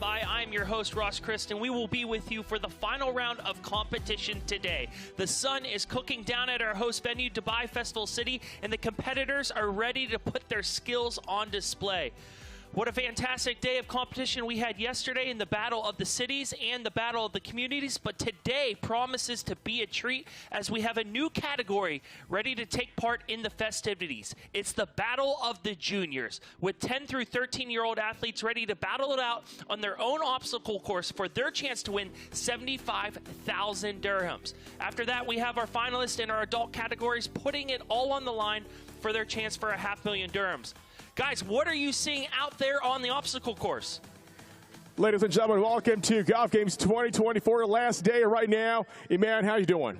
Dubai. I'm your host, Rashid, and we will be with you for the final round of competition today. The sun is cooking down at our host venue, Dubai Festival City, and the competitors are ready to put their skills on display. What a fantastic day of competition we had yesterday in the Battle of the Cities and the Battle of the Communities, but today promises to be a treat as we have a new category ready to take part in the festivities. It's the Battle of the Juniors, with 10 through 13-year-old athletes ready to battle it out on their own obstacle course for their chance to win 75,000 dirhams. After that, we have our finalists in our adult categories putting it all on the line for their chance for a $500,000 dirhams. Guys, what are you seeing out there on the obstacle course? Ladies and gentlemen, welcome to Gov Games 2024, last day right now. Iman, how you doing?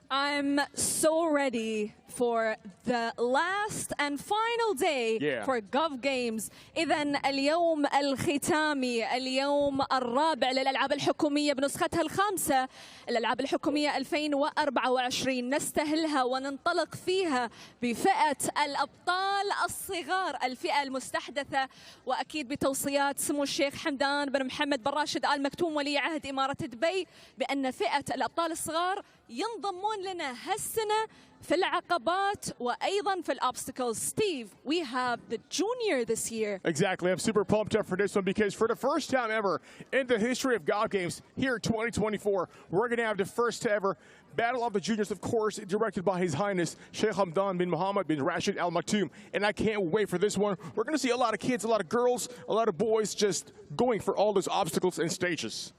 I'm so ready for the last and final day for Gov Games. إذن اليوم الختامي، اليوم الرابع للألعاب الحكومية بنسختها الخامسة، الألعاب الحكومية 2024 نستهلها وننطلق فيها بفئة الأبطال الصغار، الفئة المستحدثة، وأكيد بتوصيات سمو الشيخ حمدان بن محمد بن راشد آل مكتوم ولي عهد إمارة دبي بأن فئة الأبطال الصغار ينضمون لنا هالسنة في العقبات وأيضا في obstacles. Steve, we have the junior this year. Exactly. I'm super pumped up for this one because for the first time ever in the history of Gov Games here in 2024, we're going to have the first ever Battle of the Juniors, of course, directed by His Highness Sheikh Hamdan bin Mohammed bin Rashid Al Maktoum. And I can't wait for this one. We're going to see a lot of kids, a lot of girls, a lot of boys just going for all those obstacles and stages.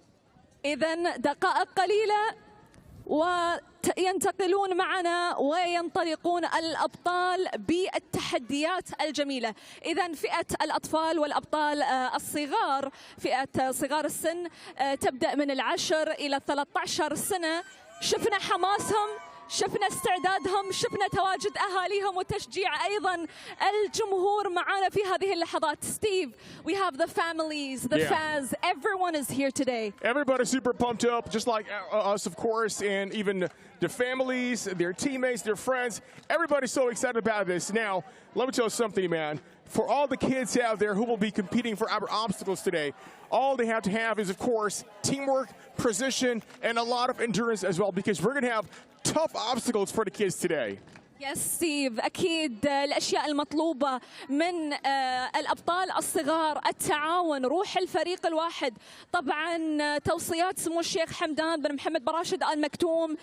إذن دقائق قليلة وينتقلون معنا وينطلقون الأبطال بالتحديات الجميلة. إذن فئة الأطفال والأبطال الصغار، فئة صغار السن تبدأ من 10 إلى 13 سنة. شفنا حماسهم، شفنا استعدادهم، شفنا تواجد أهاليهم وتشجيع أيضا الجمهور معنا في هذه اللحظات. Steve, we have the families, the fans, everyone is here today. Everybody's super pumped up, just like us, of course, and even the families, their teammates, their friends. Everybody's so excited about this. Now, let me tell you something, man. For all the kids out there who will be competing for our obstacles today, all they have to have is, of course, teamwork, precision, and a lot of endurance as well, because we're going to have tough obstacles for the kids today. يس ستيف، أكيد الأشياء المطلوبة من الأبطال الصغار التعاون، روح الفريق الواحد، طبعا توصيات سمو الشيخ حمدان بن محمد بن راشد آل مكتوم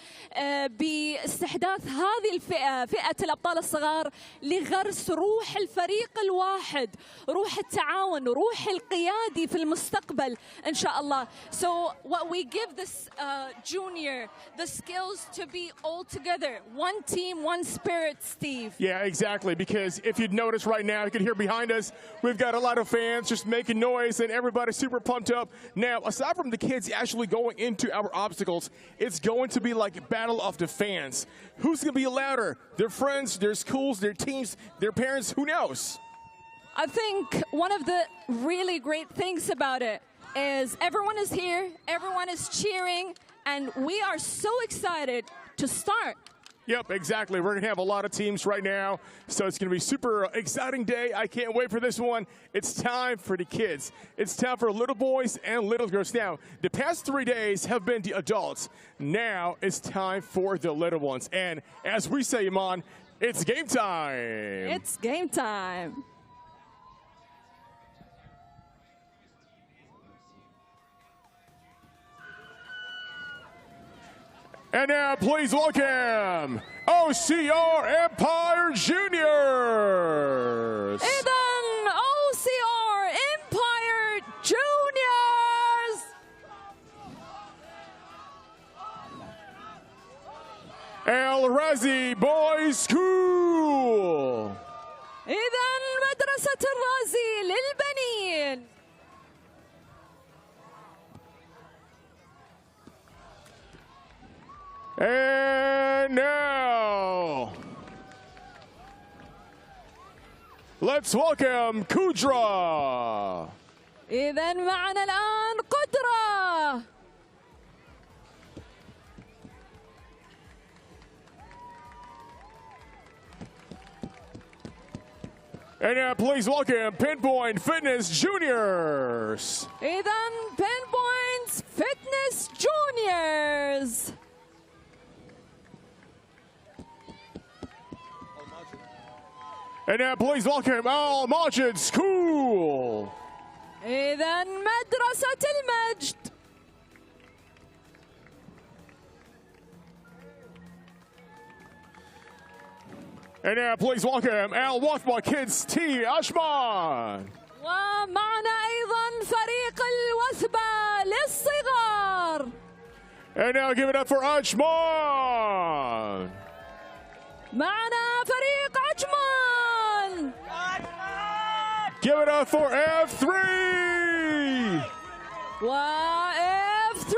باستحداث هذه الفئة، فئة الأبطال الصغار، لغرس روح الفريق الواحد، روح التعاون، روح القيادي في المستقبل إن شاء الله. So what we give this junior the skills to be all together, one team, one spirit, Steve. Yeah, exactly, because if you'd notice right now, you can hear behind us, we've got a lot of fans just making noise and everybody's super pumped up. Now, aside from the kids actually going into our obstacles, it's going to be like a battle of the fans. Who's going to be louder? Their friends, their schools, their teams, their parents, who knows? I think one of the really great things about it is everyone is here, everyone is cheering, and we are so excited to start. Yep, exactly. We're going to have a lot of teams right now, so it's going to be a super exciting day. I can't wait for this one. It's time for the kids. It's time for little boys and little girls. Now, the past 3 days have been the adults. Now it's time for the little ones. And as we say, Iman, it's game time. It's game time. And now, please welcome OCR Empire Juniors. إذن OCR Empire Juniors. El Razi Boys School. إذن مدرسة الرازي للبنين. And now, let's welcome Kudra. إذن معنا الآن قدرة. And now please welcome Pinpoint Fitness Juniors. إذا Pinpoint Fitness Juniors. And now please welcome Al Majid School. إذا مدرسة المجد. And now please welcome Al Wathma Kids T Ashman. ومعنا أيضا فريق الوثبة للصغار. And now give it up for Ashman. معنا فريق عجمان. Give it up for F3. وF3.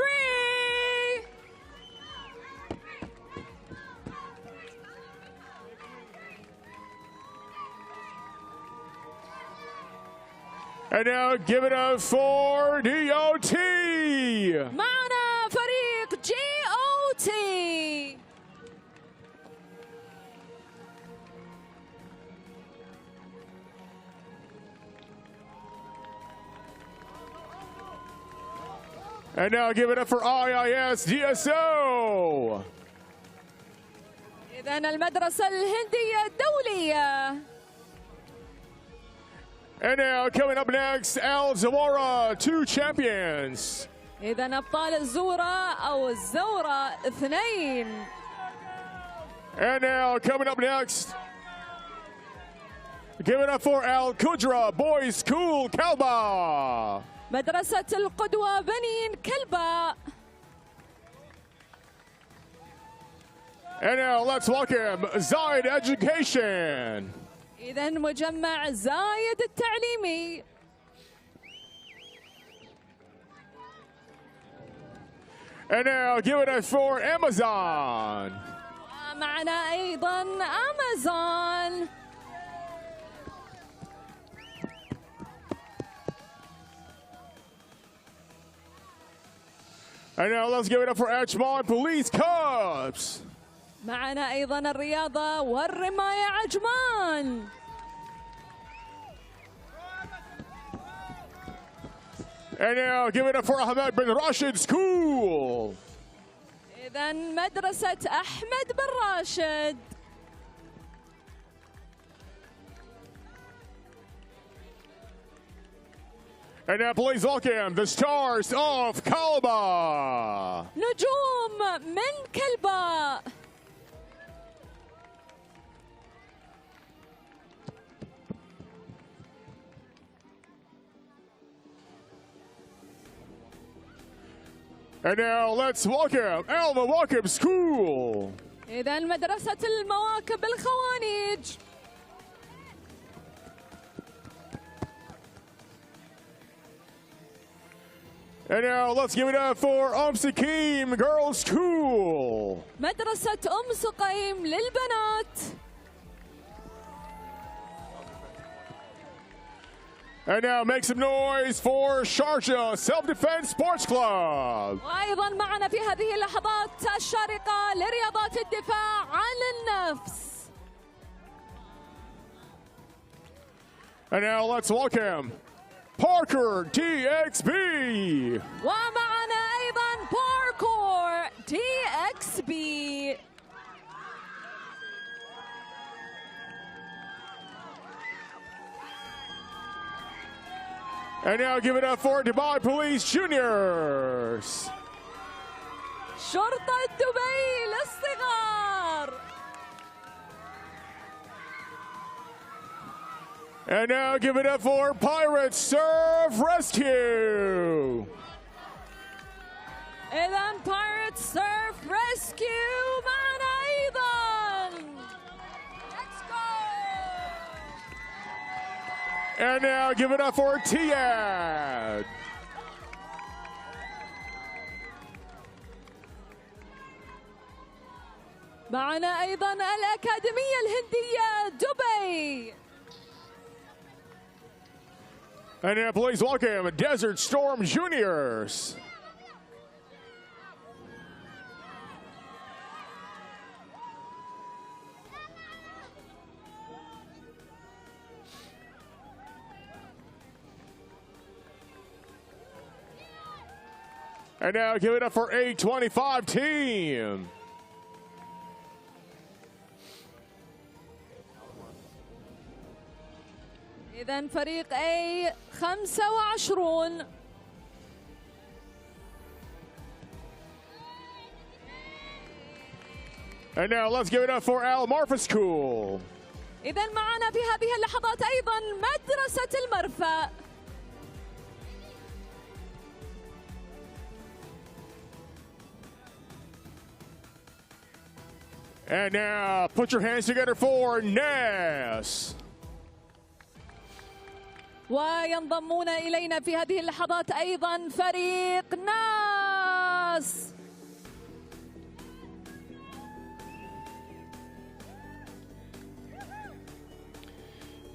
And now give it up for DOT. معنا فريق GOT. And now give it up for IIS DSO. إذا المدرسة الهندية الدولية. And now coming up next, Al Zamora, 2 champions. إذا أبطال الزورة أو الزورة 2. And now coming up next, give it up for Al Qudra, Boys School, Kalba. مدرسة القدوة بنين كلبة. And now let's welcome Zayed Education. إذا مجمع زايد التعليمي. And now give it up for Amazon. معنا أيضا أمازون. And now let's give it up for Ashman Police Cubs. معنا أيضا الرياضة والرماية عجمان. And now give it up for Ahmed bin Rashid School. إذا مدرسة أحمد بن راشد. And now please welcome the stars of Kalba. نجوم من كلبة. And now let's welcome Al Mawakib School. إذا مدرسة المواكب الخوانيج. And now let's give it up for Sakim Girls School. مدرسة سقيم للبنات. And now make some noise for Sharjah Self-Defense Sports Club. وأيضا معنا في هذه اللحظات الشارقة لرياضات الدفاع عن النفس. And now let's welcome Parker TXB. ومعنا أيضا باركور TXB. And now give it up for Dubai Police Juniors. شرطة دبي للصغار. And now give it up for Pirates Surf Rescue. إذا Pirates Surf Rescue معنا أيضا. Let's go. And now give it up for Tiad. معنا أيضا الأكاديمية الهندية دبي. And now please welcome Desert Storm Juniors. And now give it up for 825 team. إذن فريق A 25. And now let's give it up for Al Marfa School. إذن معنا في هذه اللحظات أيضا مدرسة المرفأ. And now put your hands together for NAS. وينضمون إلينا في هذه اللحظات أيضا فريق ناس.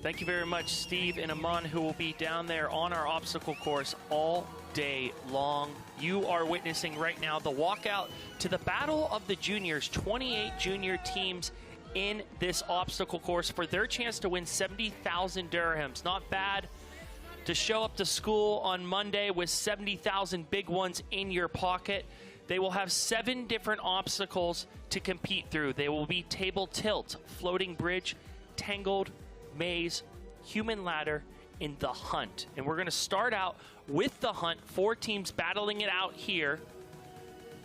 Thank you very much, Steve and Aman, who will be down there on our obstacle course all day long. You are witnessing right now the walkout to the Battle of the Juniors, 28 junior teams in this obstacle course for their chance to win 70,000 dirhams. Not bad to show up to school on Monday with 70,000 big ones in your pocket. They will have 7 different obstacles to compete through. They will be table tilt, floating bridge, tangled, maze, human ladder, in the hunt. And we're going to start out with the hunt, 4 teams battling it out here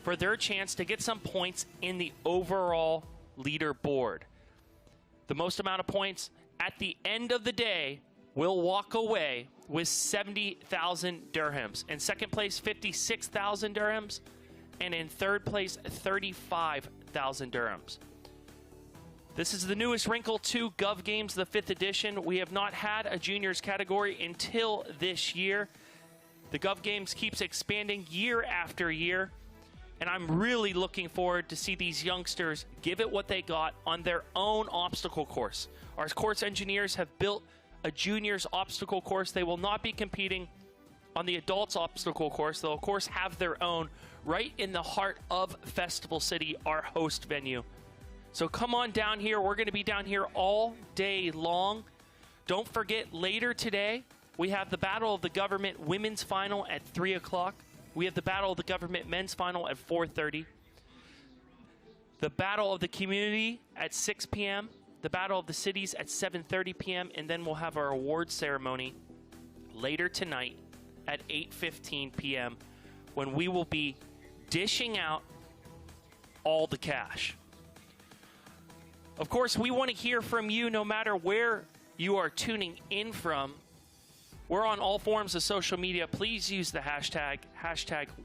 for their chance to get some points in the overall leaderboard. The most amount of points at the end of the day will walk away with 70,000 dirhams. In second place, 56,000 dirhams. And in third place, 35,000 dirhams. This is the newest wrinkle to Gov Games, the 5th edition. We have not had a juniors category until this year. The Gov Games keeps expanding year after year, and I'm really looking forward to see these youngsters give it what they got on their own obstacle course. Our course engineers have built a juniors obstacle course. They will not be competing on the adults obstacle course. They'll of course have their own right in the heart of Festival City, our host venue. So come on down here. We're going to be down here all day long. Don't forget, later today, we have the Battle of the Government Women's Final at 3 o'clock. We have the Battle of the Government Men's Final at 4:30. The Battle of the Community at 6 p.m. The Battle of the Cities at 7:30 p.m. And then we'll have our awards ceremony later tonight at 8:15 p.m. when we will be dishing out all the cash. Of course, we want to hear from you no matter where you are tuning in from. We're on all forms of social media. Please use the hashtag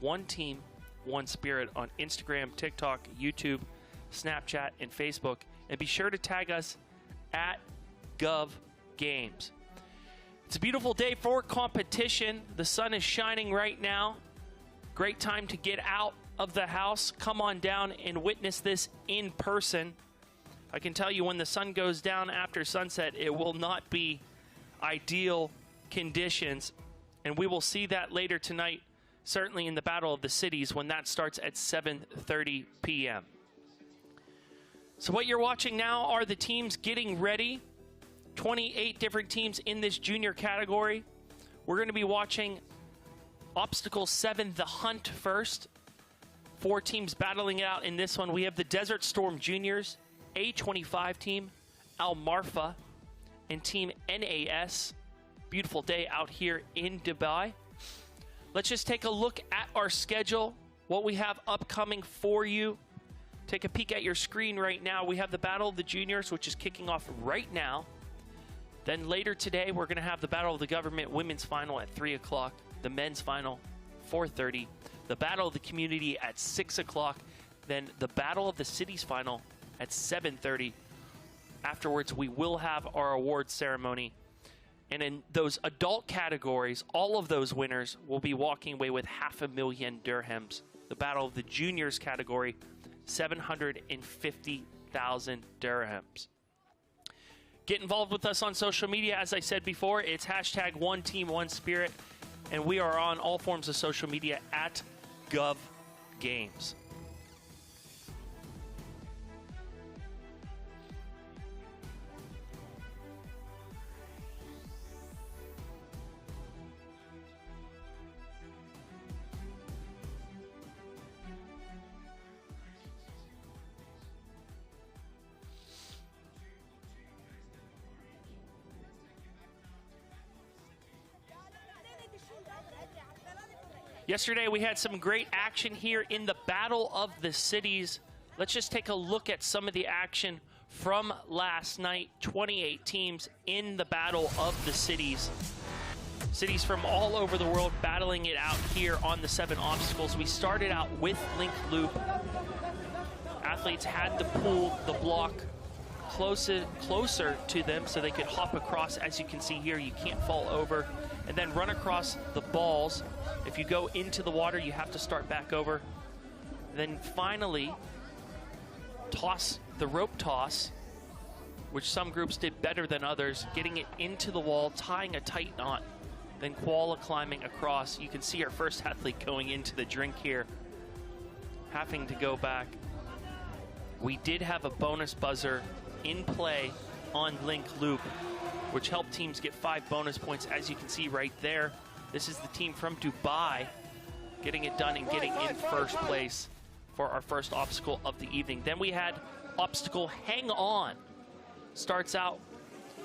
#OneTeamOneSpirit on Instagram, TikTok, YouTube, Snapchat, and Facebook. And be sure to tag us at Gov Games. It's a beautiful day for competition. The sun is shining right now. Great time to get out of the house. Come on down and witness this in person. I can tell you when the sun goes down after sunset, it will not be ideal conditions. And we will see that later tonight, certainly in the Battle of the Cities, when that starts at 7:30 p.m. So what you're watching now are the teams getting ready. 28 different teams in this junior category. We're going to be watching Obstacle 7, the Hunt, first. 4 teams battling it out in this one. We have the Desert Storm Juniors, A25 team, Al Marfa, and team NAS. Beautiful day out here in Dubai. Let's just take a look at our schedule, what we have upcoming for you. Take a peek at your screen right now. We have the Battle of the Juniors, which is kicking off right now. Then later today, we're going to have the Battle of the Government Women's Final at 3 o'clock, the Men's Final 4:30, the Battle of the Community at 6 o'clock, then the Battle of the Cities Final at 7:30. Afterwards, we will have our awards ceremony. And in those adult categories, all of those winners will be walking away with 500,000 dirhams. The Battle of the Juniors category, 750,000 dirhams. Get involved with us on social media. As I said before, it's #OneTeamOneSpirit. And we are on all forms of social media at Gov Games. Yesterday we had some great action here in the Battle of the Cities. Let's just take a look at some of the action from last night. 28 teams in the Battle of the Cities. Cities from all over the world battling it out here on the 7 obstacles. We started out with Link Loop. Athletes had to pull the block closer to them so they could hop across. As you can see here, you can't fall over. And then run across the balls. If you go into the water, you have to start back over. Then finally, toss the rope toss, which some groups did better than others, getting it into the wall, tying a tight knot, then koala climbing across. You can see our first athlete going into the drink here, having to go back. We did have a bonus buzzer in play on Link Loop, which helped teams get 5 bonus points, as you can see right there. This is the team from Dubai getting it done and getting in first place for our first obstacle of the evening. Then we had obstacle Hang On. Starts out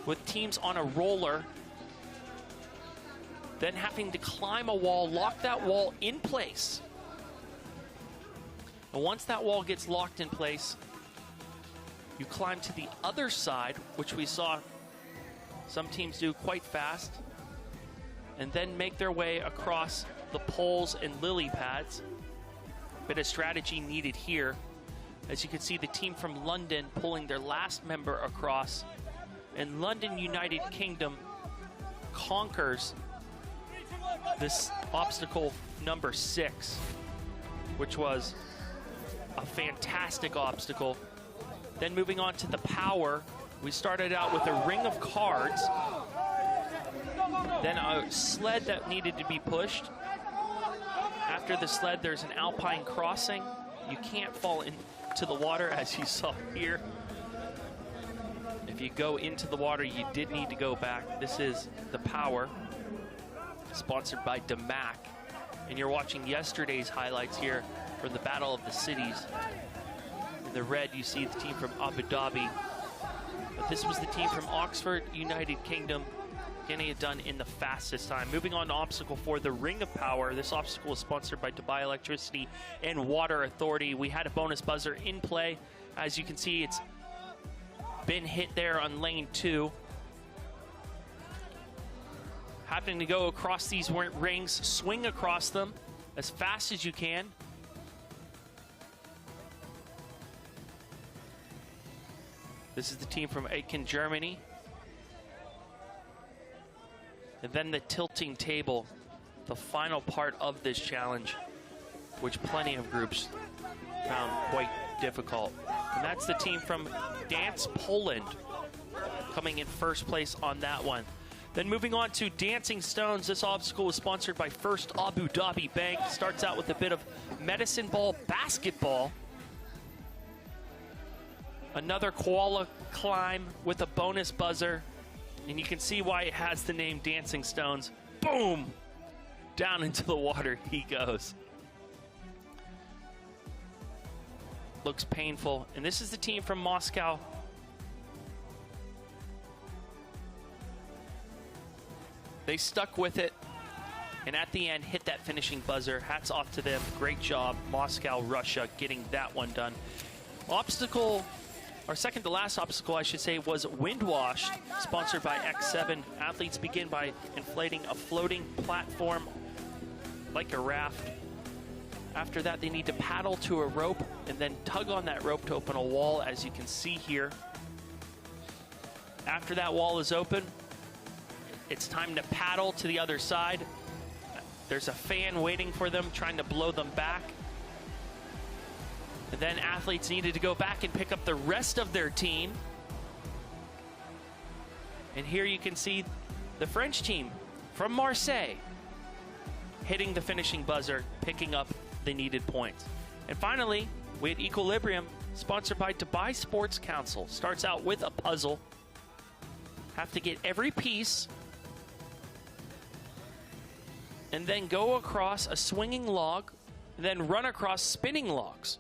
with teams on a roller, then having to climb a wall, lock that wall in place. And once that wall gets locked in place, you climb to the other side, which we saw some teams do quite fast, and then make their way across the poles and lily pads. Bit of strategy needed here. As you can see, the team from London pulling their last member across, and London United Kingdom conquers this obstacle number 6, which was a fantastic obstacle. Then moving on to the power, we started out with a ring of cards, then a sled that needed to be pushed. After the sled, there's an alpine crossing. You can't fall into the water, as you saw here. If you go into the water, you did need to go back. This is the power, sponsored by DeMac. And you're watching yesterday's highlights here from the Battle of the Cities. In the red, you see the team from Abu Dhabi. But this was the team from Oxford, United Kingdom, getting it done in the fastest time. Moving on to obstacle 4, the Ring of Power. This obstacle is sponsored by Dubai Electricity and Water Authority. We had a bonus buzzer in play. As you can see, it's been hit there on lane 2. Having to go across these rings, swing across them as fast as you can. This is the team from Aachen, Germany. And then the tilting table, the final part of this challenge, which plenty of groups found quite difficult. And that's the team from Dance Poland coming in first place on that one. Then moving on to Dancing Stones. This obstacle was sponsored by First Abu Dhabi Bank. Starts out with a bit of medicine ball basketball. Another koala climb with a bonus buzzer. And you can see why it has the name Dancing Stones. Boom! Down into the water he goes. Looks painful. And this is the team from Moscow. They stuck with it, and at the end hit that finishing buzzer. Hats off to them. Great job, Moscow, Russia, getting that one done. Obstacle, our second to last obstacle, I should say, was Windwash, sponsored by X7. Athletes begin by inflating a floating platform like a raft. After that, they need to paddle to a rope and then tug on that rope to open a wall, as you can see here. After that wall is open, it's time to paddle to the other side. There's a fan waiting for them, trying to blow them back. And then athletes needed to go back and pick up the rest of their team. And here you can see the French team from Marseille hitting the finishing buzzer, picking up the needed points. And finally, we had Equilibrium, sponsored by Dubai Sports Council. Starts out with a puzzle. Have to get every piece and then go across a swinging log, and then run across spinning logs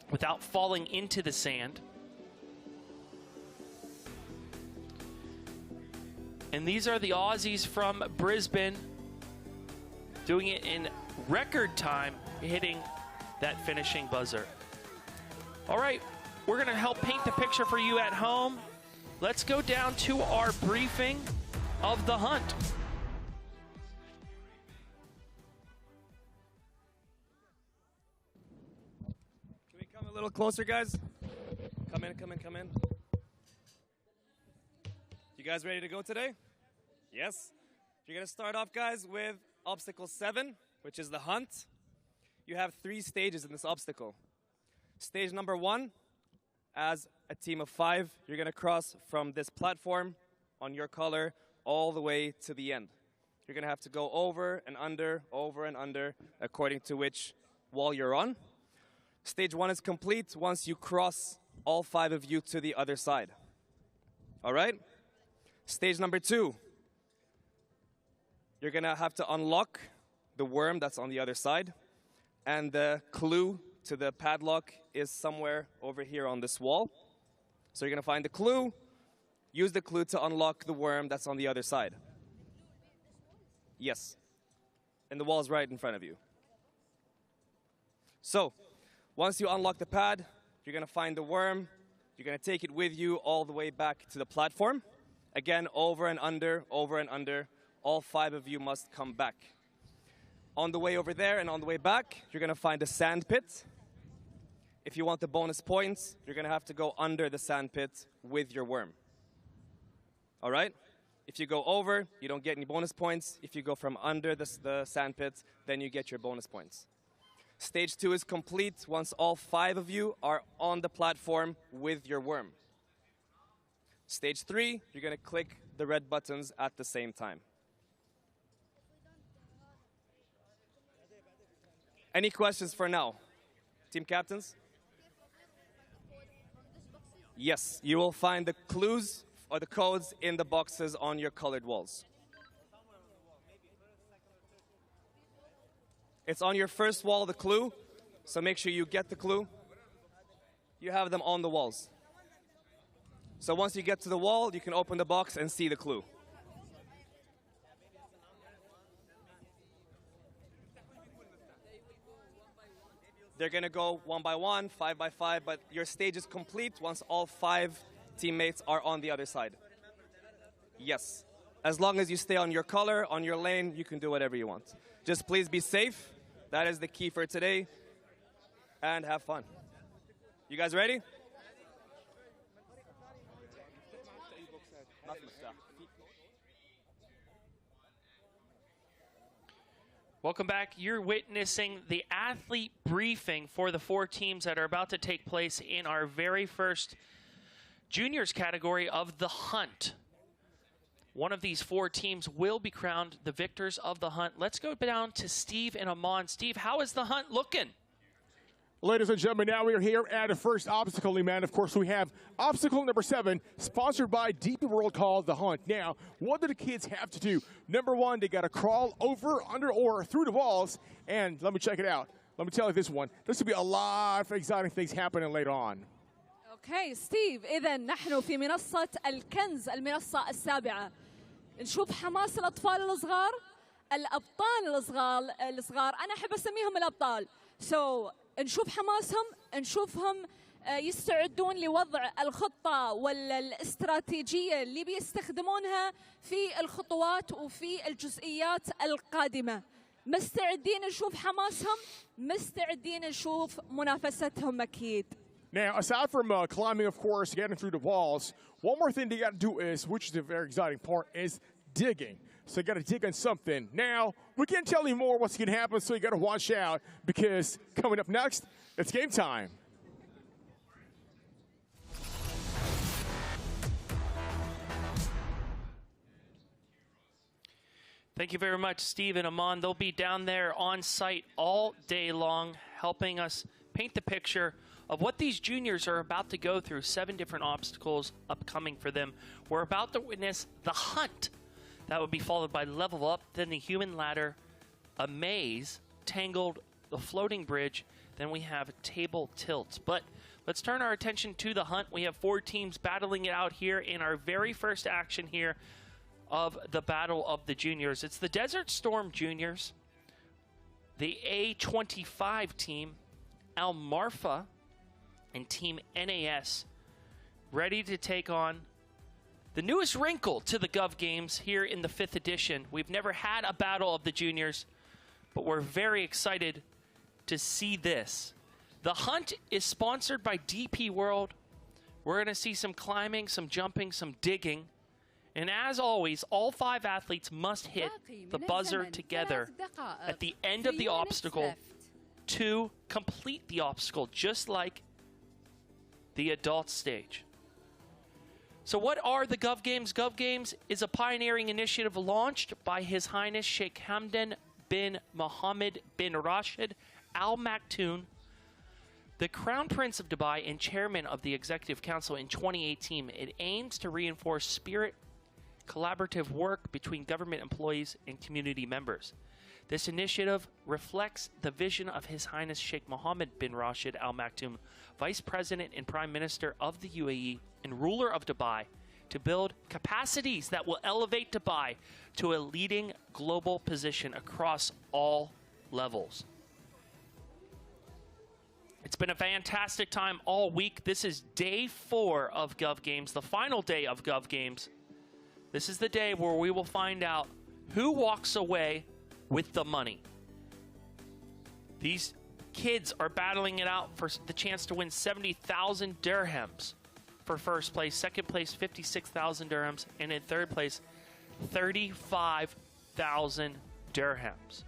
without falling into the sand. And these are the Aussies from Brisbane doing it in record time, hitting that finishing buzzer. All right, we're going to help paint the picture for you at home. Let's go down to our briefing of the hunt. Can we come a little closer, guys? Come in, come in, come in. You guys ready to go today? Yes? You're going to start off, guys, with obstacle 7, which is the hunt. You have 3 stages in this obstacle. Stage number 1, as a team of 5, you're going to cross from this platform on your color all the way to the end. You're going to have to go over and under, according to which wall you're on. Stage 1 is complete once you cross all 5 of you to the other side. All right? Stage number 2, you're going to have to unlock the worm that's on the other side, and the clue to the padlock is somewhere over here on this wall. So you're going to find the clue, use the clue to unlock the worm that's on the other side. Yes. And the wall's right in front of you. So, once you unlock the pad, you're going to find the worm. You're going to take it with you all the way back to the platform. Again, over and under, all 5 of you must come back. On the way over there and on the way back, you're going to find a sand pit. If you want the bonus points, you're going to have to go under the sand pit with your worm. All right? If you go over, you don't get any bonus points. If you go from under the sand pit, then you get your bonus points. Stage 2 is complete once all 5 of you are on the platform with your worm. Stage 3, you're going to click the red buttons at the same time. Any questions for now? Team captains? Yes, you will find the clues or the codes in the boxes on your colored walls. It's on your first wall, the clue, so make sure you get the clue. You have them on the walls. So once you get to the wall, you can open the box and see the clue. They're going to go 1 by 1, 5 by 5, but your stage is complete once all 5 teammates are on the other side. Yes. As long as you stay on your color, on your lane, you can do whatever you want. Just please be safe. That is the key for today. And have fun. You guys ready? Welcome back. You're witnessing the athlete briefing for the 4 teams that are about to take place in our very first juniors category of the hunt. One of these 4 teams will be crowned the victors of the hunt. Let's go down to Steve and Amon. Steve, how is the hunt looking? Ladies and gentlemen, now we are here at the first obstacle, man. Of course, we have obstacle number 7, sponsored by DP World, called The Hunt. Now, what do the kids have to do? Number 1, they got to crawl over, under, or through the walls. And let me check it out. Let me tell you this one. There's going to be a lot of exciting things happening later on. Okay, Steve, إذا نحن في منصة الكنز، المنصة السابعة. نشوف حماس الأطفال الصغار، الأبطال الصغار. أنا أحب أسميهم الأبطال. So نشوف حماسهم، نشوفهم يستعدون لوضع الخطة والاستراتيجية اللي بيستخدمونها في الخطوات وفي الجزئيات القادمة. مستعدين نشوف حماسهم، مستعدين نشوف منافستهم أكيد. Now, aside from climbing, of course, getting through the walls, one more thing they got to do is, which is a very exciting part, is digging. So you got to dig on something. Now, we can't tell you more what's going to happen, so you got to watch out, because coming up next, it's game time. Thank you very much, Steve and Amon. They'll be down there on site all day long, helping us paint the picture of what these juniors are about to go through. 7 different obstacles upcoming for them. We're about to witness the hunt. That would be followed by level up, then the human ladder, a maze, tangled, the floating bridge, then we have table tilts. But let's turn our attention to the hunt. We have 4 teams battling it out here in our very first action here of the Battle of the Juniors. It's the Desert Storm Juniors. the A25 team, Al Marfa, and Team NAS, ready to take on the newest wrinkle to the Gov Games here in the 5th edition. We've never had a battle of the juniors, but we're very excited to see this. The hunt is sponsored by DP World. We're going to see some climbing, some jumping, some digging. And as always, all 5 athletes must hit the buzzer together at the end of the obstacle to complete the obstacle, just like the adult stage. So what are the Gov Games? Gov Games is a pioneering initiative launched by His Highness Sheikh Hamdan bin Mohammed bin Rashid Al Maktoum, the Crown Prince of Dubai and Chairman of the Executive Council in 2018. It aims to reinforce spirit, collaborative work between government employees and community members. This initiative reflects the vision of His Highness Sheikh Mohammed bin Rashid Al Maktoum, Vice President and Prime Minister of the UAE and ruler of Dubai, to build capacities that will elevate Dubai to a leading global position across all levels. It's been a fantastic time all week. This is day 4 of Gov Games, the final day of Gov Games. This is the day where we will find out who walks away with the money. These kids are battling it out for the chance to win 70,000 dirhams for first place. Second place, 56,000 dirhams. And in third place, 35,000 dirhams.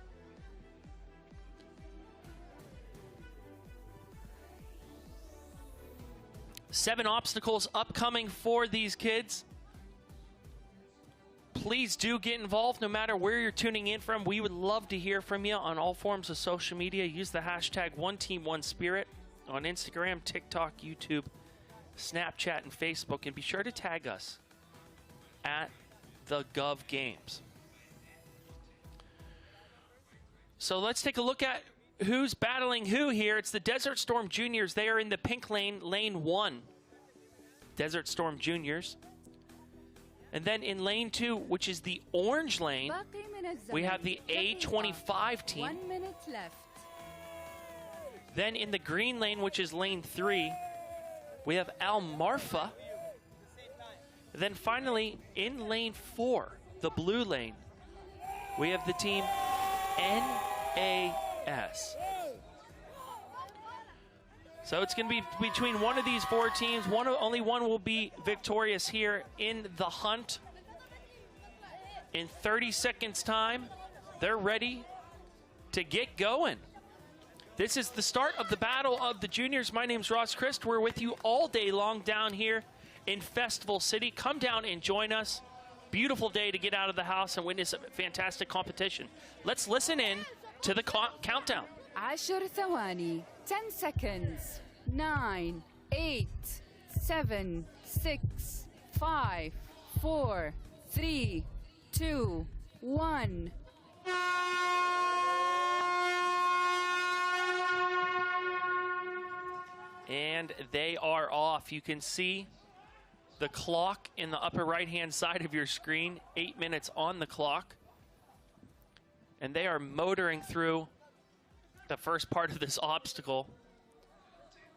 Seven obstacles upcoming for these kids. Please do get involved no matter where you're tuning in from. We would love to hear from you on all forms of social media. Use the hashtag OneTeamOneSpirit on Instagram, TikTok, YouTube, Snapchat, and Facebook. And be sure to tag us at the Gov Games. So let's take a look at who's battling who here. It's the Desert Storm Juniors. They are in the pink lane, lane 1. Desert Storm Juniors. And then in lane 2, which is the orange lane, we have the A25 team. 1 minute left. Then in the green lane, which is lane 3, we have Al Marfa. Then finally, in lane 4, the blue lane, we have the team NAS. So it's going to be between one of these 4 teams. Only one will be victorious here in the hunt. In 30 seconds time, they're ready to get going. This is the start of the battle of the juniors. My name's Rashid. We're with you all day long down here in Festival City. Come down and join us. Beautiful day to get out of the house and witness a fantastic competition. Let's listen in to the countdown. 10 ثواني. 10 seconds. 9, 8, 7, 6, 5, 4, 3, 2, 1. And they are off. You can see the clock in the upper right-hand side of your screen. 8 minutes on the clock. And they are motoring through the first part of this obstacle,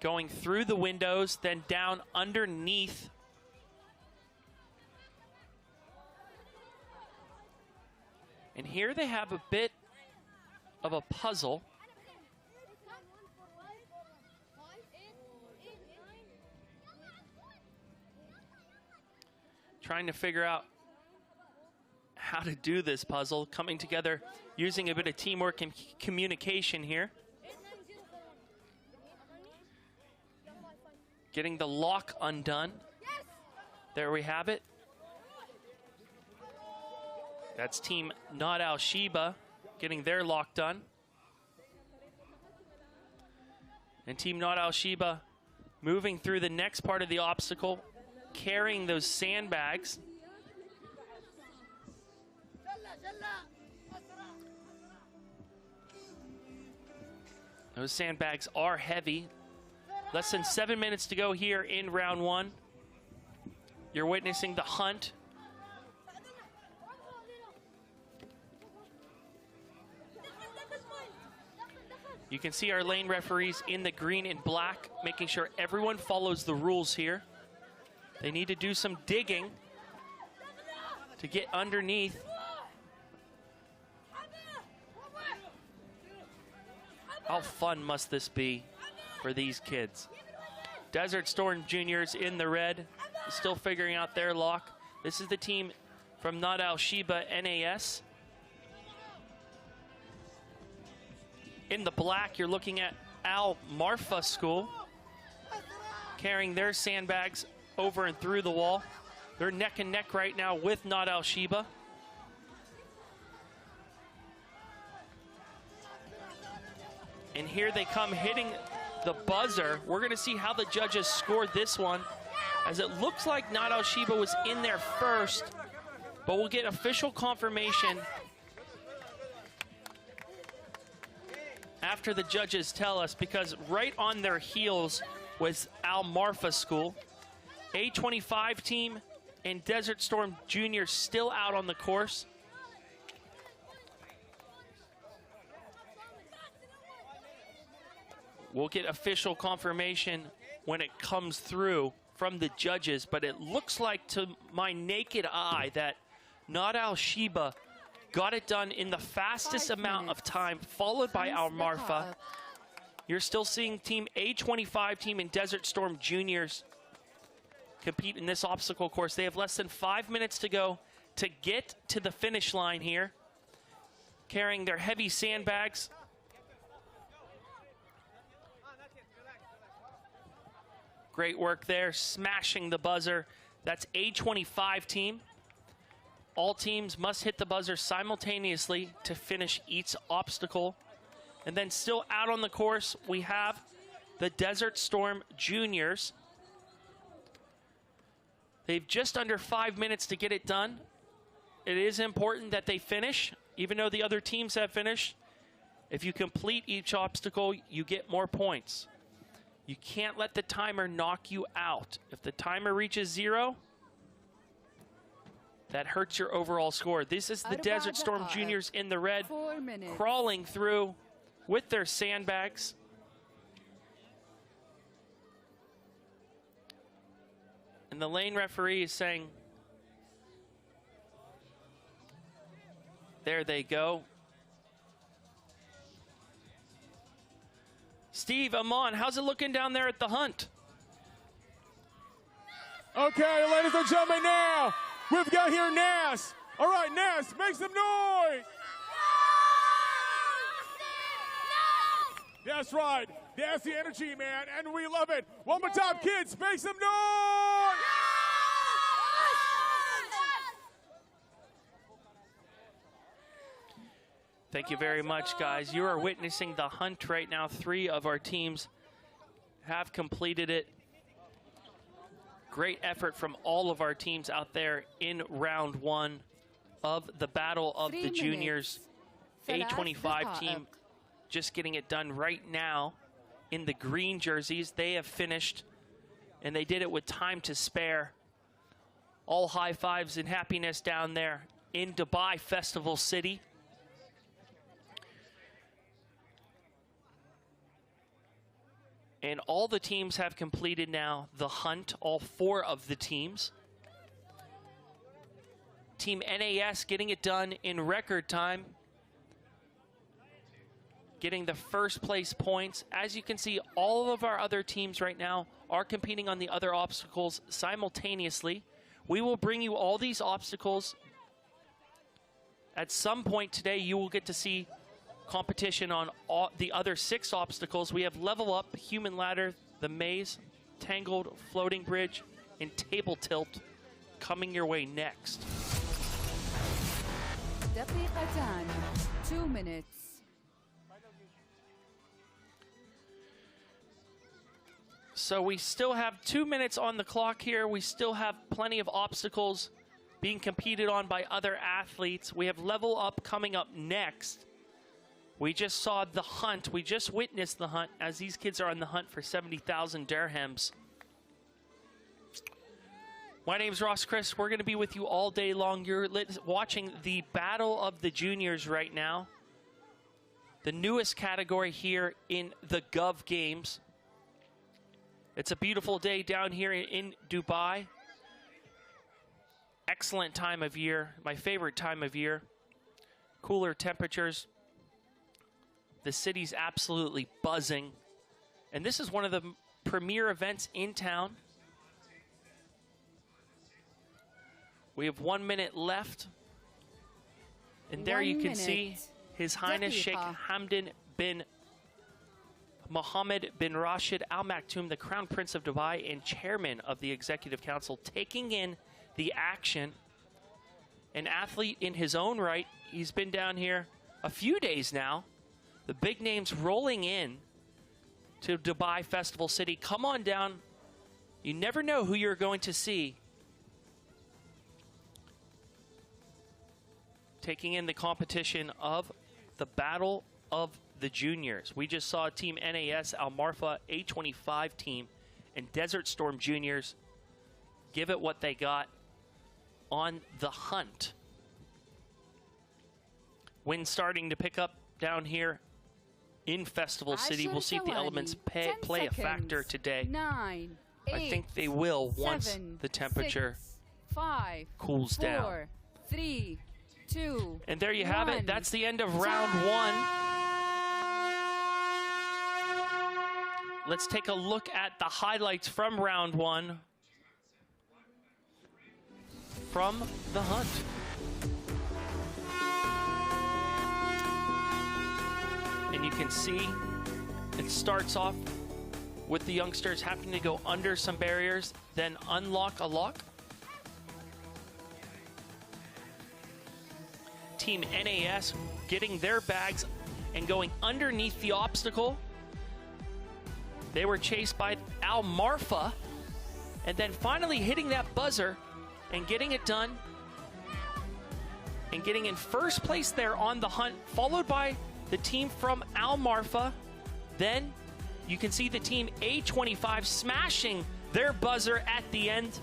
going through the windows, then down underneath. And here they have a bit of a puzzle. Trying to figure out how to do this puzzle, coming together using a bit of teamwork and communication here. Getting the lock undone. There we have it. That's Team Not Al Sheba getting their lock done. And Team Not Al Sheba moving through the next part of the obstacle, carrying those sandbags. Those sandbags are heavy. Less than 7 minutes to go here in round 1. You're witnessing the hunt. You can see our lane referees in the green and black, making sure everyone follows the rules here. They need to do some digging to get underneath. How fun must this be for these kids? Desert Storm Juniors in the red, still figuring out their lock. This is the team from Nad Al Sheba NAS. In the black, you're looking at Al Marfa School, carrying their sandbags over and through the wall. They're neck and neck right now with Nad Al Sheba. And here they come hitting the buzzer. We're going to see how the judges scored this one, as it looks like Nad Al Sheba was in there first, but we'll get official confirmation after the judges tell us, because right on their heels was Al Marfa School. A25 team and Desert Storm Junior still out on the course. We'll get official confirmation when it comes through from the judges, but it looks like to my naked eye that Nad Al Sheba got it done in the fastest amount of time, followed by Al Marfa. You're still seeing team A25 team and Desert Storm Juniors compete in this obstacle course. They have less than 5 minutes to go to get to the finish line here, carrying their heavy sandbags. Great work there, smashing the buzzer. That's A25 team. All teams must hit the buzzer simultaneously to finish each obstacle. And then still out on the course, we have the Desert Storm Juniors. They've just under 5 minutes to get it done. It is important that they finish, even though the other teams have finished. If you complete each obstacle, you get more points. You can't let the timer knock you out. If the timer reaches 0, that hurts your overall score. This is the Desert Storm Juniors in the red, crawling through with their sandbags. And the lane referee is saying, there they go. Steve, Amon, how's it looking down there at the hunt? Okay, ladies and gentlemen, now we've got here Nas. All right, Nas, make some noise. That's right. That's the energy, man, and we love it. One more time, kids, make some noise. Thank you very much, guys. You are witnessing the hunt right now. 3 of our teams have completed it. Great effort from all of our teams out there in round 1 of the Battle of the Juniors. A25 team just getting it done right now in the green jerseys. They have finished, and they did it with time to spare. All high fives and happiness down there in Dubai Festival City. And all the teams have completed now the hunt, all 4 of the teams. Team NAS getting it done in record time, getting the first place points. As you can see, all of our other teams right now are competing on the other obstacles simultaneously. We will bring you all these obstacles. At some point today, you will get to see competition on all the other 6 obstacles. We have Level Up, Human Ladder, the Maze, Tangled, Floating Bridge, and Table Tilt coming your way next. 2 minutes. So we still have 2 minutes on the clock here. We still have plenty of obstacles being competed on by other athletes. We have Level Up coming up next. We just saw the hunt. We just witnessed the hunt as these kids are on the hunt for 70,000 dirhams. My name's Ross Chris. We're going to be with you all day long. You're watching the Battle of the Juniors right now. the newest category here in the Gov Games. It's a beautiful day down here in Dubai. Excellent time of year, my favorite time of year. Cooler temperatures. The city's absolutely buzzing. And this is one of the premier events in town. We have 1 minute left. And there you can see His Highness Sheikh Hamdan bin Mohammed bin Rashid Al Maktoum, the Crown Prince of Dubai and Chairman of the Executive Council, taking in the action. An athlete in his own right. He's been down here a few days now. The big names rolling in to Dubai Festival City. Come on down. You never know who you're going to see taking in the competition of the Battle of the Juniors. We just saw Team NAS Al Marfa A25 team and Desert Storm Juniors give it what they got on the hunt. Wind starting to pick up down here in Festival City. We'll see if the elements play a factor today. 9, 8, I think they will once the temperature 6, 5, cools 4, down. 3, 2, and there you have it. That's the end of round one. Let's take a look at the highlights from round one from the hunt. And you can see it starts off with the youngsters having to go under some barriers, then unlock a lock. Team NAS getting their bags and going underneath the obstacle. They were chased by Al Marfa and then finally hitting that buzzer and getting it done and getting in first place there on the hunt, followed by the team from Al Marfa. Then you can see the team A25 smashing their buzzer at the end,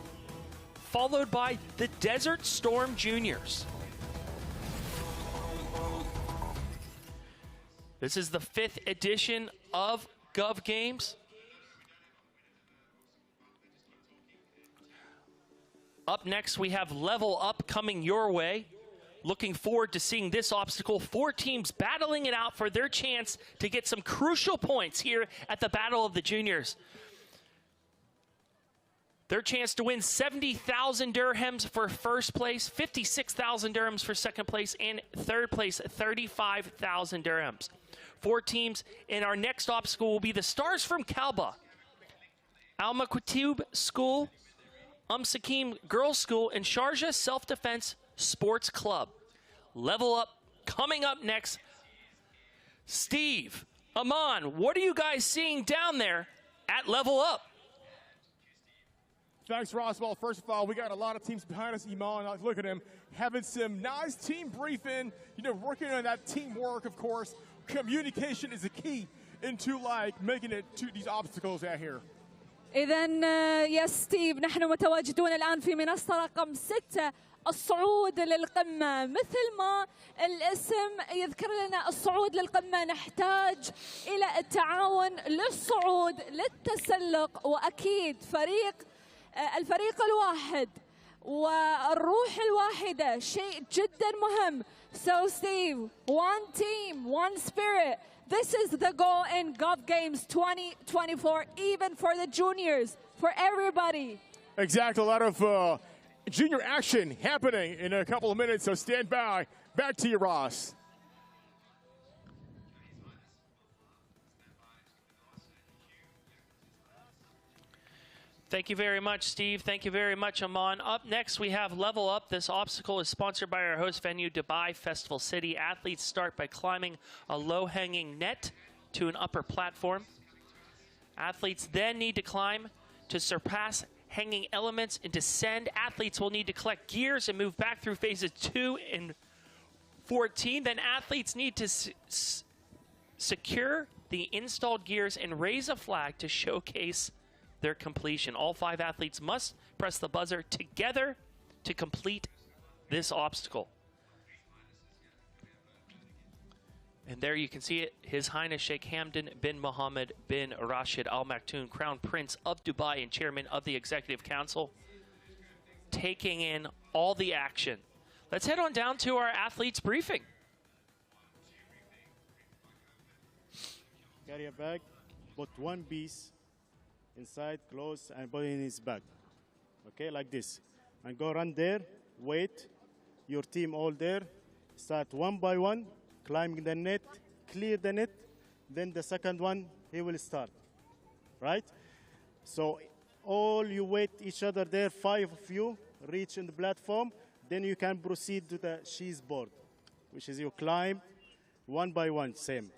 followed by the Desert Storm Juniors. This is the 5th edition of Gov Games. Up next, we have Level Up coming your way. Looking forward to seeing this obstacle. 4 teams battling it out for their chance to get some crucial points here at the Battle of the Juniors. Their chance to win 70,000 dirhams for first place, 56,000 dirhams for second place, and third place, 35,000 dirhams. 4 teams in our next obstacle will be the Stars from Kalba, Al Maktoum School, Sakim Girls School, and Sharjah Self-Defense Sports Club. Level Up coming up next. Steve, Aman, what are you guys seeing down there at Level Up? Thanks, Ross. Well, first of all, we got a lot of teams behind us. Iman, look at him, having some nice team briefing, working on that teamwork, of course. Communication is a key into, making it to these obstacles out here. إذن يا ستيف، نحن متواجدون الآن في منصة رقم 6، الصعود للقمة. مثل ما الاسم يذكر لنا الصعود للقمة، نحتاج إلى التعاون للصعود للتسلق، وأكيد الفريق الواحد والروح الواحدة شيء جدا مهم. So Steve, one team, one spirit. This is the goal in Gov Games 2024, even for the juniors, for everybody. Exactly, a lot of junior action happening in a couple of minutes, so stand by. Back to you, Ross. Thank you very much, Steve. Thank you very much, Aman. Up next, we have Level Up. This obstacle is sponsored by our host venue, Dubai Festival City. Athletes start by climbing a low-hanging net to an upper platform. Athletes then need to climb to surpass hanging elements and descend. Athletes will need to collect gears and move back through phases 2 and 14. Then athletes need to secure the installed gears and raise a flag to showcase their completion. All 5 athletes must press the buzzer together to complete this obstacle. And there you can see it, His Highness Sheikh Hamdan bin Mohammed bin Rashid Al Maktoum, Crown Prince of Dubai and Chairman of the Executive Council, taking in all the action. Let's head on down to our athletes briefing. Carry a bag, put one piece inside, close, and put it in his bag. Okay, like this. And go run there, wait, your team all there, start one by one, climbing the net, clear the net, then the second one, he will start, right? So all you wait each other there, 5 of you, reach in the platform, then you can proceed to the cheese board, which is you climb one by one, same.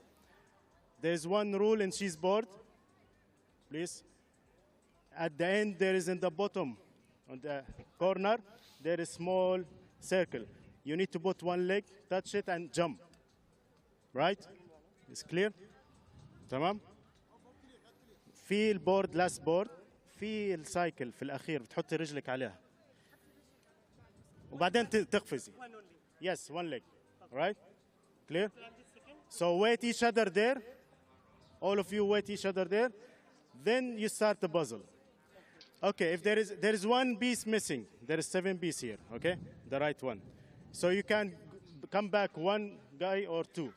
There's one rule in cheese board, please. At the end, there is in the bottom, on the corner, there is small circle. You need to put one leg, touch it, and jump. Right? It's clear? تمام؟ في البورد last board في السايكل في الأخير بتحطي رجلك عليها. وبعدين تقفزي. Yes, one leg. Right? Clear? So wait each other there. All of you wait each other there. Then you start the puzzle. Okay, if there is one piece missing, there is 7 pieces here, okay? The right one. So you can come back one guy or two.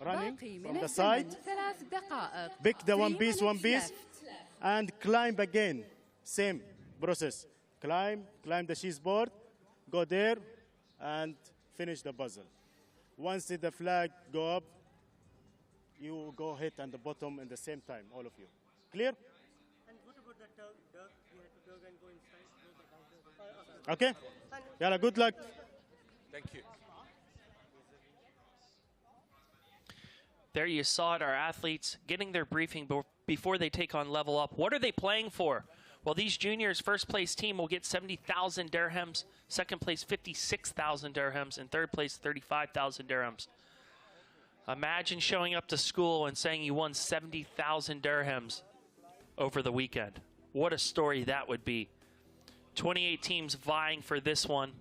Running from the side. Pick the one piece, and climb again. Same process. Climb the cheese board, go there, and finish the puzzle. Once the flag go up, you go hit on the bottom at the same time, all of you. Clear? And what about the duck? We had to duck and go inside. Okay? Yalla, good luck. Thank you. There you saw it, our athletes getting their briefing before they take on Level Up. What are they playing for? Well, these juniors' first place team will get 70,000 dirhams, second place 56,000 dirhams, and third place 35,000 dirhams. Imagine showing up to school and saying you won 70,000 dirhams over the weekend. What a story that would be. 28 teams vying for this one.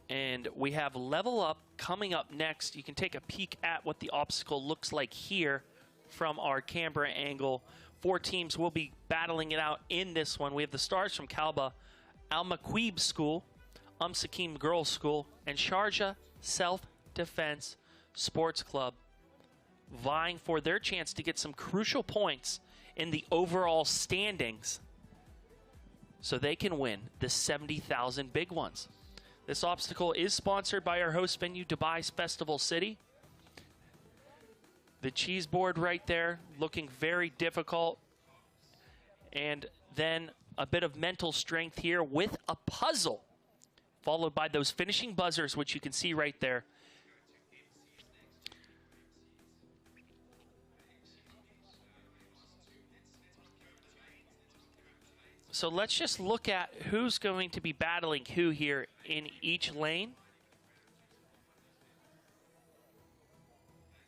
And we have Level Up coming up next. You can take a peek at what the obstacle looks like here from our camera angle. 4 teams will be battling it out in this one. We have the stars from Kalba, Al Maqweeb School, Sakim Girls School, and Sharjah Self-Defense Sports Club, vying for their chance to get some crucial points in the overall standings so they can win the 70,000 big ones. This obstacle is sponsored by our host venue, Dubai's Festival City. The cheese board right there looking very difficult. And then a bit of mental strength here with a puzzle, followed by those finishing buzzers, which you can see right there. So let's just look at who's going to be battling who here in each lane.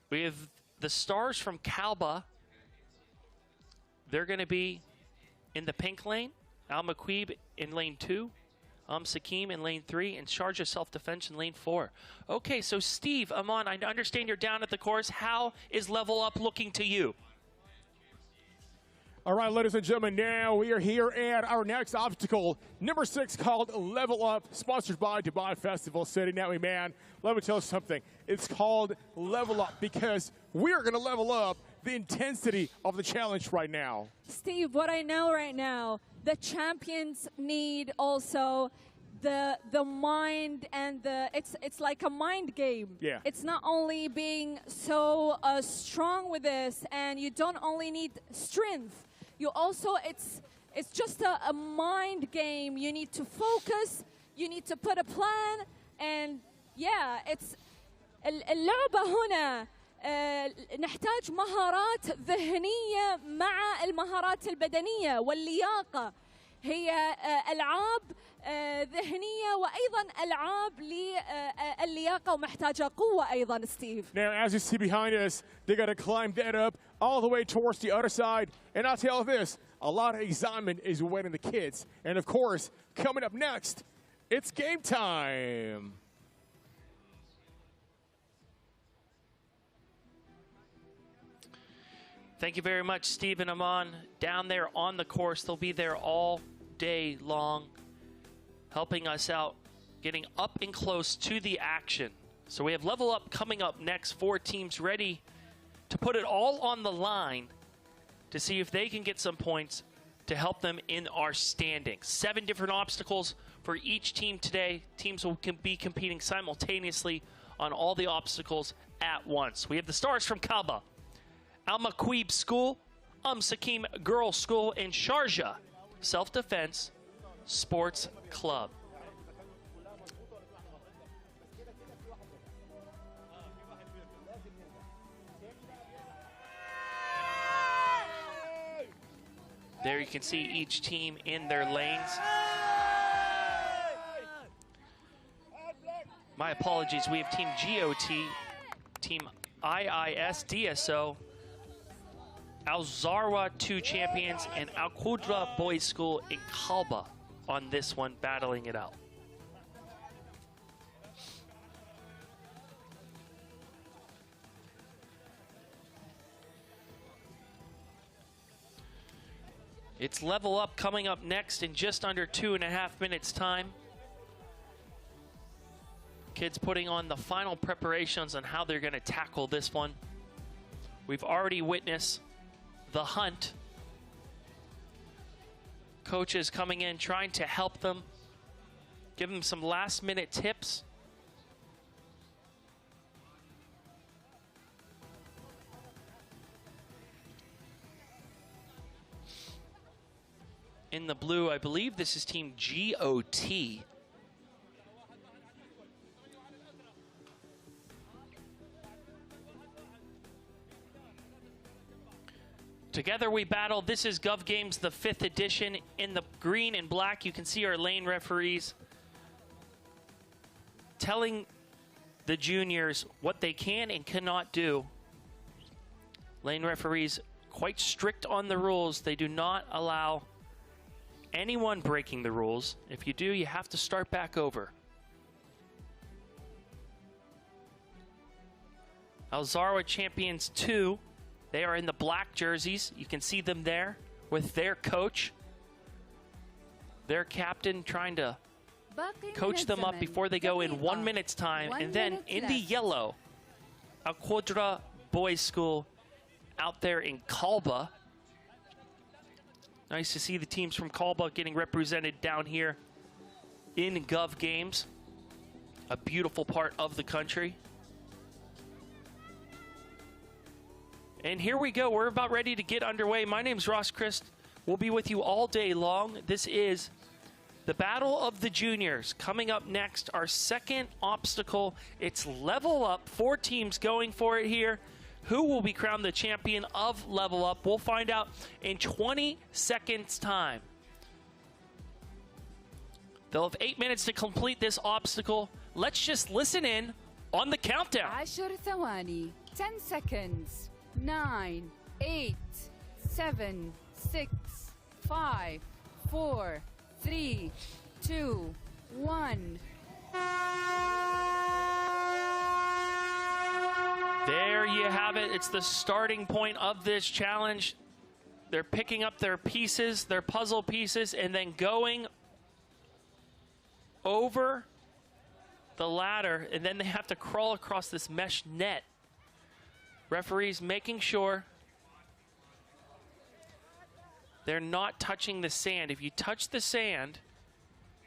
We have the stars from Kalba. They're going to be in the pink lane. Al Maqweeb in lane 2. Sakim in lane 3. And Sharjah Self-Defense in lane 4. Okay, so Steve, Aman, I understand you're down at the course. How is Level Up looking to you? All right, ladies and gentlemen, now we are here at our next obstacle, number 6, called Level Up, sponsored by Dubai Festival City. Now, man, let me tell you something. It's called Level Up because we're going to level up the intensity of the challenge right now. Steve, what I know right now, the champions need also the mind and it's like a mind game. Yeah. It's not only being so strong with this, and you don't only need strength. You also, it's just a mind game. You need to focus, you need to put a plan, and yeah, it's اللعبة هنا نحتاج مهارات ذهنية مع المهارات البدنية واللياقة. هي ألعاب ذهنية وأيضا ألعاب للياقة ومحتاجة قوة أيضا, Steve. Now, as you see behind us, they got to climb that up all the way towards the other side. And I'll tell you this, a lot of excitement is awaiting the kids. And of course, coming up next, it's game time. Thank you very much, Steve and Aman. Down there on the course, they'll be there all day long, helping us out, getting up and close to the action. So we have Level Up coming up next. 4 teams ready to put it all on the line to see if they can get some points to help them in our standings. 7 different obstacles for each team today. Teams will be competing simultaneously on all the obstacles at once. We have the stars from Kaaba, Al Maquib School, Sakim Girls School, and Sharjah Self-Defense Sports Club. There you can see each team in their lanes. My apologies, we have Team GOT, Team IIS DSO, Al Zarwa 2 champions, and Al Qudra Boys School in Kalba on this one, battling it out. It's Level Up coming up next in just under 2.5 minutes time. Kids putting on the final preparations on how they're going to tackle this one. We've already witnessed the hunt. Coaches coming in, trying to help them, give them some last-minute tips. In the blue, I believe this is Team GOT. Together we battle. This is Gov Games, the 5th edition. In the green and black, you can see our lane referees telling the juniors what they can and cannot do. Lane referees quite strict on the rules. They do not allow anyone breaking the rules. If you do, you have to start back over. Al Zarwa Champions 2. They are in the black jerseys. You can see them there with their coach, their captain, trying to coach them up before they go in 1 minute's time. And then in the yellow, Al Qudra Boys School out there in Kalba. Nice to see the teams from Kalba getting represented down here in Gov Games, a beautiful part of the country. And here we go. We're about ready to get underway. My name's Ross Christ. We'll be with you all day long. This is the Battle of the Juniors. Coming up next, our second obstacle. It's Level Up. 4 teams going for it here. Who will be crowned the champion of Level Up? We'll find out in 20 seconds' time. They'll have 8 minutes to complete this obstacle. Let's just listen in on the countdown. 10 ثواني. 10 seconds. 9, 8, 7, 6, 5, 4, 3, 2, 1. There you have it. It's the starting point of this challenge. They're picking up their pieces, their puzzle pieces, and then going over the ladder, and then they have to crawl across this mesh net. Referees making sure they're not touching the sand. If you touch the sand,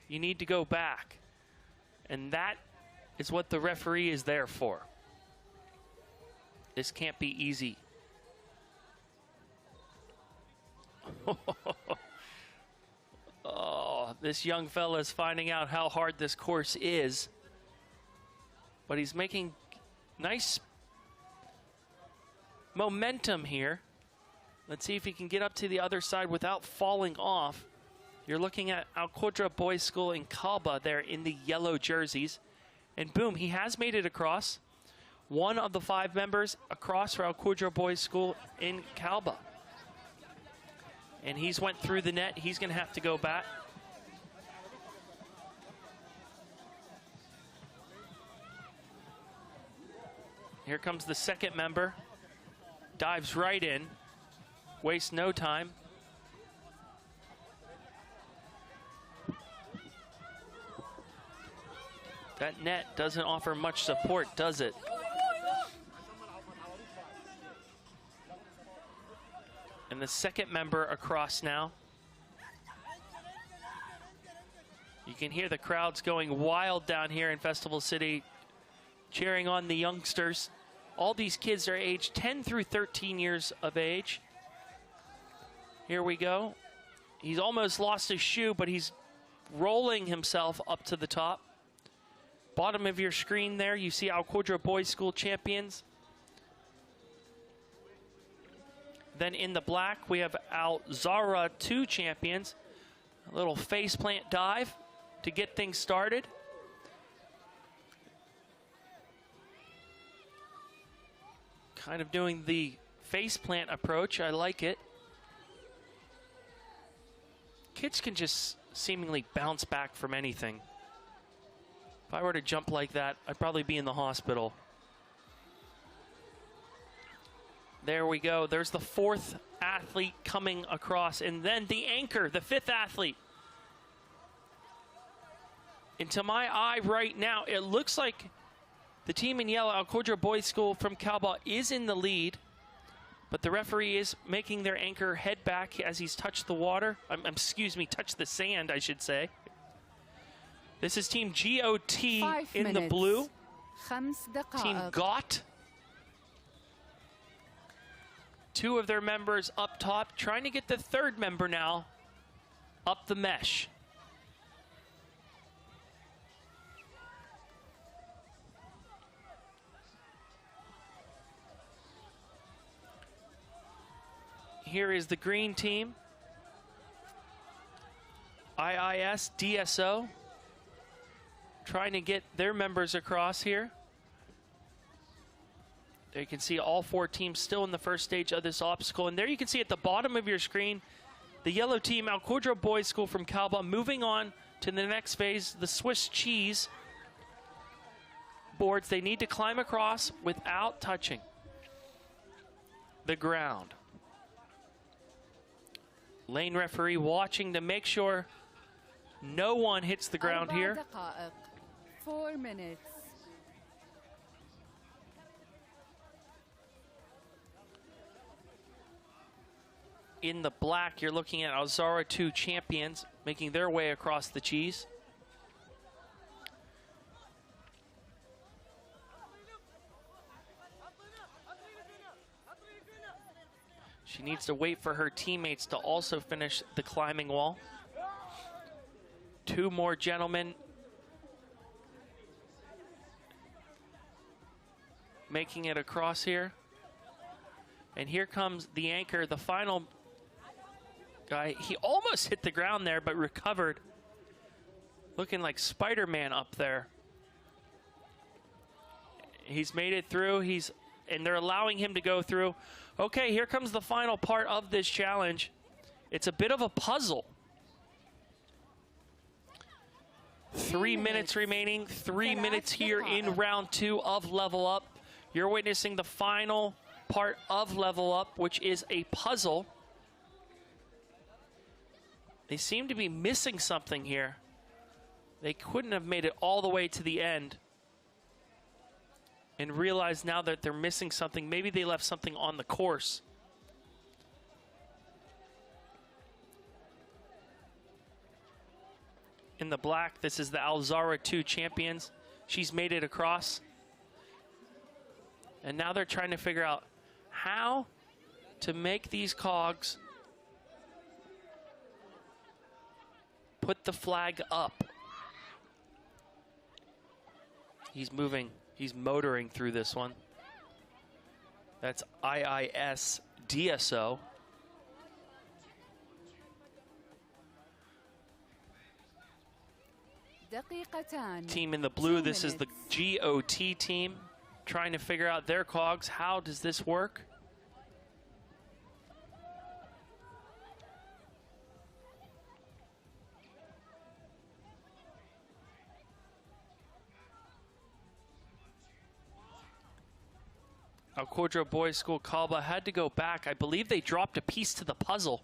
you need to go back. And that is what the referee is there for. This can't be easy. Oh, this young fella is finding out how hard this course is. But he's making nice momentum here. Let's see if he can get up to the other side without falling off. You're looking at Al Qudra Boys School in Kalba there in the yellow jerseys. And boom, he has made it across. One of the 5 members across for Al Qudra Boys School in Kalba. And he's went through the net. He's going to have to go back. Here comes the second member. Dives right in. waste no time. That net doesn't offer much support, does it? And the second member across now. You can hear the crowds going wild down here in Festival City, cheering on the youngsters. All these kids are aged 10 through 13 years of age. Here we go. He's almost lost his shoe, but he's rolling himself up to the top. Bottom of your screen there, you see Al Qudra Boys School champions. Then in the black, we have Al Zahra 2 champions. A little faceplant dive to get things started. Kind of doing the faceplant approach. I like it. Kids can just seemingly bounce back from anything. If I were to jump like that, I'd probably be in the hospital. There we go. There's the fourth athlete coming across. And then the anchor, the fifth athlete. And to my eye right now, it looks like the team in yellow, Al Qudra Boys School from Kalba, is in the lead. But the referee is making their anchor head back as he's touched the water. Excuse me, touched the sand, I should say. This is Team GOT in the blue. Team GOT. 2 of their members up top, trying to get the third member now up the mesh. Here is the green team. IIS DSO. Trying to get their members across here. There you can see all 4 teams still in the first stage of this obstacle. And there you can see at the bottom of your screen, the yellow team, Al Qudra Boys School from Kalba, moving on to the next phase, the Swiss cheese boards. They need to climb across without touching the ground. Lane referee watching to make sure no one hits the ground here. 4 minutes. In the black, you're looking at Al Zahra 2 champions making their way across the cheese. She needs to wait for her teammates to also finish the climbing wall. 2 more gentlemen making it across here. And here comes the anchor, the final guy. He almost hit the ground there, but recovered. Looking like Spider-Man up there. He's made it through. And they're allowing him to go through. Okay, here comes the final part of this challenge. It's a bit of a puzzle. 3 minutes remaining. 3 minutes here in round 2 of Level Up. You're witnessing the final part of Level Up, which is a puzzle. They seem to be missing something here. They couldn't have made it all the way to the end and realize now that they're missing something. Maybe they left something on the course. In the black, this is the Al Zahra 2 champions. She's made it across. And now they're trying to figure out how to make these cogs put the flag up. He's moving. He's motoring through this one. That's IIS DSO. Team in the blue, this is the GOT team, trying to figure out their cogs. How does this work? Al Qudra Boys School Kalba had to go back. I believe they dropped a piece to the puzzle.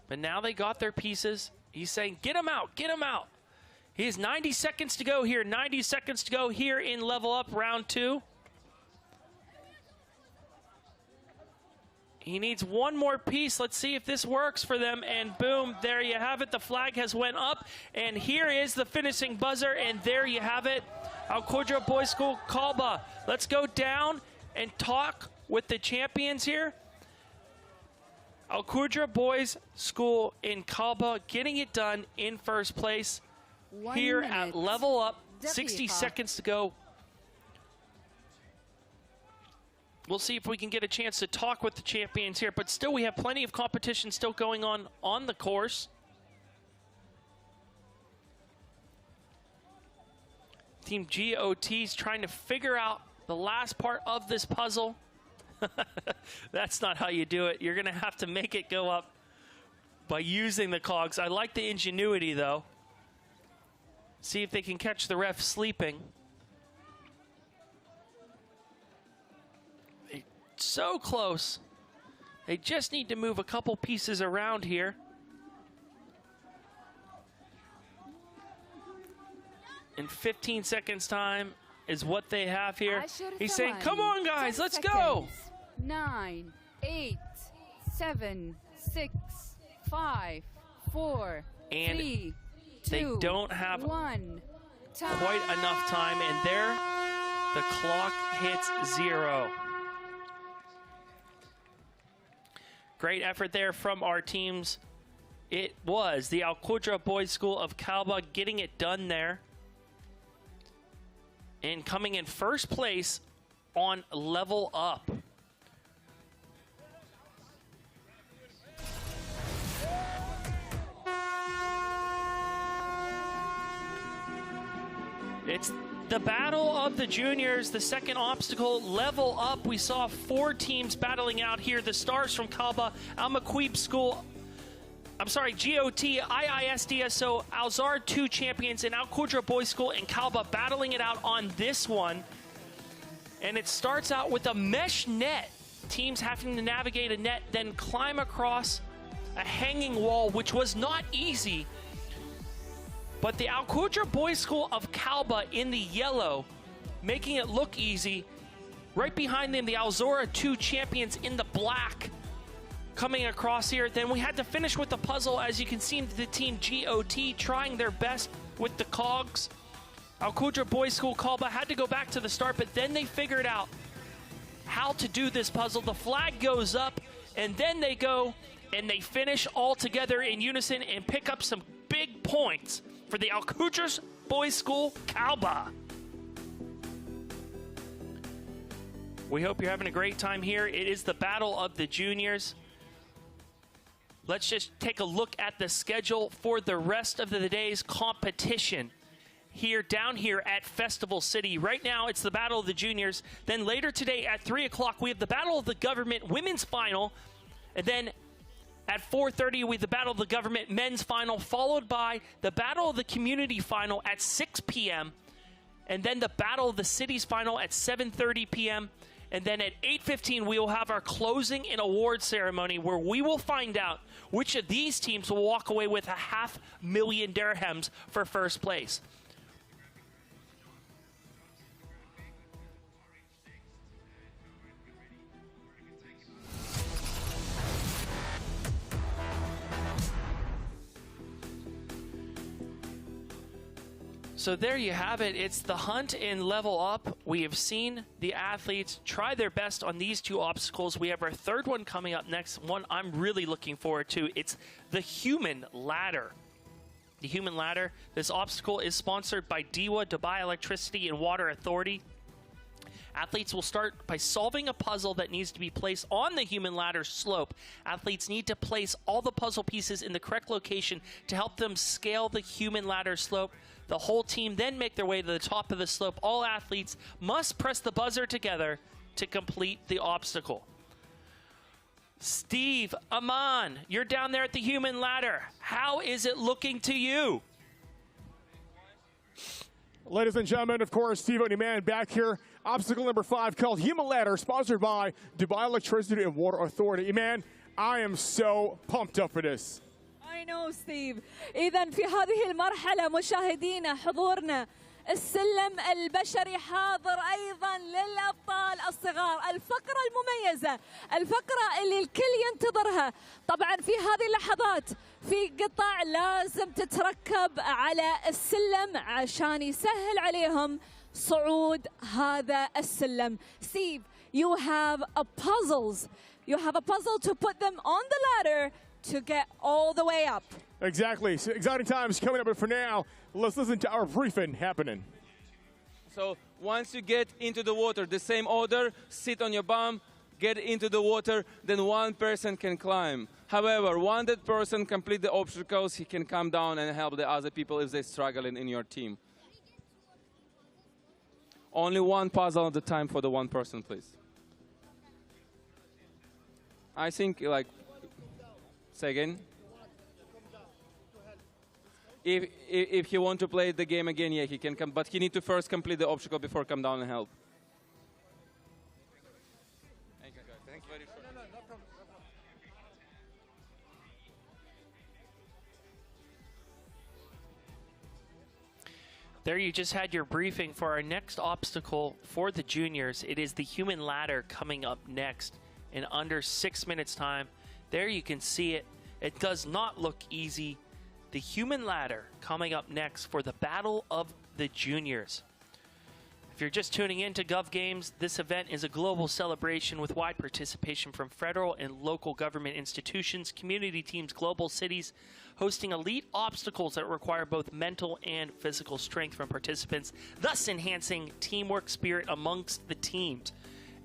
But now they got their pieces. He's saying, get them out, get them out. He has 90 seconds to go here, 90 seconds to go here in level up round 2. He needs one more piece. Let's see if this works for them. And boom, there you have it. The flag has went up. And here is the finishing buzzer. And there you have it. Al Qudra Boys School Kalba. Let's go down and talk with the champions here. Al Qudra Boys School in Kalba getting it done in first place here at level up. 60 seconds to go. We'll see if we can get a chance to talk with the champions here, but still we have plenty of competition still going on the course. Team GOT's trying to figure out the last part of this puzzle. That's not how you do it. You're going to have to make it go up by using the cogs. I like the ingenuity, though. See if they can catch the ref sleeping. So close. They just need to move a couple pieces around here. In 15 seconds time is what they have here. He's saying, come on guys, let's go. 9, 8, 7, 6, 5, 4, and 3, 2, they don't have 1. Quite enough time, and there the clock hits 0. Great effort there from our teams. It was the Al Qudra Boys School of Kalba getting it done there. And coming in first place on level up. It's the battle of the juniors, the second obstacle, level up. We saw 4 teams battling out here. The Stars from Kalba, Al Maktoum School, GOT, IISDSO, Alzar 2 champions, and Al Qudra Boys School in Kalba battling it out on this one. And it starts out with a mesh net. Teams having to navigate a net, then climb across a hanging wall, which was not easy. But the Al Qudra Boys School of Kalba in the yellow, making it look easy. Right behind them, the Alzora 2 champions in the black, coming across here. Then we had to finish with the puzzle. As you can see, the team GOT trying their best with the cogs. Al Qudra Boys School Kalba had to go back to the start, but then they figured out how to do this puzzle. The flag goes up, and then they go and they finish all together in unison and pick up some big points for the Al Qudra Boys School Kalba. We hope you're having a great time here. It is the battle of the juniors. Let's just take a look at the schedule for the rest of the day's competition down here at Festival City. Right now, it's the battle of the juniors. Then later today at 3 o'clock, we have the battle of the government women's final. And then at 4:30, we have the Battle of the Government men's final, followed by the Battle of the Community final at 6 p.m. And then the Battle of the Cities final at 7:30 p.m. And then at 8:15, we will have our closing and award ceremony where we will find out which of these teams will walk away with $500,000 dirhams for first place. So there you have it. It's the hunt and level up. We have seen the athletes try their best on these 2 obstacles. We have our third one coming up next, one I'm really looking forward to. It's the human ladder. The human ladder. This obstacle is sponsored by DEWA, Dubai Electricity and Water Authority. Athletes will start by solving a puzzle that needs to be placed on the human ladder slope. Athletes need to place all the puzzle pieces in the correct location to help them scale the human ladder slope. The whole team then make their way to the top of the slope. All athletes must press the buzzer together to complete the obstacle. Steve, Aman, you're down there at the human ladder. How is it looking to you? Ladies and gentlemen, of course, Steve Man back here. Obstacle number 5 called Human Ladder, sponsored by Dubai Electricity and Water Authority. Man, I am so pumped up for this. I know, Steve. إذا في هذه المرحلة مشاهدينا حضورنا السلم البشري حاضر أيضا للأبطال الصغار. الفقرة المميزة، الفقرة اللي الكل ينتظرها. طبعا في هذه اللحظات في قطع لازم تتركب على السلم عشان يسهل عليهم صعود هذا السلم. Steve, you have a puzzle to put them on the ladder to get all the way up. Exactly. So exciting times coming up, but for now, let's listen to our briefing happening. So once you get into the water, the same order, sit on your bum, get into the water, then one person can climb. However, once that person complete the obstacles, he can come down and help the other people if they're struggling in your team. Only one puzzle at a time for the one person, please. I think, like, say again? If he want to play the game again, yeah, he can come, but he need to first complete the obstacle before come down and help. Thank you, guys. Thank you very much. No problem. There you just had your briefing for our next obstacle for the juniors. It is the human ladder coming up next in under 6 minutes time. There you can see it. It does not look easy. The human ladder coming up next for the Battle of the Juniors. If you're just tuning in to Gov Games, this event is a global celebration with wide participation from federal and local government institutions, community teams, global cities, hosting elite obstacles that require both mental and physical strength from participants, thus enhancing teamwork spirit amongst the teams.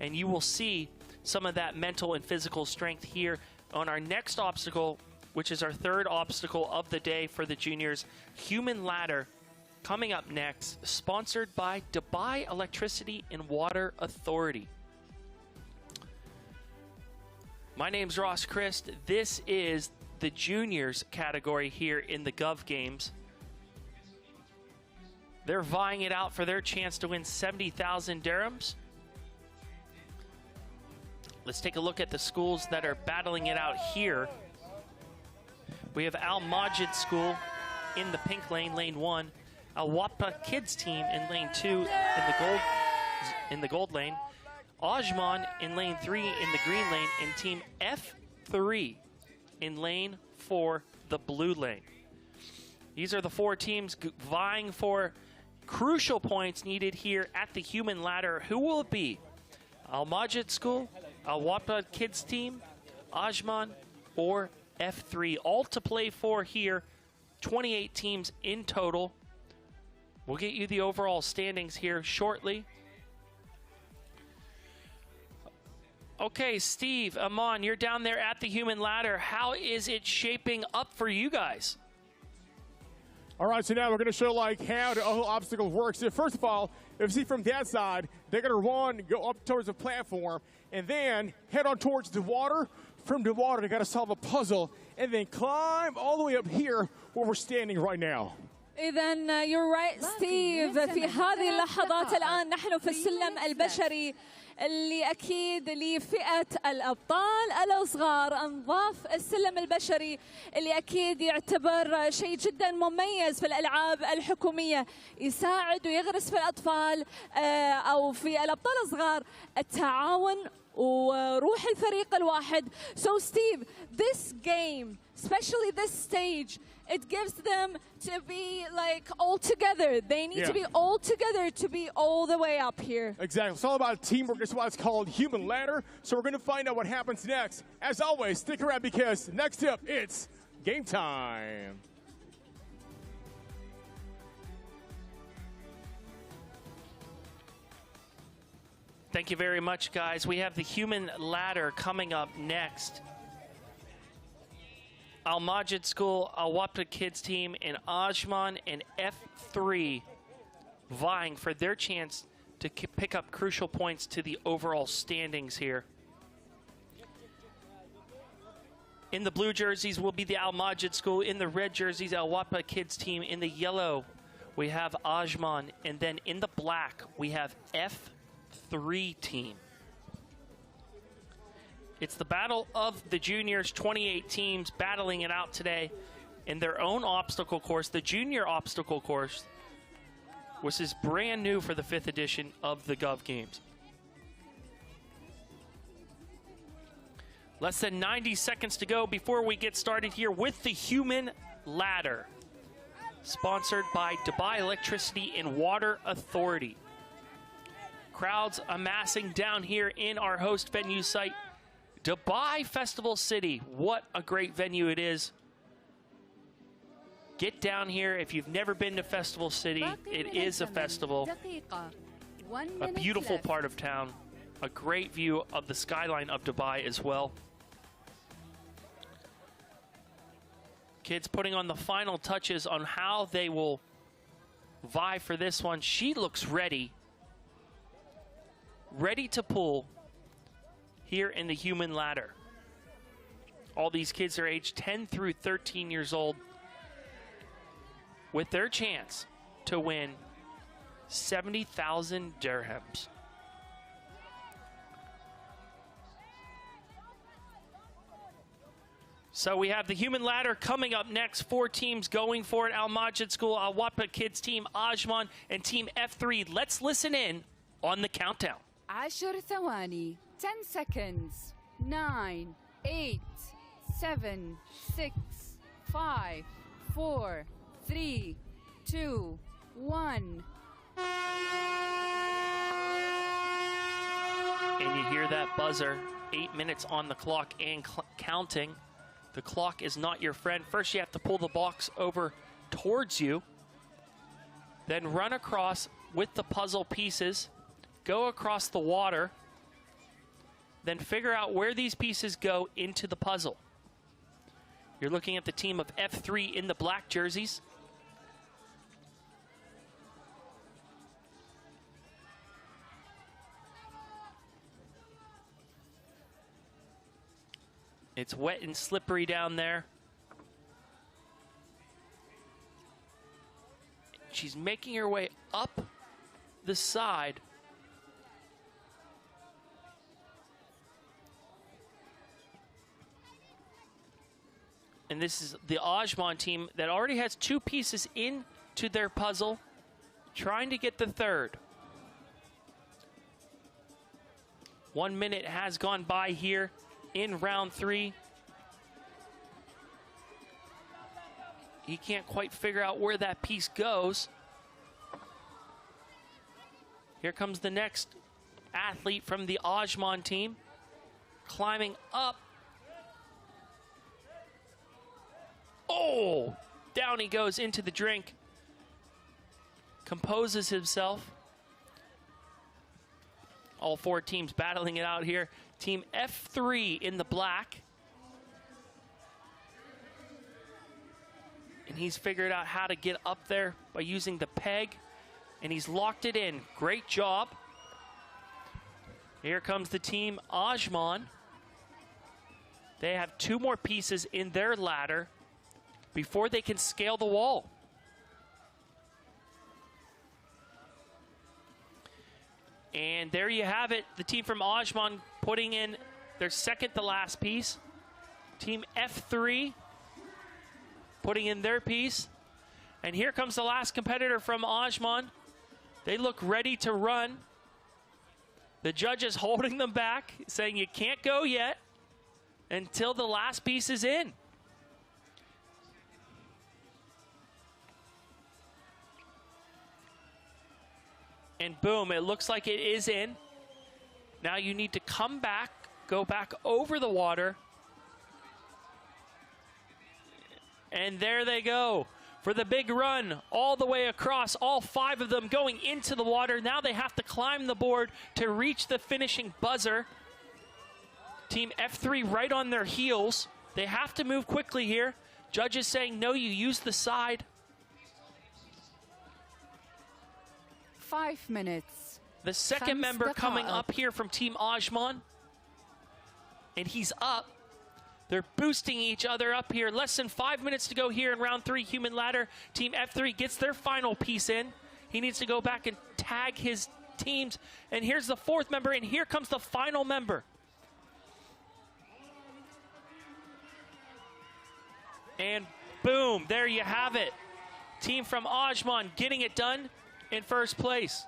And you will see some of that mental and physical strength here on our next obstacle, which is our third obstacle of the day for the juniors, Human Ladder, coming up next, sponsored by Dubai Electricity and Water Authority. My name's Ross Christ. This is the juniors category here in the Gov Games. They're vying it out for their chance to win 70,000 dirhams. Let's take a look at the schools that are battling it out here. We have Al Majid School in the pink lane, lane 1. Al Wapa Kids team in lane 2 in the gold lane. Ajman in lane 3 in the green lane, and team F3 in lane 4, the blue lane. These are the 4 teams vying for crucial points needed here at the human ladder. Who will it be? Al Majid School, Al Wapa Kids team, Ajman, or F3, all to play for here. 28 teams in total. We'll get you the overall standings here shortly. Okay, Steve, Aman, you're down there at the human ladder. How is it shaping up for you guys? All right, so now we're going to show how the whole obstacle works. So first of all, if you see from that side, they're going to run, go up towards the platform, and then head on towards the water. From the water, they got to solve a puzzle, and then climb all the way up here where we're standing right now. إذا you're right, Steve. في هذه اللحظات الآن نحن في السلم البشري اللي أكيد لفئة الأبطال الأصغار. انضاف السلم البشري اللي أكيد يعتبر شيء جدا مميز في الألعاب الحكومية، يساعد ويغرس في الأطفال أو في الأبطال الصغار التعاون وروح الفريق الواحد. So Steve, this game, especially this stage, it gives them to be all together. They need to be all together to be all the way up here. Exactly. It's all about teamwork. That's why it's called Human Ladder. So we're going to find out what happens next. As always, stick around because next up, it's game time. Thank you very much, guys. We have the human ladder coming up next. Al Majid School, Al Wapa Kids team, and Ajman and F3 vying for their chance to pick up crucial points to the overall standings here. In the blue jerseys will be the Al Majid School. In the red jerseys, Al Wapa Kids team. In the yellow we have Ajman, and then in the black, we have F3 team. It's the battle of the juniors, 28 teams battling it out today in their own obstacle course, the junior obstacle course, which is brand new for the 5th edition of the Gov Games. Less than 90 seconds to go before we get started here with the human ladder, sponsored by Dubai Electricity and Water Authority. Crowds amassing down here in our host venue site, Dubai Festival City. What a great venue it is. Get down here if you've never been to Festival City. It is a festival. A beautiful part of town. A great view of the skyline of Dubai as well. Kids putting on the final touches on how they will vie for this one. She looks ready. Ready to pull here in the human ladder. All these kids are aged 10 through 13 years old with their chance to win 70,000 dirhams. So we have the human ladder coming up next. 4 teams going for it. Al Majid School, Al Wapa Kids Team, Ajman, and Team F3. Let's listen in on the countdown. 10 ثواني, 10 seconds. 9, 8, 7, 6, 5, 4, 3, 2, 1. And you hear that buzzer. 8 minutes on the clock and counting. The clock is not your friend. First, you have to pull the box over towards you. Then run across with the puzzle pieces. Go across the water. Then figure out where these pieces go into the puzzle. You're looking at the team of F3 in the black jerseys. It's wet and slippery down there. She's making her way up the side. And this is the Ajman team that already has 2 pieces into their puzzle, trying to get the third. 1 minute has gone by here in round 3. He can't quite figure out where that piece goes. Here comes the next athlete from the Ajman team, climbing up. Oh, down he goes into the drink. Composes himself. All 4 teams battling it out here. Team F3 in the black. And he's figured out how to get up there by using the peg. And he's locked it in. Great job. Here comes the team Ajman. They have 2 more pieces in their ladder before they can scale the wall. And there you have it. The team from Ajman putting in their second to last piece. Team F3 putting in their piece. And here comes the last competitor from Ajman. They look ready to run. The judge is holding them back, saying you can't go yet until the last piece is in. And boom, it looks like it is in. Now you need to come back, go back over the water. And there they go for the big run all the way across, all 5 of them going into the water. Now they have to climb the board to reach the finishing buzzer. Team F3 right on their heels. They have to move quickly here. Judges saying, no, you use the side. 5 minutes. The second member coming up here from Team Ajman. And he's up. They're boosting each other up here. Less than 5 minutes to go here in round 3. Human ladder. Team F3 gets their final piece in. He needs to go back and tag his teams. And here's the 4th member, and here comes the final member. And boom, there you have it. Team from Ajman getting it done in first place.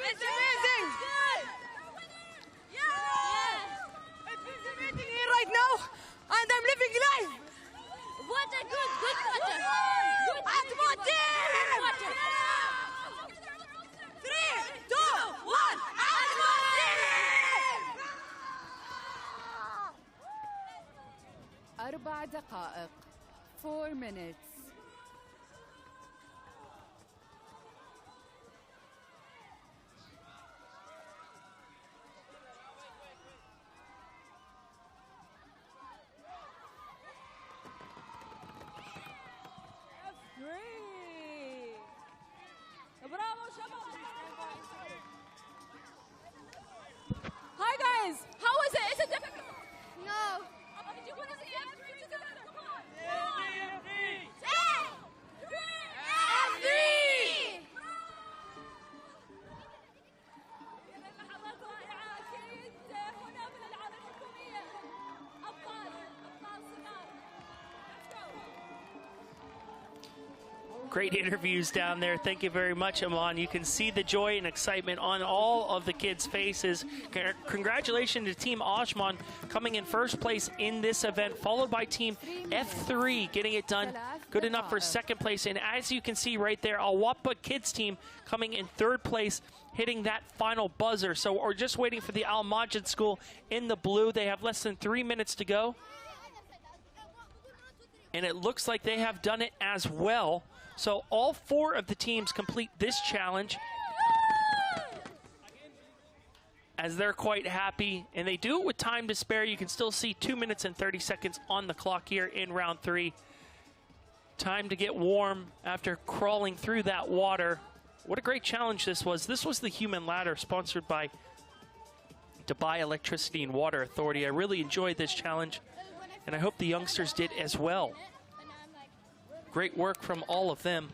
It's amazing! Yeah! It feels amazing here right now, and I'm living life! What a good water! Good water! 3, 2, 1, أربع دقائق. 4 minutes. Hi guys, how was it? Is it difficult? No. Did you want to see F3 together? Come on. F3! لحظات رائعة أكيد هنا من الألعاب الحكومية أبطال صغار. Great interviews down there. Thank you very much, Aman. You can see the joy and excitement on all of the kids' faces. Congratulations to Team Ajman coming in first place in this event, followed by Team F3 getting it done. Good enough for second place. And as you can see right there, Awapa Kids team coming in 3rd place, hitting that final buzzer. So we're just waiting for the Al Majid School in the blue. They have less than 3 minutes to go. And it looks like they have done it as well. So all 4 of the teams complete this challenge as they're quite happy, and they do it with time to spare. You can still see 2 minutes and 30 seconds on the clock here in round 3. Time to get warm after crawling through that water. What a great challenge this was. This was the Human Ladder sponsored by Dubai Electricity and Water Authority. I really enjoyed this challenge, and I hope the youngsters did as well. Great work from all of them.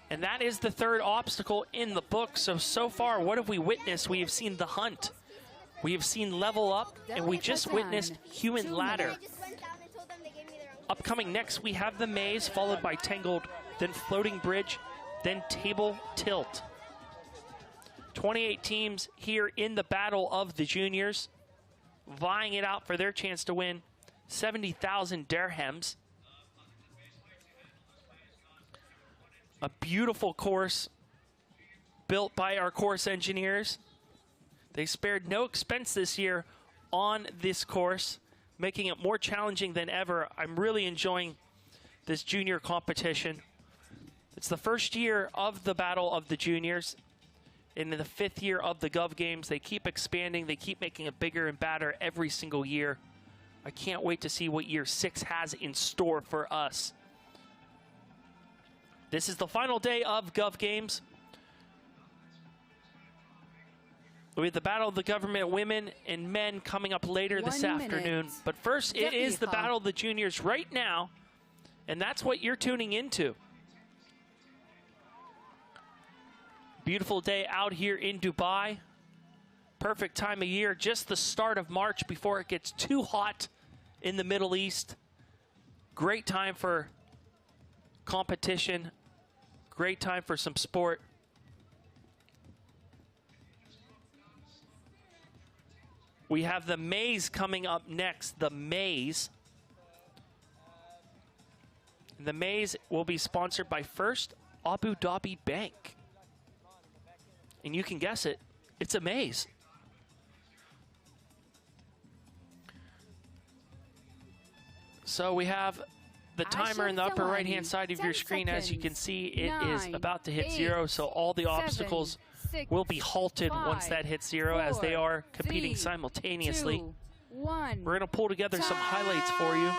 And that is the 3rd obstacle in the book. So far, what have we witnessed? We have seen the hunt. We have seen level up, and we just witnessed Human Ladder. Upcoming next, we have the maze, followed by Tangled, then Floating Bridge, then Table Tilt. 28 teams here in the battle of the juniors, vying it out for their chance to win 70,000 dirhams. A beautiful course built by our course engineers. They spared no expense this year on this course, making it more challenging than ever. I'm really enjoying this junior competition. It's the first year of the Battle of the Juniors. In the 5th year of the Gov Games, they keep expanding. They keep making it bigger and badder every single year. I can't wait to see what year 6 has in store for us. This is the final day of Gov Games. We have the Battle of the Government Women and Men coming up later this afternoon. But first, it is the Battle of the Juniors right now, and that's what you're tuning into. Beautiful day out here in Dubai. Perfect time of year, just the start of March before it gets too hot in the Middle East. Great time for competition. Great time for some sport. We have the maze coming up next, the maze. The maze will be sponsored by First Abu Dhabi Bank. And you can guess it, it's a maze. So we have the timer in the upper right-hand side of your screen. As you can see, it is about to hit 0, so all the obstacles will be halted once that hits 0, as they are competing simultaneously. We're going to pull together some highlights for you.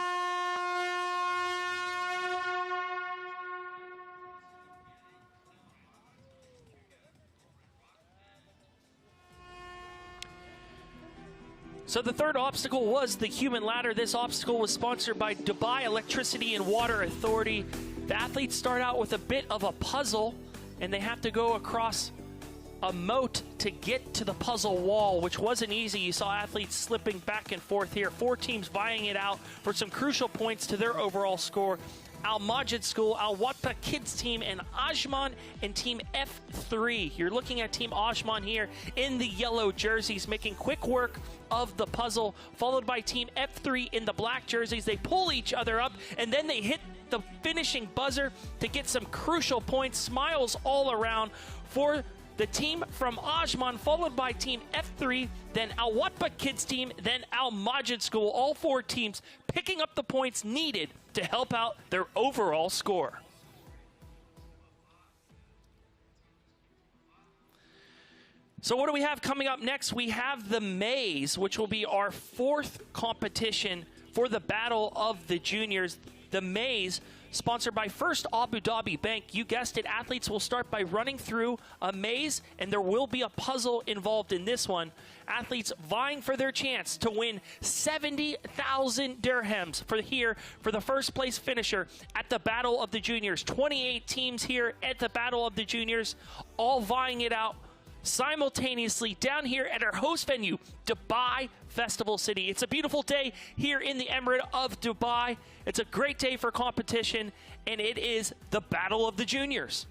So the third obstacle was the human ladder. This obstacle was sponsored by Dubai Electricity and Water Authority. The athletes start out with a bit of a puzzle, and they have to go across a moat to get to the puzzle wall, which wasn't easy. You saw athletes slipping back and forth here. 4 teams vying it out for some crucial points to their overall score. Al Majid School, Al Watpa Kids team, and Ajman and Team F3. You're looking at Team Ajman here in the yellow jerseys, making quick work of the puzzle, followed by Team F3 in the black jerseys. They pull each other up, and then they hit the finishing buzzer to get some crucial points. Smiles all around for the team from Ajman, followed by Team F3, then Al Watpa Kids team, then Al Majid School. All 4 teams picking up the points needed to help out their overall score. So what do we have coming up next? We have the Maze, which will be our 4th competition for the Battle of the Juniors. The Maze, sponsored by First Abu Dhabi Bank. You guessed it, athletes will start by running through a maze, and there will be a puzzle involved in this one. Athletes vying for their chance to win 70,000 dirhams for the first place finisher at the Battle of the Juniors. 28 teams here at the Battle of the Juniors, all vying it out simultaneously down here at our host venue, Dubai Festival City. It's a beautiful day here in the Emirate of Dubai. It's a great day for competition, and it is the Battle of the Juniors.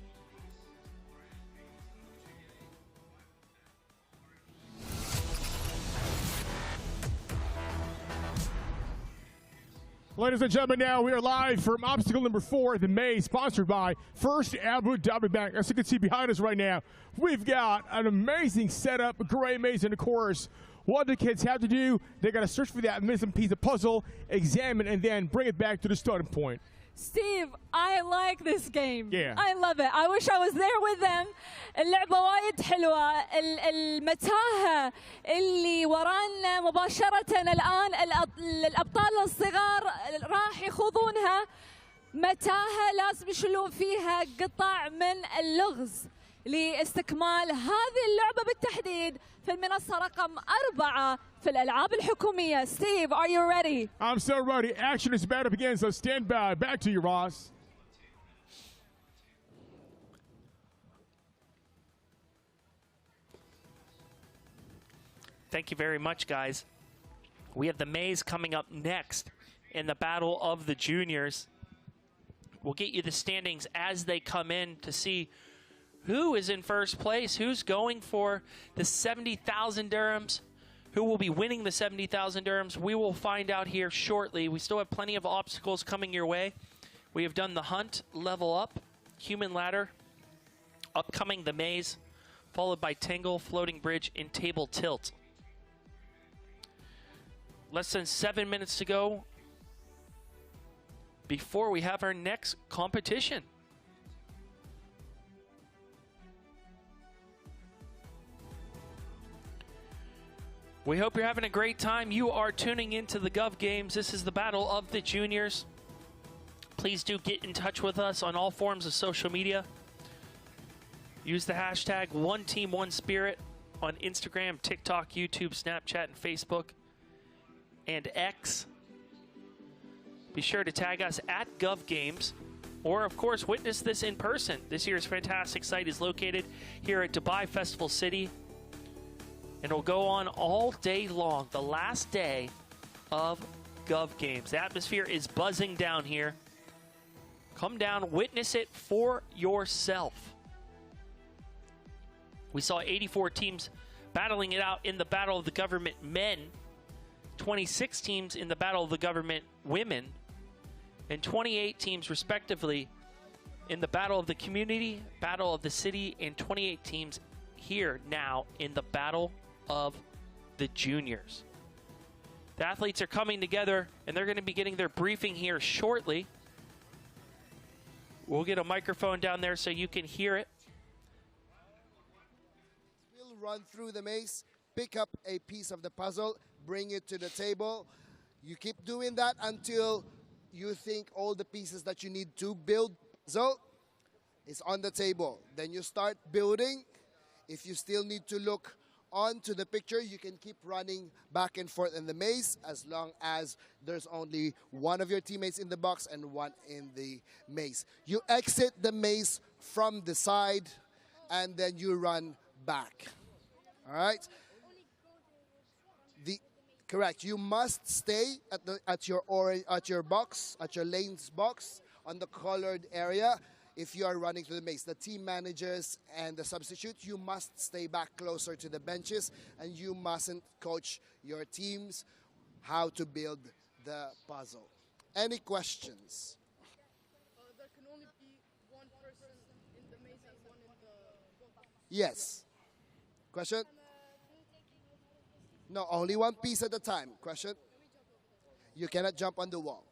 Ladies and gentlemen, now we are live from obstacle number 4, the Maze, sponsored by First Abu Dhabi Bank. As you can see behind us right now, we've got an amazing setup, a great maze, and of course, what the kids have to do, they got to search for that missing piece of puzzle, examine, and then bring it back to the starting point. Steve, I like this game. Yeah. I love it. I wish I was there with them. اللعبة وايد حلوة. المتاهة اللي ورانا مباشرة الآن الأبطال الصغار راح يخوضونها متاهة لازم يشيلون فيها قطع من اللغز لاستكمال هذه اللعبة بالتحديد في المنصة رقم 4 في الألعاب الحكومية. Steve, are you ready? I'm so ready. Action is about to begin, so stand by. Back to you, Ross. Thank you very much, guys. We have the Maze coming up next in the Battle of the Juniors. We'll get you the standings as they come in to see who is in first place, who's going for the 70,000 dirhams, who will be winning the 70,000 dirhams. We will find out here shortly. We still have plenty of obstacles coming your way. We have done the hunt, level up, human ladder, upcoming the Maze, followed by Tangle, floating bridge, and table tilt. Less than 7 minutes to go before we have our next competition. We hope you're having a great time. You are tuning into the Gov Games. This is the Battle of the Juniors. Please do get in touch with us on all forms of social media. Use the hashtag OneTeamOneSpirit on Instagram, TikTok, YouTube, Snapchat, and Facebook, and X. Be sure to tag us at Gov Games, or of course witness this in person. This year's fantastic site is located here at Dubai Festival City, and it'll go on all day long, the last day of Gov Games. The atmosphere is buzzing down here. Come down, witness it for yourself. We saw 84 teams battling it out in the Battle of the Government men, 26 teams in the Battle of the Government women, and 28 teams respectively in the Battle of the Community, Battle of the City, and 28 teams here now in the Battle of the Juniors. The athletes are coming together, and they're going to be getting their briefing here shortly. We'll get a microphone down there so you can hear it. We'll run through the maze, pick up a piece of the puzzle, bring it to the table. You keep doing that until you think all the pieces that you need to build puzzle is on the table. Then you start building. If you still need to look onto the picture, you can keep running back and forth in the maze as long as there's only one of your teammates in the box and one in the maze. You exit the maze from the side and then you run back. All right? Correct. You must stay at your box, at your lane's box on the colored area. If you are running to the maze, the team managers and the substitutes, you must stay back closer to the benches, and you mustn't coach your teams how to build the puzzle. Any questions? There can only be one person in the maze and one in the box. Yes. Question? No, only one piece at a time. Question? You cannot jump on the wall.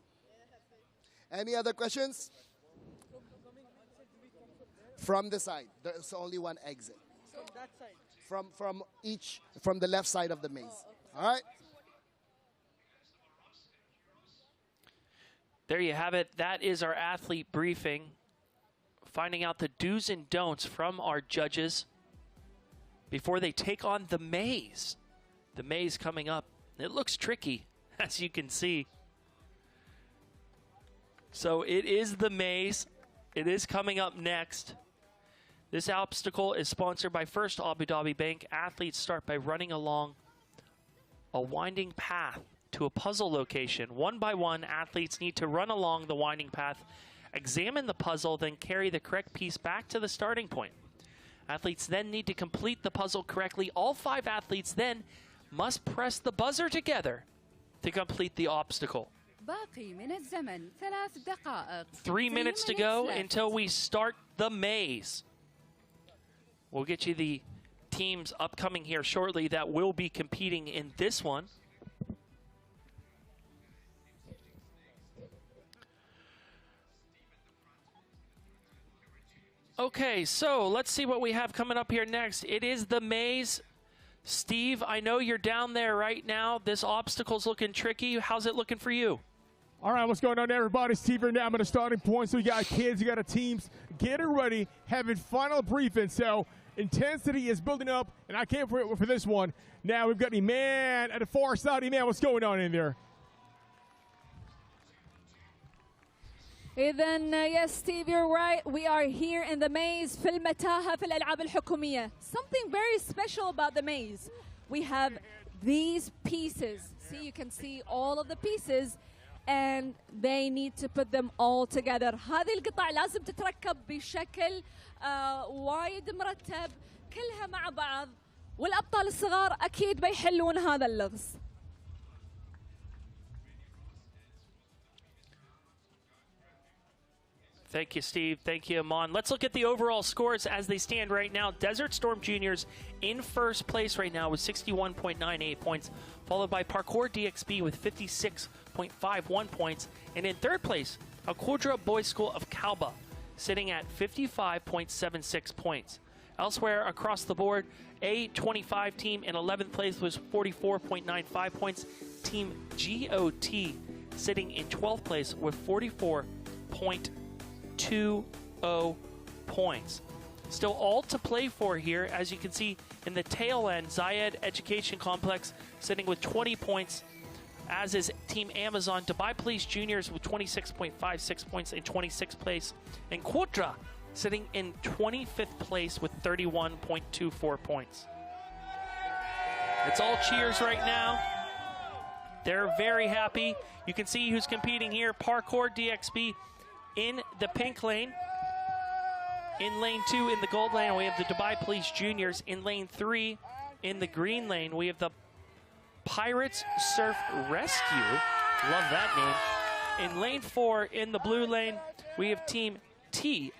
Any other questions? From the side. There's only one exit. From that side? From the left side of the maze. All right? There you have it. That is our athlete briefing. Finding out the do's and don'ts from our judges before they take on the maze. The maze coming up. It looks tricky, as you can see. So it is the maze. It is coming up next. This obstacle is sponsored by First Abu Dhabi Bank. Athletes start by running along a winding path to a puzzle location. One by one, athletes need to run along the winding path, examine the puzzle, then carry the correct piece back to the starting point. Athletes then need to complete the puzzle correctly. All 5 athletes then must press the buzzer together to complete the obstacle. 3 minutes to go until we start the maze. We'll get you the teams upcoming here shortly that will be competing in this one. Okay, so let's see what we have coming up here next. It is the maze. Steve, I know you're down there right now. This obstacle's looking tricky. How's it looking for you? All right, what's going on, everybody? Steve here now. I'm at the starting point. So we got kids, we got teams getting ready, having final briefing. So intensity is building up, and I can't wait for this one. Now we've got Iman at the far side. Iman, what's going on in there? إذن yes, Steve, you're right. We are here in the maze في المتاهة في الألعاب الحكومية. Something very special about the maze. We have these pieces. See, you can see all of the pieces, and they need to put them all together. هذه القطع لازم تتركب بشكل وايد مرتب كلها مع بعض، والأبطال الصغار أكيد بيحلون هذا اللغز. Thank you, Steve. Thank you, Amon. Let's look at the overall scores as they stand right now. Desert Storm Juniors in first place right now with 61.98 points, followed by Parkour DXB with 56.51 points. And in third place, Al Qudra Boys School of Kalba, sitting at 55.76 points. Elsewhere across the board, A25 team in 11th place was 44.95 points. Team GOT sitting in 12th place with 44.20 points. Still all to play for here. As you can see in the tail end, Zayed Education Complex sitting with 20 points, as is Team Amazon. Dubai Police Juniors with 26.56 points in 26th place. And Qudra sitting in 25th place with 31.24 points. It's all cheers right now. They're very happy. You can see who's competing here. Parkour DXB in the pink lane. In lane 2 in the gold lane, we have the Dubai Police Juniors. In lane 3 in the green lane, we have the Pirates Surf Rescue. Love that name. In lane 4 in the blue lane, we have Team TIAD.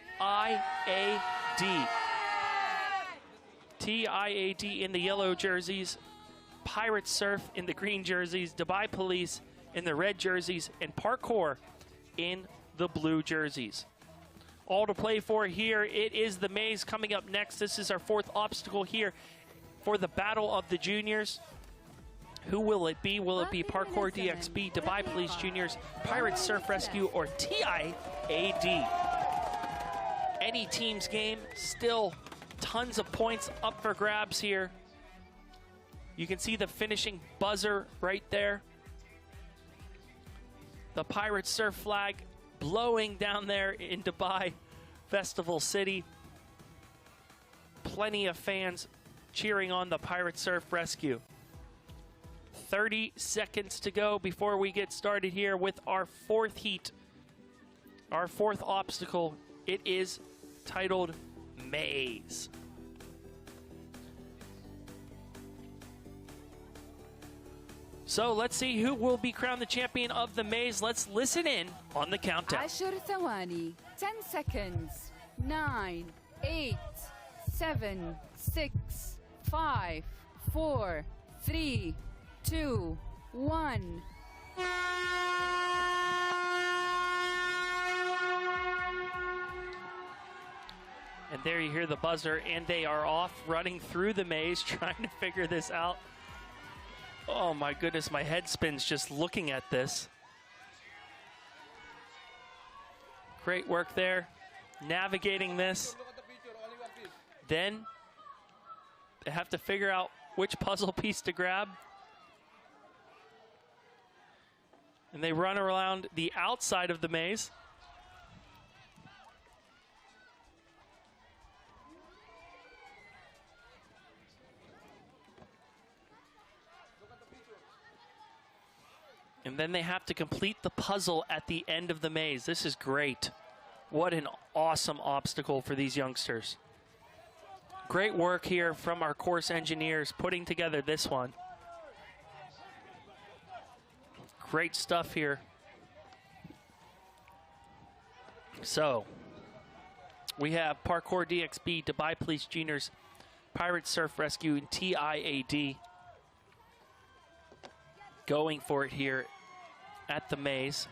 TIAD in the yellow jerseys, Pirates Surf in the green jerseys, Dubai Police in the red jerseys, and Parkour in the blue jerseys. All to play for here. It is the maze coming up next. This is our 4th obstacle here for the Battle of the Juniors. Who will it be? Will it be Parkour DXB, Dubai Police Juniors, Pirates Surf Rescue, or TIAD? Any team's game, still tons of points up for grabs here. You can see the finishing buzzer right there. The Pirate Surf flag blowing down there in Dubai Festival City. Plenty of fans cheering on the Pirate Surf Rescue. 30 seconds to go before we get started here with our fourth heat. Our fourth obstacle. It is titled Maze. So let's see who will be crowned the champion of the maze. Let's listen in on the countdown. 10 ثواني 10 seconds 9 8 7 6 5 4 3 2 1 And there you hear the buzzer, and they are off running through the maze trying to figure this out. Oh my goodness, my head spins just looking at this. Great work there, navigating this. Then they have to figure out which puzzle piece to grab. And they run around the outside of the maze. And then they have to complete the puzzle at the end of the maze. This is great. What an awesome obstacle for these youngsters. Great work here from our course engineers putting together this one. Great stuff here. So, we have Parkour DXB, Dubai Police Juniors, Pirate Surf Rescue, and TIAD going for it here at the maze.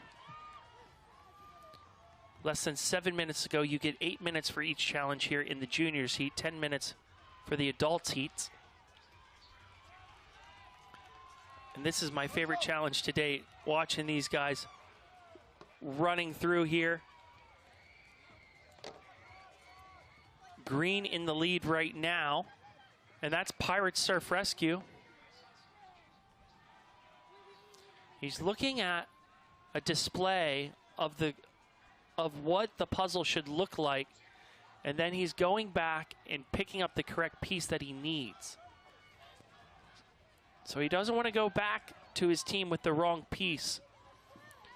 Less than 7 minutes ago, you get 8 minutes for each challenge here in the juniors heat, 10 minutes for the adults heats. And this is my favorite challenge to date, watching these guys running through here. Green in the lead right now, and that's Pirate Surf Rescue. He's looking at a display of what the puzzle should look like, and then he's going back and picking up the correct piece that he needs. So he doesn't want to go back to his team with the wrong piece.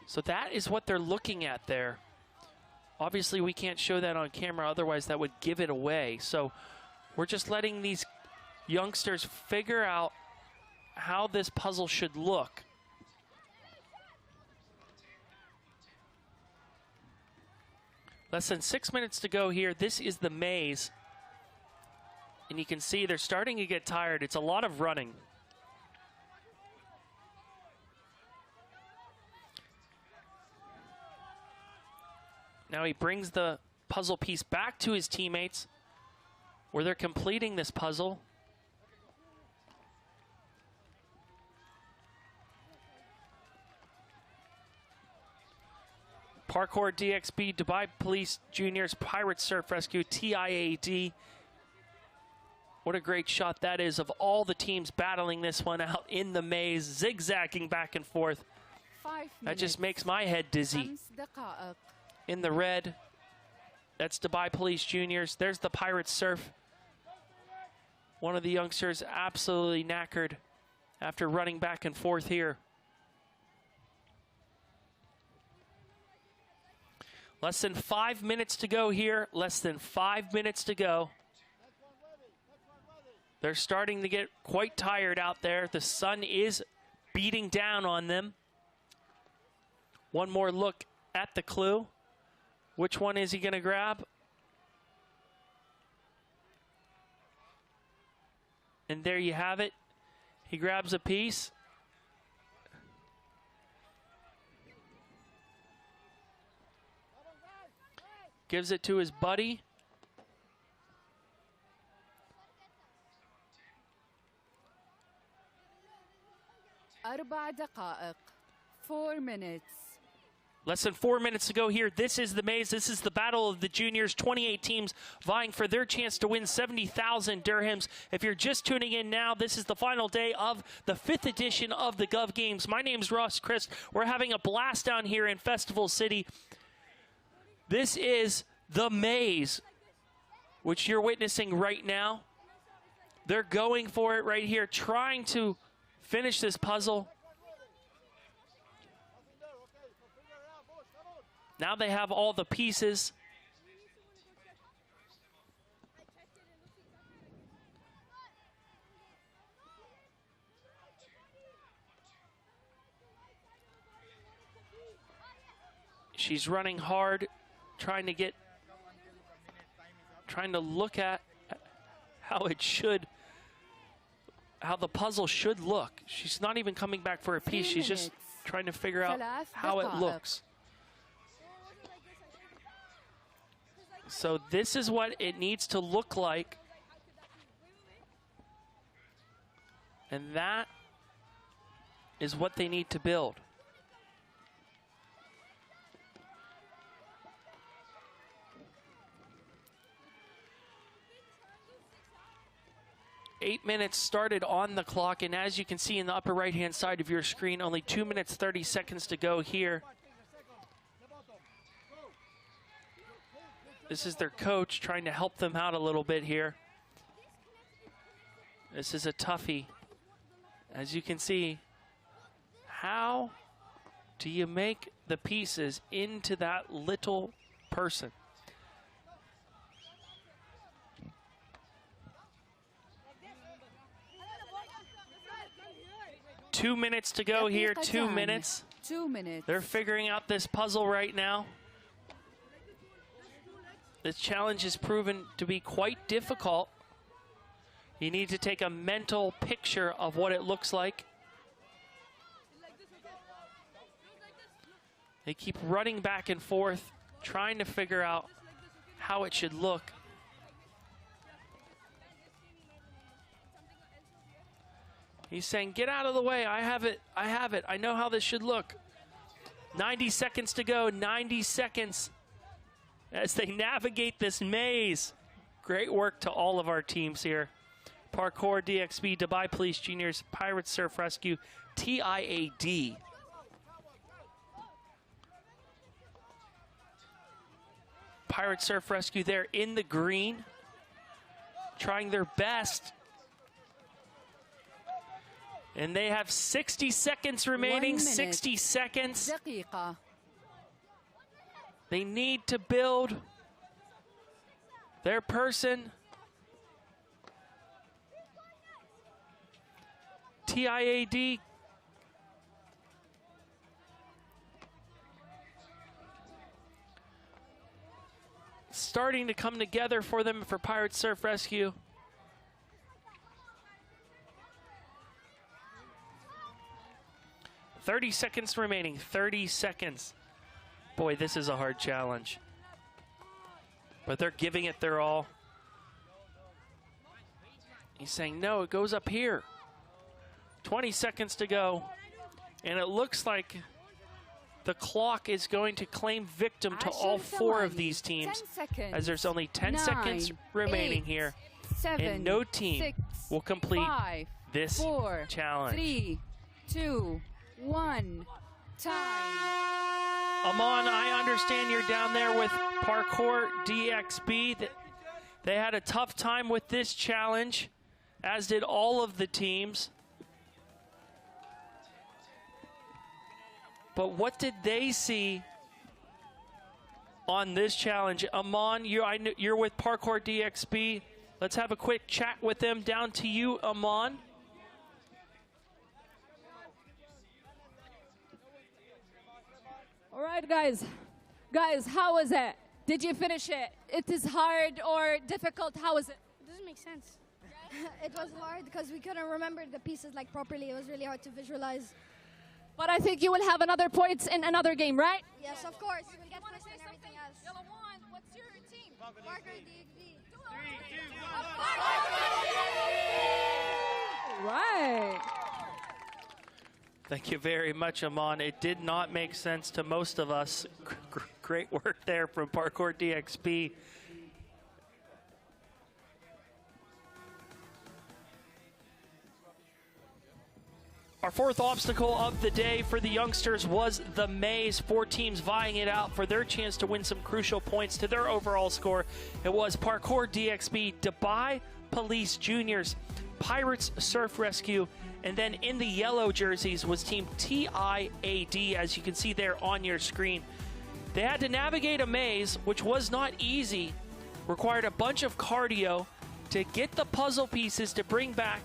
So that is what they're looking at there. Obviously, we can't show that on camera, otherwise that would give it away. So we're just letting these youngsters figure out how this puzzle should look. Less than 6 minutes to go here. This is the maze. And you can see they're starting to get tired. It's a lot of running. Now he brings the puzzle piece back to his teammates where they're completing this puzzle. Parkour DXB, Dubai Police Juniors, Pirate Surf Rescue, TIAD. What a great shot that is of all the teams battling this one out in the maze, zigzagging back and forth. 5 minutes. That just makes my head dizzy. In the red, that's Dubai Police Juniors. There's the Pirate Surf. One of the youngsters absolutely knackered after running back and forth here. Less than 5 minutes to go here. Less than 5 minutes to go. They're starting to get quite tired out there. The sun is beating down on them. One more look at the clue. Which one is he going to grab? And there you have it. He grabs a piece. Gives it to his buddy. أربع دقائق 4 minutes. Less than 4 minutes to go here. This is the maze. This is the battle of the juniors. 28 teams vying for their chance to win 70,000 dirhams. If you're just tuning in now, this is the final day of the 5th edition of the Gov Games. My name's Rashid. We're having a blast down here in Festival City. This is the maze, which you're witnessing right now. They're going for it right here, trying to finish this puzzle. Now they have all the pieces. She's running hard, trying to look at how the puzzle should look. She's not even coming back for a piece. She's just trying to figure out how it looks. So this is what it needs to look like. And that is what they need to build. Eight minutes started on the clock, and as you can see in the upper right-hand side of your screen, only 2 minutes, 30 seconds to go here. This is their coach trying to help them out a little bit here. This is a toughie. As you can see, how do you make the pieces into that little person? Two minutes to go here, 2 minutes. 2 minutes. They're figuring out this puzzle right now. This challenge has proven to be quite difficult. You need to take a mental picture of what it looks like. They keep running back and forth, trying to figure out how it should look. He's saying, get out of the way, I have it, I know how this should look. 90 seconds to go, 90 seconds as they navigate this maze. Great work to all of our teams here. Parkour, DXB, Dubai Police Juniors, Pirates Surf Rescue, TIAD. Pirates Surf Rescue there in the green, trying their best. And they have 60 seconds remaining, 60 seconds. They need to build their person. TIAD. Starting to come together for them for Pirates Surf Rescue. "30 seconds remaining, 30 seconds. Boy, this is a hard challenge. But they're giving it their all. He's saying, no, it goes up here. 20 seconds to go. And it looks like the clock is going to claim victim to all four of these teams, as there's only 10 seconds remaining here. And no team will complete this challenge. 3, 2, 1, time. Aman, I understand you're down there with Parkour DXB. They had a tough time with this challenge, as did all of the teams. But what did they see on this challenge? Aman, you're with Parkour DXB. Let's have a quick chat with them. Down to you, Aman. All right, guys. Guys, how was it? Did you finish it? It is hard or difficult? How was it? It doesn't make sense. It was hard because we couldn't remember the pieces like properly. It was really hard to visualize. But I think you will have another points in another game, right? Yes, of course. We will get first in everything else. Yellow one, what's your team? Parkour DXB. 3, 2, 1. Right. Thank you very much, Aman. It did not make sense to most of us. Great work there from Parkour DXP. Our fourth obstacle of the day for the youngsters was the maze. 4 teams vying it out for their chance to win some crucial points to their overall score. It was Parkour DXP, Dubai Police Juniors, Pirates Surf Rescue, and then in the yellow jerseys was Team TIAD, as you can see there on your screen. They had to navigate a maze, which was not easy, required a bunch of cardio to get the puzzle pieces to bring back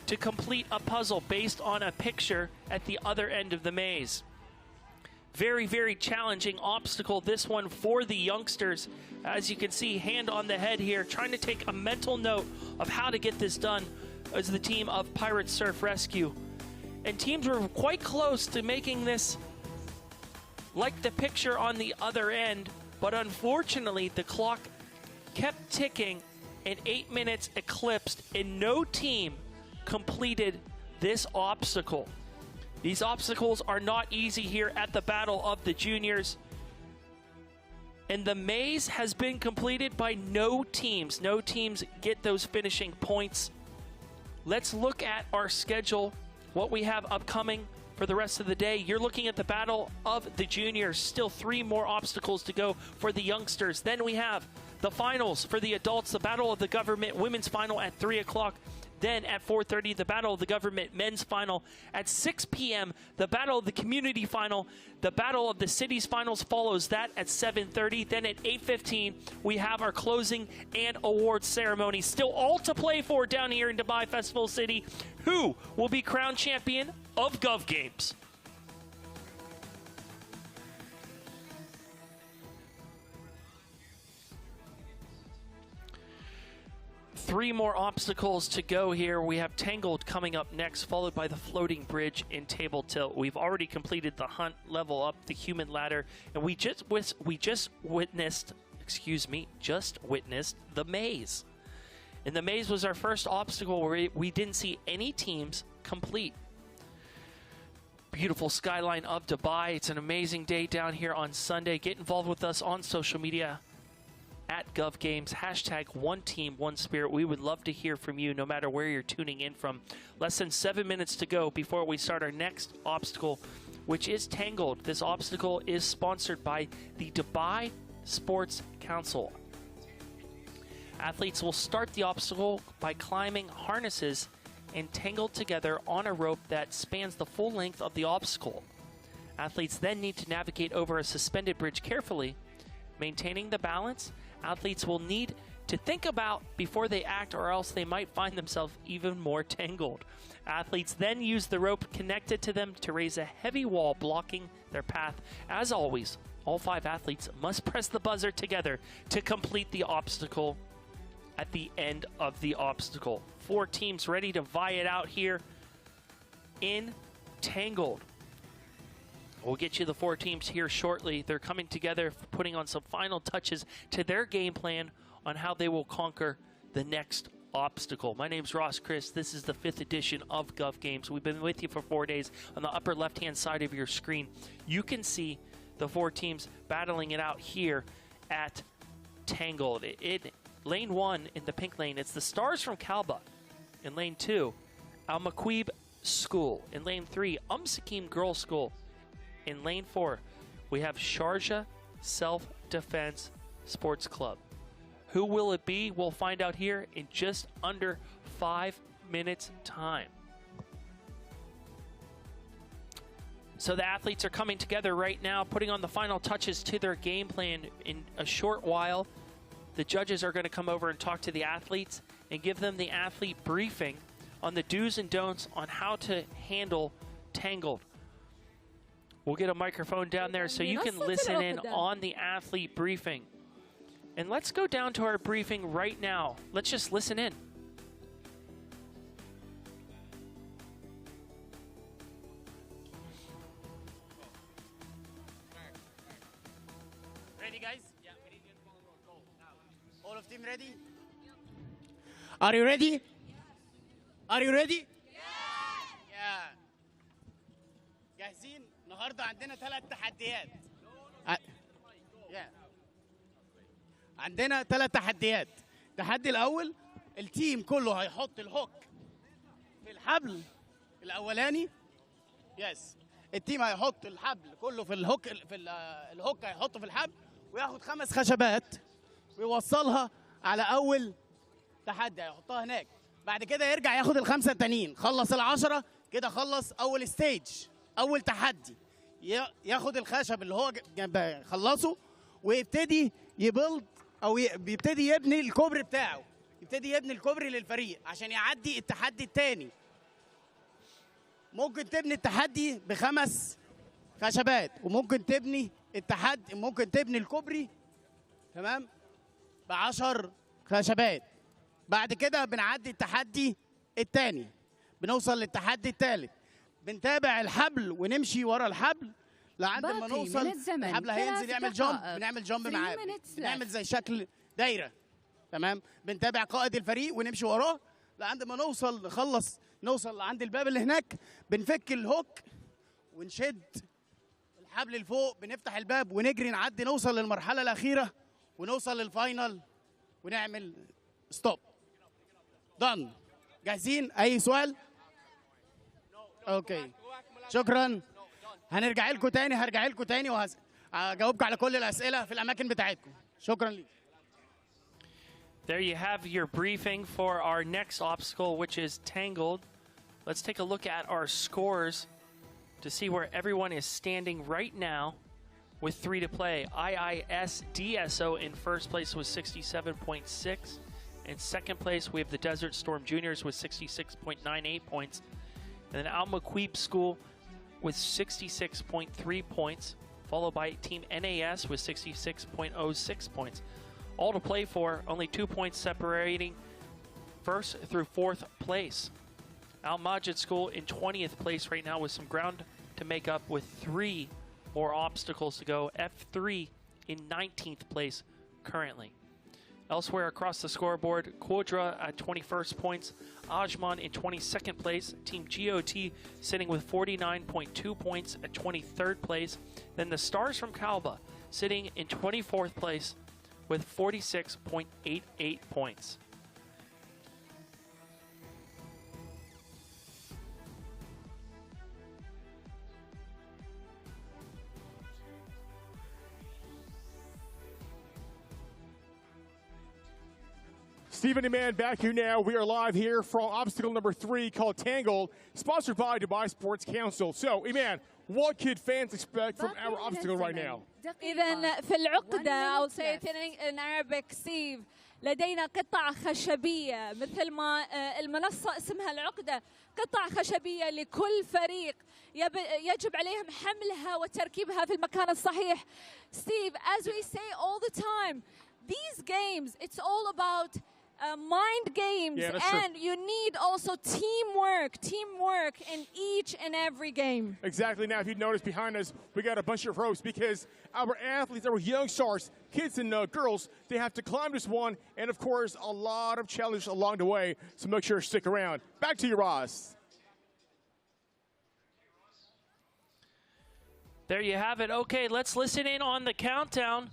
to complete a puzzle based on a picture at the other end of the maze. Very, very challenging obstacle, this one for the youngsters. As you can see, hand on the head here, trying to take a mental note of how to get this done as the team of Pirates Surf Rescue. And teams were quite close to making this like the picture on the other end, but unfortunately the clock kept ticking and 8 minutes eclipsed and no team completed this obstacle. These obstacles are not easy here at the Battle of the Juniors. And the maze has been completed by no teams. No teams get those finishing points. Let's look at our schedule, what we have upcoming for the rest of the day. You're looking at the Battle of the Juniors. Still 3 more obstacles to go for the youngsters. Then we have the finals for the adults, the Battle of the Government women's final at 3 o'clock. Then at 4:30, the Battle of the Government men's final. At 6 p.m., the Battle of the Community final. The Battle of the Cities finals follows that at 7:30. Then at 8:15, we have our closing and awards ceremony. Still all to play for down here in Dubai Festival City. Who will be crowned champion of Gov Games? Three more obstacles to go here. We have Tangled coming up next, followed by the floating bridge in Table Tilt. We've already completed the hunt, level up, the human ladder, and we just witnessed the maze. And the maze was our first obstacle where we didn't see any teams complete. Beautiful skyline of Dubai. It's an amazing day down here on Sunday. Get involved with us on social media at Gov Games, hashtag one team, one spirit. We would love to hear from you no matter where you're tuning in from. Less than 7 minutes to go before we start our next obstacle, which is Tangled. This obstacle is sponsored by the Dubai Sports Council. Athletes will start the obstacle by climbing harnesses and tangled together on a rope that spans the full length of the obstacle. Athletes then need to navigate over a suspended bridge carefully, maintaining the balance. Athletes will need to think about before they act, or else they might find themselves even more tangled. Athletes then use the rope connected to them to raise a heavy wall blocking their path. As always, all 5 athletes must press the buzzer together to complete the obstacle at the end of the obstacle. 4 teams ready to vie it out here in Tangled. We'll get you the 4 teams here shortly. They're coming together, putting on some final touches to their game plan on how they will conquer the next obstacle. My name's Ross Chris. This is the 5th edition of Gov Games. We've been with you for 4 days. On the upper left-hand side of your screen, you can see the 4 teams battling it out here at Tangled. Lane 1 in the pink lane, it's the Stars from Kalba. In lane 2, Al Maqweeb School. In lane 3, Sakim Girls School. In lane 4, we have Sharjah Self-Defense Sports Club. Who will it be? We'll find out here in just under 5 minutes' time. So the athletes are coming together right now, putting on the final touches to their game plan. In a short while, the judges are going to come over and talk to the athletes and give them the athlete briefing on the do's and don'ts on how to handle Tangled. We'll get a microphone down there so you can listen in on the athlete briefing. And let's go down to our briefing right now. Let's just listen in. Ready, guys? Yeah, all of team ready? Are you ready? Are you ready? Yeah. جاهزين؟ النهارده عندنا 3 تحديات. عندنا 3 تحديات. التحدي الأول التيم كله هيحط الهوك في الحبل الأولاني. التيم هيحط الحبل كله في الهوك الهوك هيحطه في الحبل وياخد 5 خشبات ويوصلها على أول تحدي هيحطها هناك. بعد كده يرجع ياخد ال5 التانيين. خلص ال10 كده خلص أول ستيج أول تحدي. ياخد الخشب اللي هو خلصه ويبتدي يبلد او بيبتدي يبني الكوبري بتاعه. يبتدي يبني الكوبري للفريق عشان يعدي التحدي الثاني. ممكن تبني التحدي ب5 خشبات وممكن تبني ممكن تبني الكوبري تمام ب10 خشبات. بعد كده بنعدي التحدي الثاني بنوصل للتحدي الثالث. بنتابع الحبل ونمشي ورا الحبل لعند ما نوصل الحبل هينزل يعمل جامب. بنعمل جامب معاه بنعمل زي شكل دايره تمام. بنتابع قائد الفريق ونمشي وراه لعند ما نوصل لعند الباب اللي هناك. بنفك الهوك ونشد الحبل لفوق. بنفتح الباب ونجري نعدي نوصل للمرحله الاخيره ونوصل للفاينل ونعمل ستوب. دن. جاهزين؟ اي سؤال؟ اوكي شكرا. هرجع لكم تاني وهجاوبكم على كل الاسئله في الاماكن بتاعتكم. شكرا ليك. There you have your briefing for our next obstacle, which is Tangled. Let's take a look at our scores to see where everyone is standing right now with 3 to play. IIS DSO in first place with 67.6. In second place, we have the Desert Storm Juniors with 66.98 points. And then Al Maquib School with 66.3 points, followed by Team NAS with 66.06 points. All to play for, only 2 points separating first through 4th place. Al Majid School in 20th place right now with some ground to make up with 3 more obstacles to go. F3 in 19th place currently. Elsewhere across the scoreboard, Quadra at 21st points, Ajman in 22nd place, Team GOT sitting with 49.2 points at 23rd place. Then the Stars from Kalba sitting in 24th place with 46.88 points. Stephen and Man back here now. We are live here from obstacle number 3 called Tangled, sponsored by Dubai Sports Council. So, Iman, what could fans expect from our obstacle right now? إذا في العقدة أو say it in Arabic, Steve, لدينا قطع خشبية مثل ما المنصة اسمها العقدة. قطع خشبية لكل فريق يجب عليهم حملها وتركيبها في المكان الصحيح. Steve, as we say all the time, these games, it's all about mind games, and you need also teamwork in each and every game. Exactly. Now, if you notice behind us, we got a bunch of ropes because our athletes, our young stars, kids and girls, they have to climb this one, and of course, a lot of challenges along the way, so make sure to stick around. Back to you, Ross. There you have it. Okay, let's listen in on the countdown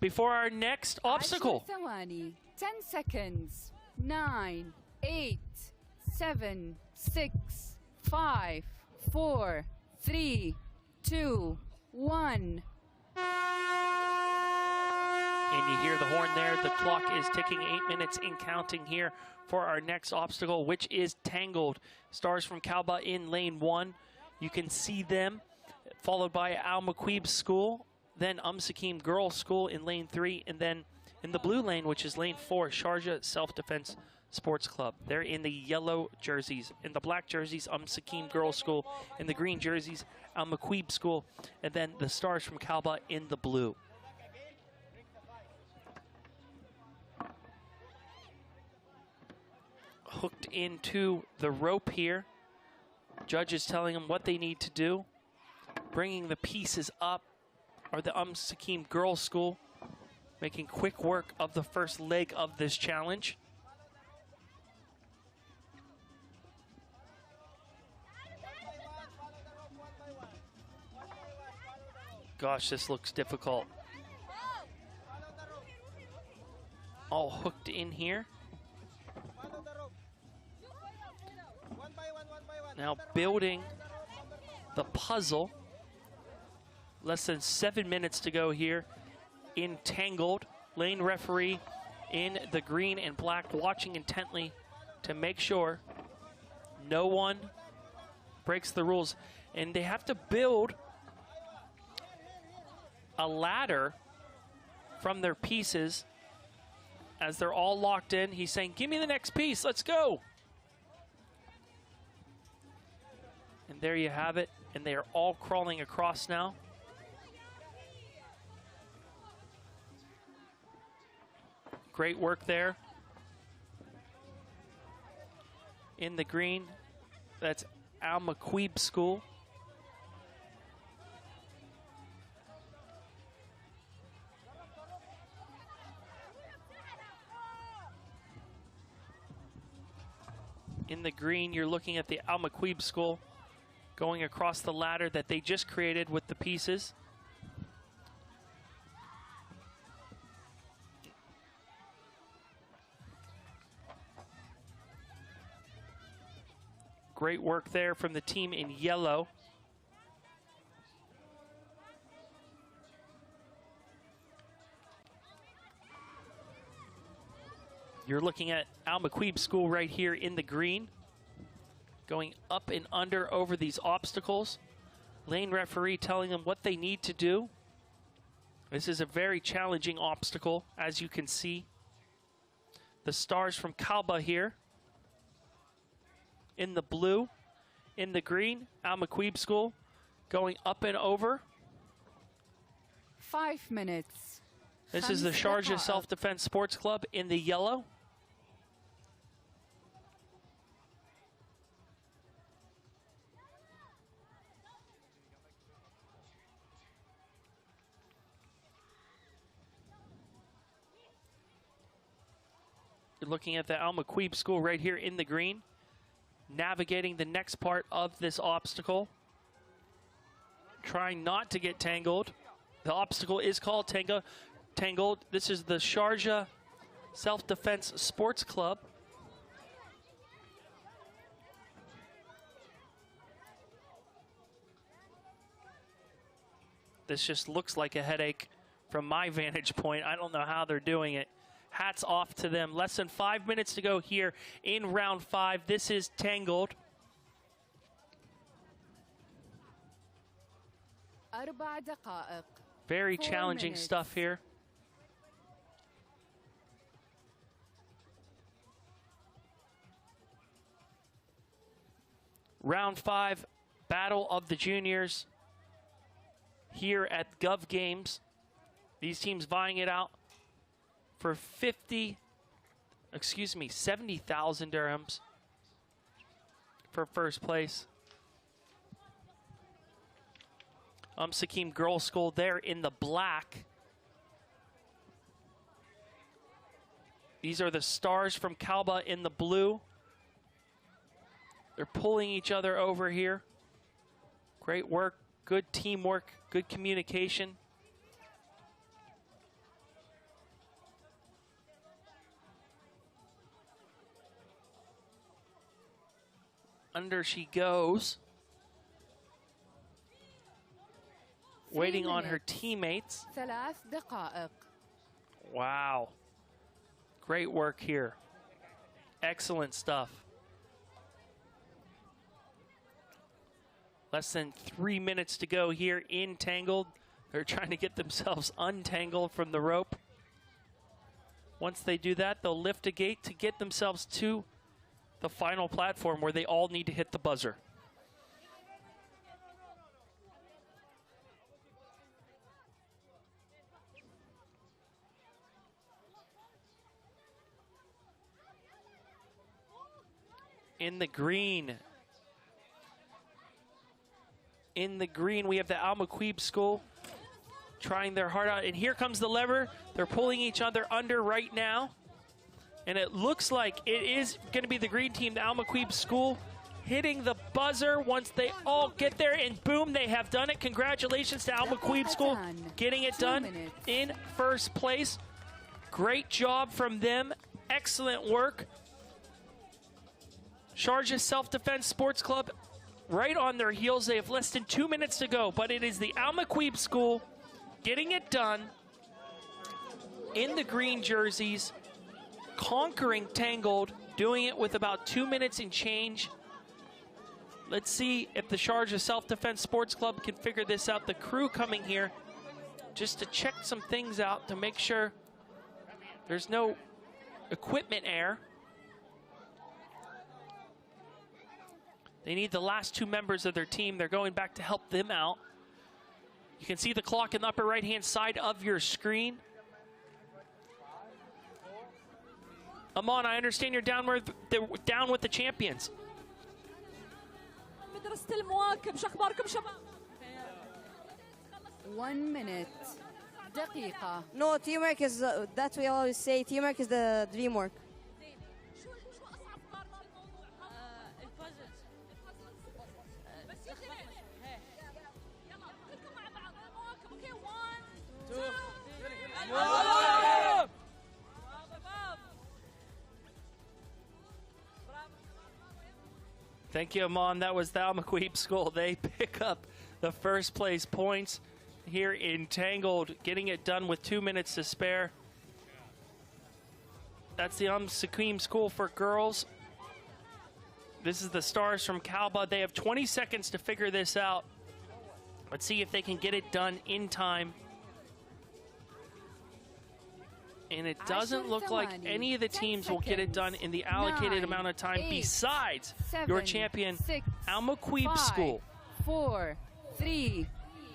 before our next obstacle. 10 seconds. 9, 8, 7, 6, 5, 4, 3, 2, 1. And you hear the horn there. The clock is ticking, 8 minutes in counting here for our next obstacle, which is Tangled. Stars from Kalba in lane 1. You can see them, followed by Al Maquib School, then Sakim Girls School in lane 3, and then in the blue lane, which is lane 4, Sharjah Self-Defense Sports Club. They're in the yellow jerseys. In the black jerseys, Sakim Girls School. In the green jerseys, Al Maquib School. And then the Stars from Kalba in the blue. Hooked into the rope here. Judges telling them what they need to do. Bringing the pieces up are the Sakim Girls School, making quick work of the first leg of this challenge. Gosh, this looks difficult. All hooked in here. Now building the puzzle. Less than 7 minutes to go here. Entangled. Lane referee in the green and black watching intently to make sure no one breaks the rules. And they have to build a ladder from their pieces as they're all locked in. He's saying, give me the next piece, let's go. And there you have it. And they are all crawling across now. Great work there. In the green, that's Al Maquib School. In the green, you're looking at the Al Maquib School going across the ladder that they just created with the pieces. Great work there from the team in yellow. You're looking at Al Maquib School right here in the green, going up and under over these obstacles. Lane referee telling them what they need to do. This is a very challenging obstacle, as you can see. The stars from Kalba here. In the blue, in the green, Al Maquib School going up and over. 5 minutes. This is the Sharjah Self-Defense Sports Club in the yellow. You're looking at the Al Maquib School right here in the green, navigating the next part of this obstacle, trying not to get tangled. The obstacle is called Tangled. This is the Sharjah Self-Defense Sports Club. This just looks like a headache from my vantage point. I don't know how they're doing it. Hats off to them. Less than 5 minutes to go here in round 5. This is Tangled. Very challenging stuff here. Round 5, Battle of the Juniors here at Gov Games. These teams vying it out for 70,000 dirhams for first place. Sakim Girls School there in the black. These are the stars from Kalba in the blue. They're pulling each other over here. Great work, good teamwork, good communication. Under she goes. Waiting on her teammates. Wow. Great work here. Excellent stuff. Less than 3 minutes to go here in Tangled. They're trying to get themselves untangled from the rope. Once they do that, they'll lift a gate to get themselves to the final platform where they all need to hit the buzzer. In the green. In the green, we have the Al Maquib School trying their heart out. And here comes the lever. They're pulling each other under right now. And it looks like it is going to be the green team, the Al Maquib School, hitting the buzzer once they all get there, and boom, they have done it. Congratulations to Al Makweeb School getting it done in first place. Great job from them. Excellent work. Sharjah Self-Defense Sports Club right on their heels. They have less than 2 minutes to go, but it is the Al Makweeb School getting it done in the green jerseys, conquering Tangled, doing it with about 2 minutes and change. Let's see if the Sharjah Self-Defense Sports Club can figure this out. The crew coming here just to check some things out to make sure there's no equipment error. They need the last 2 members of their team. They're going back to help them out. You can see the clock in the upper right-hand side of your screen. Amon, I understand you're down with the champions. 1 minute. دقيقة. No, teamwork is, that we always say, teamwork is the dream work. Thank you, Amon. That was the Al Makweeb School. They pick up the first place points here in Tangled, getting it done with 2 minutes to spare. That's the Sakim School for girls. This is the Stars from Kalba. They have 20 seconds to figure this out. Let's see if they can get it done in time. And it doesn't look like any of the teams will get it done in the allocated amount of time besides your champion, Al Makweeb School. 4, 3,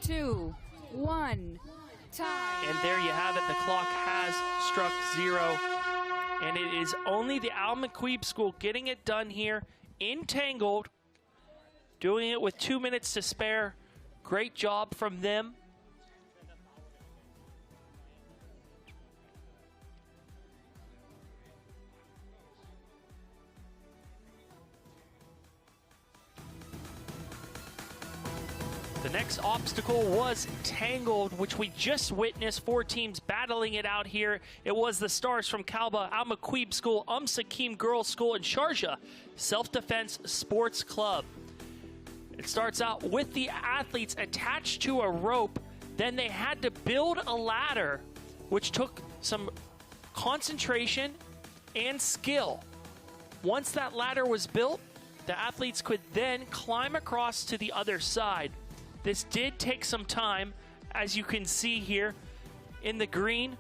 2, 1, time. And there you have it. The clock has struck 0. And it is only the Al Makweeb School getting it done here in Tangled, doing it with 2 minutes to spare. Great job from them. The next obstacle was Tangled, which we just witnessed. 4 teams battling it out here. It was the Stars from Kalba, Al Makweeb School, Sakim Girls School, and Sharjah Self-Defense Sports Club. It starts out with the athletes attached to a rope. Then they had to build a ladder, which took some concentration and skill. Once that ladder was built, the athletes could then climb across to the other side. This did take some time, as you can see here in the green.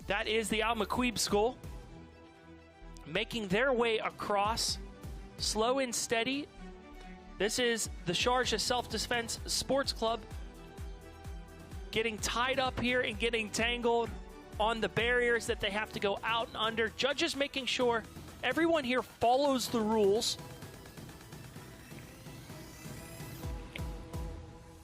That is the Al Makweeb School making their way across, slow and steady. This is the Sharjah Self-Defense Sports Club getting tied up here and getting tangled on the barriers that they have to go out and under. Judges making sure everyone here follows the rules.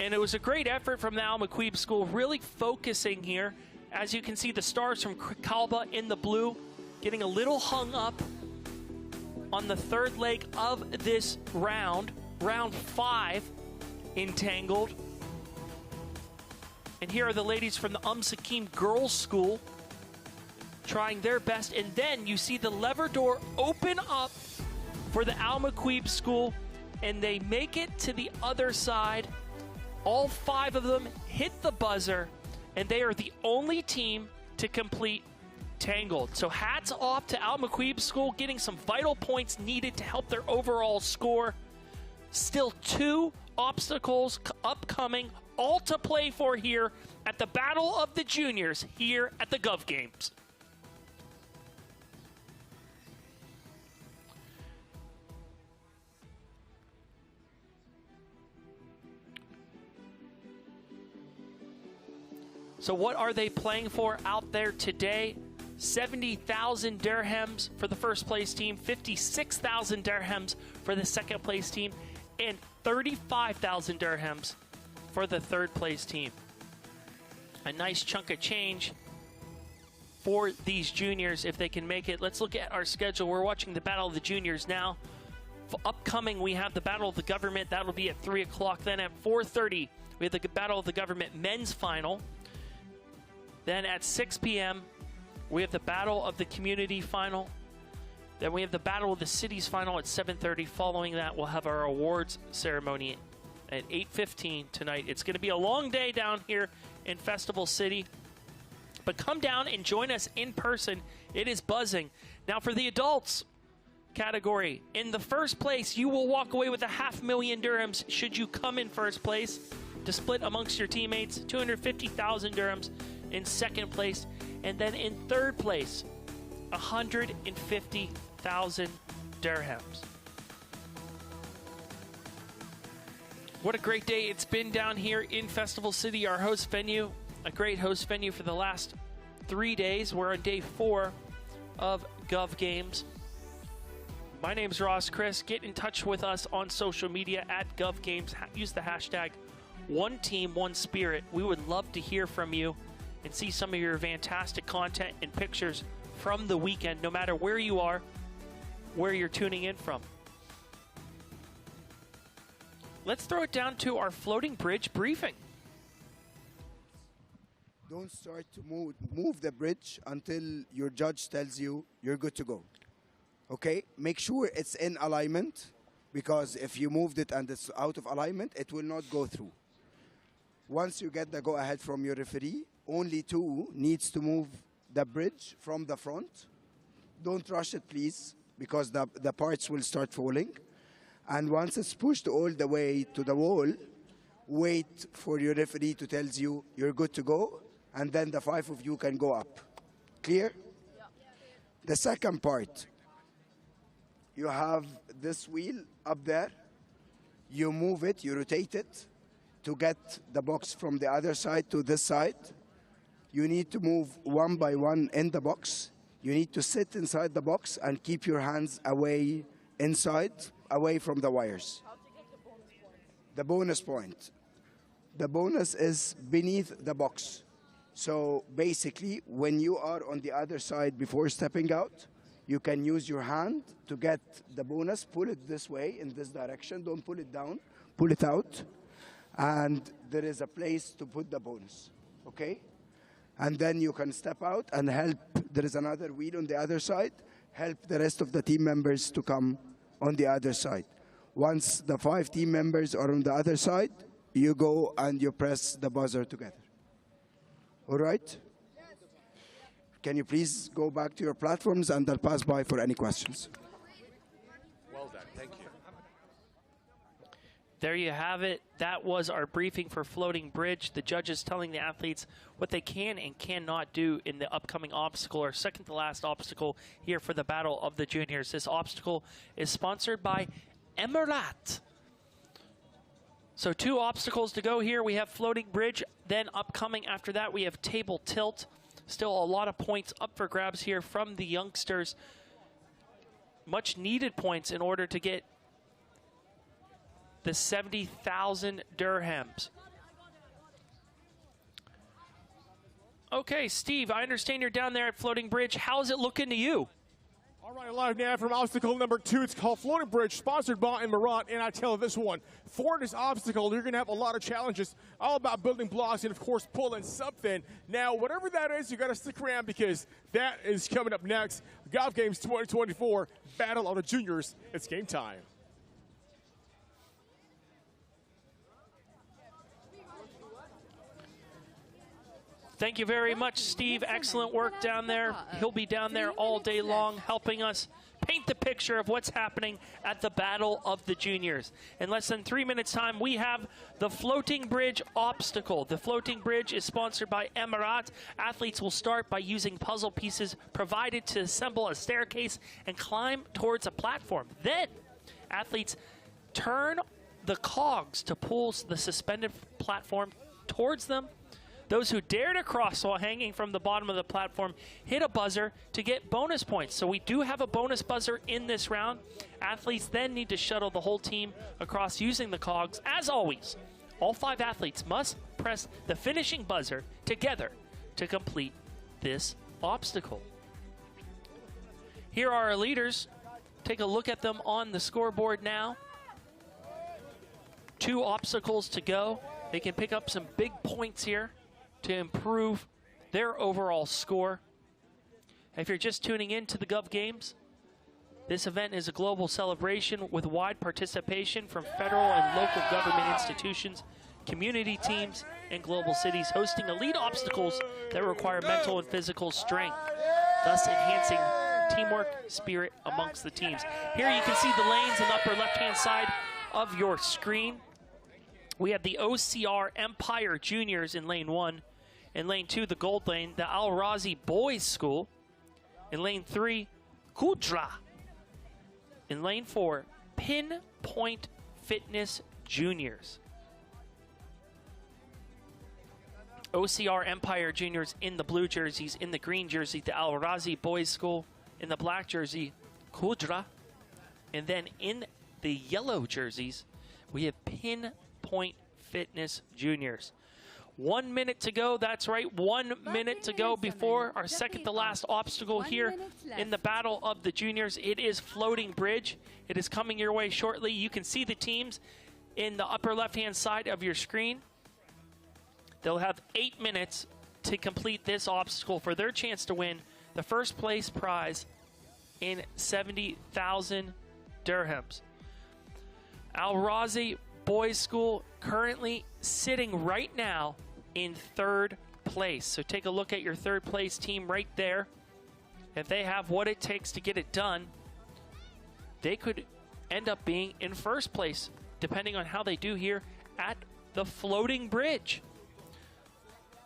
And it was a great effort from the Al Makweeb School, really focusing here. As you can see, the Stars from Kalba in the blue, getting a little hung up on the third leg of this round, round 5 in Tangled. And here are the ladies from the Sakim Girls School trying their best. And then you see the lever door open up for the Al Makweeb School, and they make it to the other side. All 5 of them hit the buzzer, and they are the only team to complete Tangled. So hats off to Al Makweeb School, getting some vital points needed to help their overall score. Still 2 obstacles upcoming, all to play for here at the Battle of the Juniors here at the Gov Games. So what are they playing for out there today? 70,000 dirhams for the first place team, 56,000 dirhams for the second place team, and 35,000 dirhams for the third place team. A nice chunk of change for these juniors if they can make it. Let's look at our schedule. We're watching the Battle of the Juniors now. Upcoming, we have the Battle of the Government. That'll be at 3 o'clock. Then at 4:30, we have the Battle of the Government men's final. Then at 6 p.m., we have the Battle of the Community final. Then we have the Battle of the Cities final at 7:30. Following that, we'll have our awards ceremony at 8:15 tonight. It's going to be a long day down here in Festival City. But come down and join us in person. It is buzzing. Now for the adults category, in the first place, you will walk away with 500,000 dirhams should you come in first place to split amongst your teammates. 250,000 dirhams in second place. And then in third place, 150,000 dirhams. What a great day it's been down here in Festival City, our host venue. A great host venue for the last 3 days. We're on day 4 of Gov Games. My name's Ross Chris. Get in touch with us on social media at Gov Games. Use the hashtag #OneTeamOneSpirit. We would love to hear from you and see some of your fantastic content and pictures from the weekend, no matter where you are, where you're tuning in from. Let's throw it down to our floating bridge briefing. Don't start to move the bridge until your judge tells you you're good to go. Okay? Make sure it's in alignment, because if you moved it and it's out of alignment, it will not go through. Once you get the go-ahead from your referee, only 2 needs to move the bridge from the front. Don't rush it, please, because the parts will start falling. And once it's pushed all the way to the wall, wait for your referee to tell you you're good to go, and then the 5 of you can go up. Clear? Yeah. The second part, you have this wheel up there. You move it, you rotate it to get the box from the other side to this side. You need to move one by one in the box. You need to sit inside the box and keep your hands away inside, away from the wires. The bonus point. The bonus is beneath the box. So basically, when you are on the other side before stepping out, you can use your hand to get the bonus. Pull it this way, in this direction. Don't pull it down. Pull it out. And there is a place to put the bonus. Okay? And then you can step out and help. There is another wheel on the other side. Help the rest of the team members to come on the other side. Once the 5 team members are on the other side, you go and you press the buzzer together. All right? Can you please go back to your platforms, and I'll pass by for any questions. Well done. Thank you. There you have it. That was our briefing for Floating Bridge. The judges telling the athletes what they can and cannot do in the upcoming obstacle, or second to last obstacle here for the Battle of the Juniors. This obstacle is sponsored by Emirat. So 2 obstacles to go here. We have Floating Bridge. Then upcoming after that, we have Table Tilt. Still a lot of points up for grabs here from the youngsters. Much needed points in order to get the 70,000 dirhams. Okay, Steve, I understand you're down there at Floating Bridge. How's it looking to you? All right, live now from obstacle number 2. It's called Floating Bridge, sponsored by Emirat. And I tell you this one, for this obstacle, you're going to have a lot of challenges, all about building blocks and, of course, pulling something. Now, whatever that is, you got to stick around, because that is coming up next. Gov Games 2024, Battle of the Juniors. It's game time. Thank you very much, Steve. Excellent work down there. He'll be down there all day long helping us paint the picture of what's happening at the Battle of the Juniors. In less than 3 minutes' time, we have the Floating Bridge obstacle. The Floating Bridge is sponsored by Emirat. Athletes will start by using puzzle pieces provided to assemble a staircase and climb towards a platform. Then, athletes turn the cogs to pull the suspended platform towards them. Those who dare to cross while hanging from the bottom of the platform hit a buzzer to get bonus points. So we do have a bonus buzzer in this round. Athletes then need to shuttle the whole team across using the cogs. As always, all 5 athletes must press the finishing buzzer together to complete this obstacle. Here are our leaders. Take a look at them on the scoreboard now. 2 obstacles to go. They can pick up some big points here to improve their overall score. If you're just tuning in to the Gov Games, this event is a global celebration with wide participation from federal and local government institutions, community teams, and global cities, hosting elite obstacles that require mental and physical strength, thus enhancing teamwork spirit amongst the teams. Here you can see the lanes in the upper left-hand side of your screen. We have the OCR Empire Juniors in lane 1. In lane 2, the gold lane, the Al Razi Boys School. In lane 3, Kudra. In lane 4, Pinpoint Fitness Juniors. OCR Empire Juniors in the blue jerseys. In the green jersey, the Al Razi Boys School. In the black jersey, Kudra. And then in the yellow jerseys, we have Pinpoint Fitness Juniors. 1 minute to go. That's right, 1 minute to go before our second to last obstacle here in the battle of the juniors. It is floating bridge. It is coming your way shortly. You can see the teams in the upper left-hand side of your screen. They'll have 8 minutes to complete this obstacle for their chance to win the first place prize in 70,000 dirhams. Al Razi Boys School currently sitting right now in 3rd place. So take a look at your 3rd place team right there. If they have what it takes to get it done, they could end up being in 1st place, depending on how they do here at the floating bridge.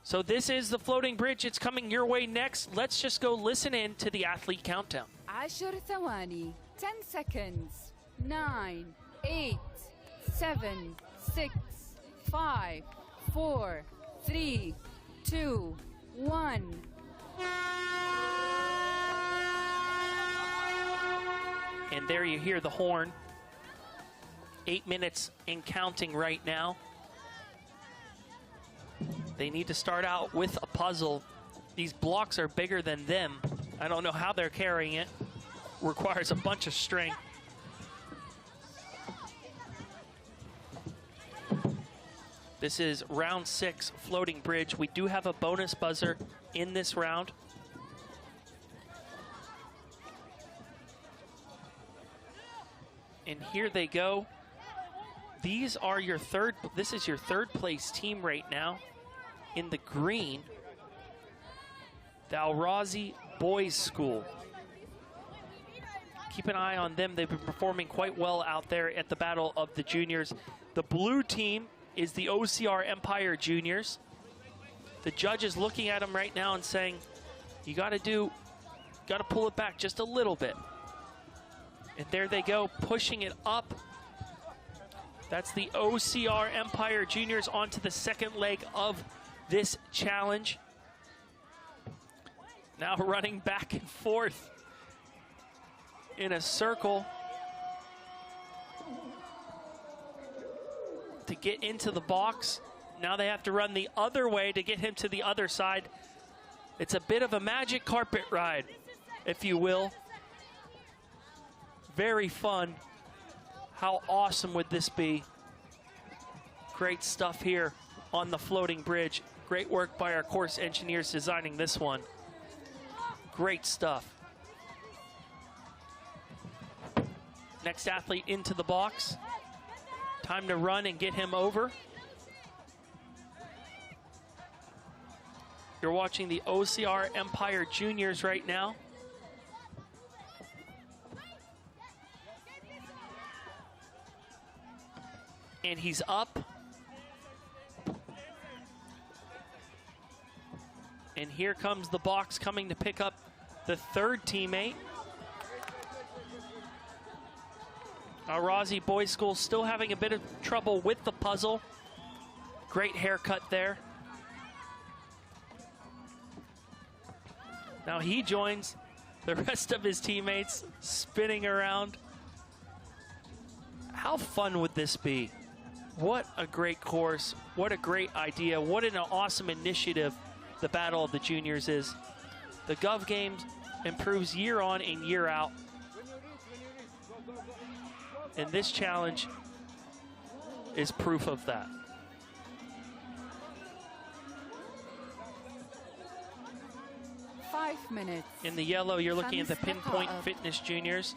So this is the floating bridge. It's coming your way next. Let's just go listen in to the athlete countdown. 10 ثواني, 10 seconds, 9, 8, 7, 6, 5, 4, 3, 2, 1. And there you hear the horn. 8 minutes and counting right now. They need to start out with a puzzle. These blocks are bigger than them. I don't know how they're carrying it. Requires a bunch of strength. This is round 6, floating bridge. We do have a bonus buzzer in this round. And here they go. These are your this is your 3rd place team right now. In the green, the Al Razi Boys School. Keep an eye on them. They've been performing quite well out there at the Battle of the Juniors. The blue team is the OCR Empire Juniors. The judge is looking at them right now and saying, you gotta pull it back just a little bit. And there they go, pushing it up. That's the OCR Empire Juniors onto the 2nd leg of this challenge. Now running back and forth in a circle to get into the box. Now they have to run the other way to get him to the other side. It's a bit of a magic carpet ride, if you will. Very fun. How awesome would this be? Great stuff here on the floating bridge. Great work by our course engineers designing this one. Great stuff. Next athlete into the box. Time to run and get him over. You're watching the OCR Empire Juniors right now. And he's up. And here comes the box coming to pick up the 3rd teammate. Al Razi Boys School still having a bit of trouble with the puzzle. Great haircut there. Now he joins the rest of his teammates spinning around. How fun would this be? What a great course. What a great idea. What an awesome initiative the Battle of the Juniors is. The Gov Games improves year on and year out. And this challenge is proof of that. Five minutes. In the yellow, you're looking at the Pinpoint Fitness Juniors.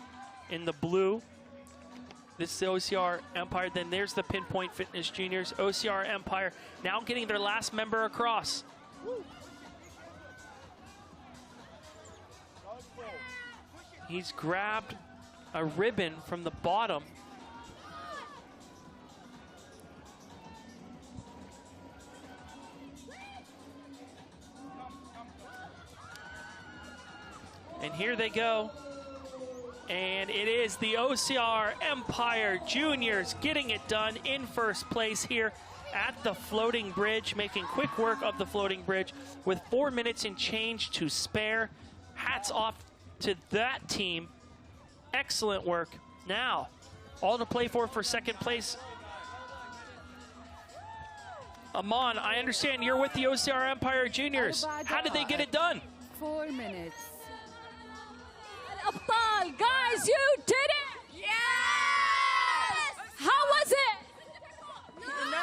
In the blue, this is the OCR Empire. Then there's the Pinpoint Fitness Juniors. OCR Empire now getting their last member across. He's grabbed a ribbon from the bottom. And here they go. And it is the OCR Empire Juniors getting it done in first place here at the floating bridge, making quick work of the floating bridge with 4 minutes and change to spare. Hats off to that team. Excellent work. Now, all to play for second place. Amon, I understand you're with the OCR Empire Juniors. How did they get it done? 4 minutes. Abtal, guys, you did it! Yes! How was it? No,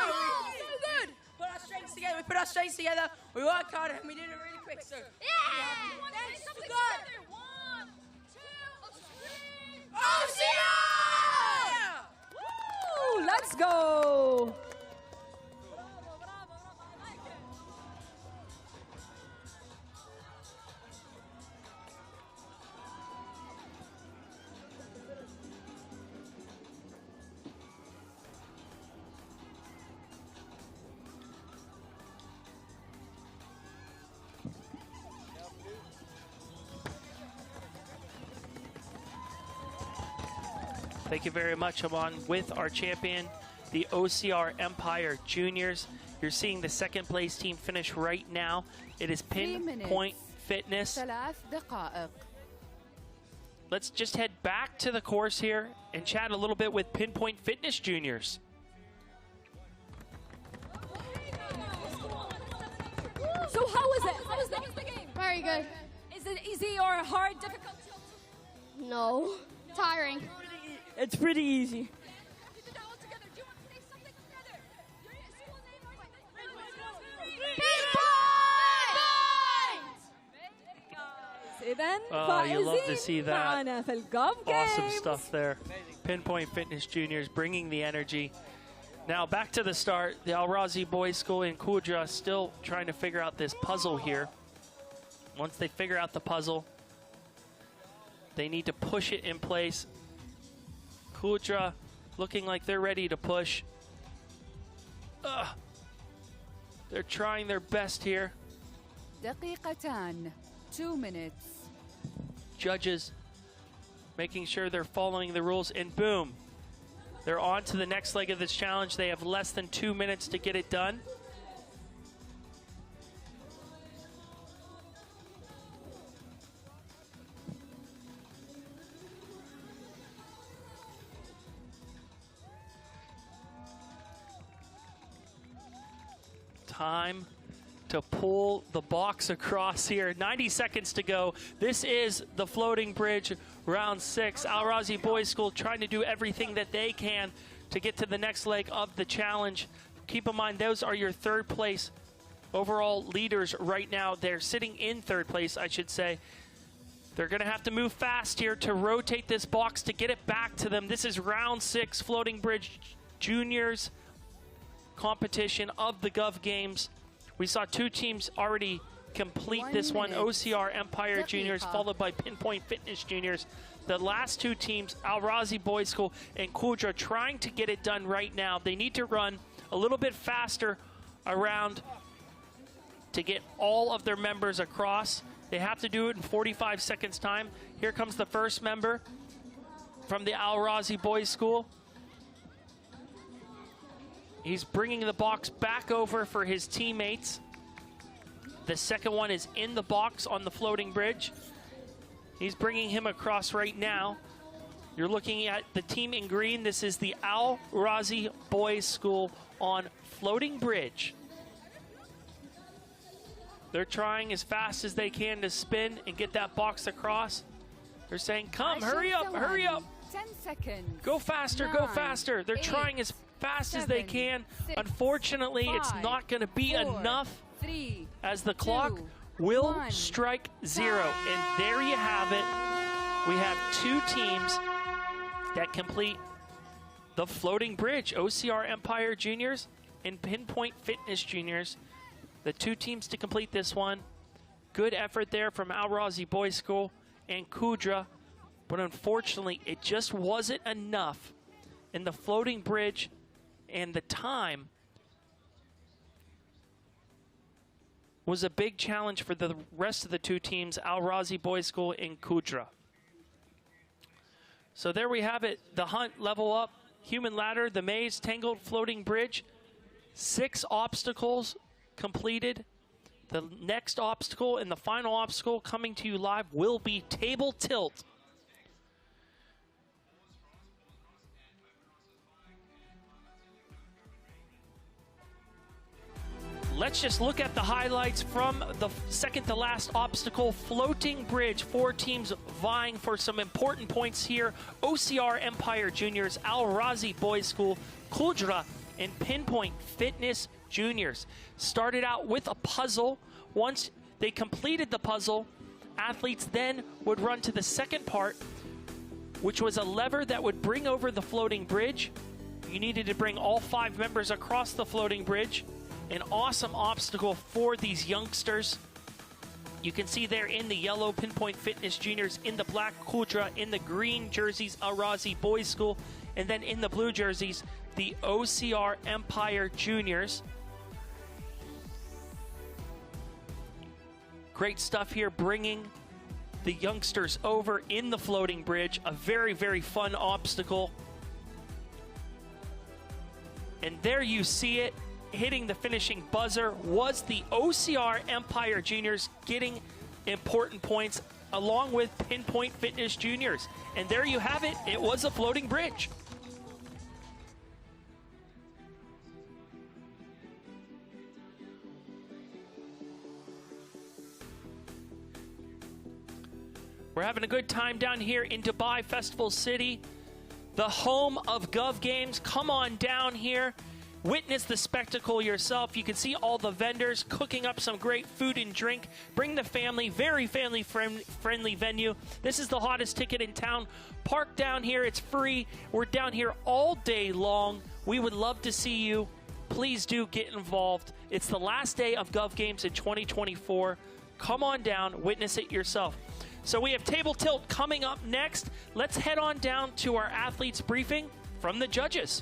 so good. Put our strengths together. We put our strengths together. We worked hard and we did it really quick. So Yeah! That's good. Together. 1, 2, 3. OCR! Woo! Let's go! Thank you very much. I'm on with our champion, the OCR Empire Juniors. You're seeing the second place team finish right now. It is Pinpoint Fitness. 3 دقائق. Let's just head back to the course here and chat a little bit with Pinpoint Fitness Juniors. So how was it? How was the game? Very good. Is it easy or hard, difficult? No. Tiring. It's pretty easy. Oh, you love to see that. معنا في الGov Games. Awesome stuff there. Pinpoint Fitness Juniors bringing the energy. Now back to the start. The Al Razi Boys School in Qudra still trying to figure out this puzzle here. Once they figure out the puzzle, they need to push it in place. Qudra looking like they're ready to push. They're trying their best here. دقيقتان. 2 minutes. Judges making sure they're following the rules, and boom, they're on to the next leg of this challenge. They have less than 2 minutes to get it done. Time to pull the box across here. 90 seconds to go. This is the floating bridge, round 6. Al Razi Boys School trying to do everything that they can to get to the next leg of the challenge. Keep in mind, those are your third place overall leaders right now. They're sitting in third place, I should say. They're going to have to move fast here to rotate this box to get it back to them. This is round 6 floating bridge juniors competition of the Gov Games. We saw 2 teams already complete this one. OCR Empire Juniors followed by Pinpoint Fitness Juniors. The last 2 teams, Al Razi Boys School and Qudra, trying to get it done right now. They need to run a little bit faster around to get all of their members across. They have to do it in 45 seconds time. Here comes the first member from the Al Razi Boys School. He's bringing the box back over for his teammates. The second one is in the box on the floating bridge. He's bringing him across right now. You're looking at the team in green. This is the Al Razi Boys School on floating bridge. They're trying as fast as they can to spin and get that box across. They're saying, come, hurry up, hurry up. 10 seconds. Go faster, 9, go faster. They're 8, trying as fast as they 7, can. 6, Unfortunately, 5, it's not going to be 4, enough 3, as the clock 2, will 1. strike 0. And there you have it. We have 2 teams that complete the floating bridge. OCR Empire Juniors and Pinpoint Fitness Juniors. The 2 teams to complete this one. Good effort there from Al Razi Boys School and Kudra. But unfortunately, it just wasn't enough in the floating bridge, and the time was a big challenge for the rest of the 2 teams, Al Razi Boys School and Kudra. So there we have it, the hunt, level up, human ladder, the maze, tangled floating bridge, 6 obstacles completed. The next obstacle and the final obstacle coming to you live will be table tilt. Let's just look at the highlights from the second to last obstacle, floating bridge. 4 teams vying for some important points here. OCR Empire Juniors, Al Razi Boys School, Kudra, and Pinpoint Fitness Juniors. Started out with a puzzle. Once they completed the puzzle, athletes then would run to the second part, which was a lever that would bring over the floating bridge. You needed to bring all 5 members across the floating bridge. An awesome obstacle for these youngsters. You can see there in the yellow, Pinpoint Fitness Juniors, in the black, Kudra, in the green jerseys, Al Razi Boys School, and then in the blue jerseys, the OCR Empire Juniors. Great stuff here, bringing the youngsters over in the floating bridge. A very, very fun obstacle. And there you see it. Hitting the finishing buzzer was the OCR Empire Juniors, getting important points along with Pinpoint Fitness Juniors. And there you have it. It was a floating bridge. We're having a good time down here in Dubai Festival City, the home of Gov Games. Come on down here. Witness the spectacle yourself. You can see all the vendors cooking up some great food and drink. Bring the family, very family-friendly venue. This is the hottest ticket in town. Park down here, it's free. We're down here all day long. We would love to see you. Please do get involved. It's the last day of Gov Games in 2024. Come on down, witness it yourself. So we have Table Tilt coming up next. Let's head on down to our athletes briefing from the judges.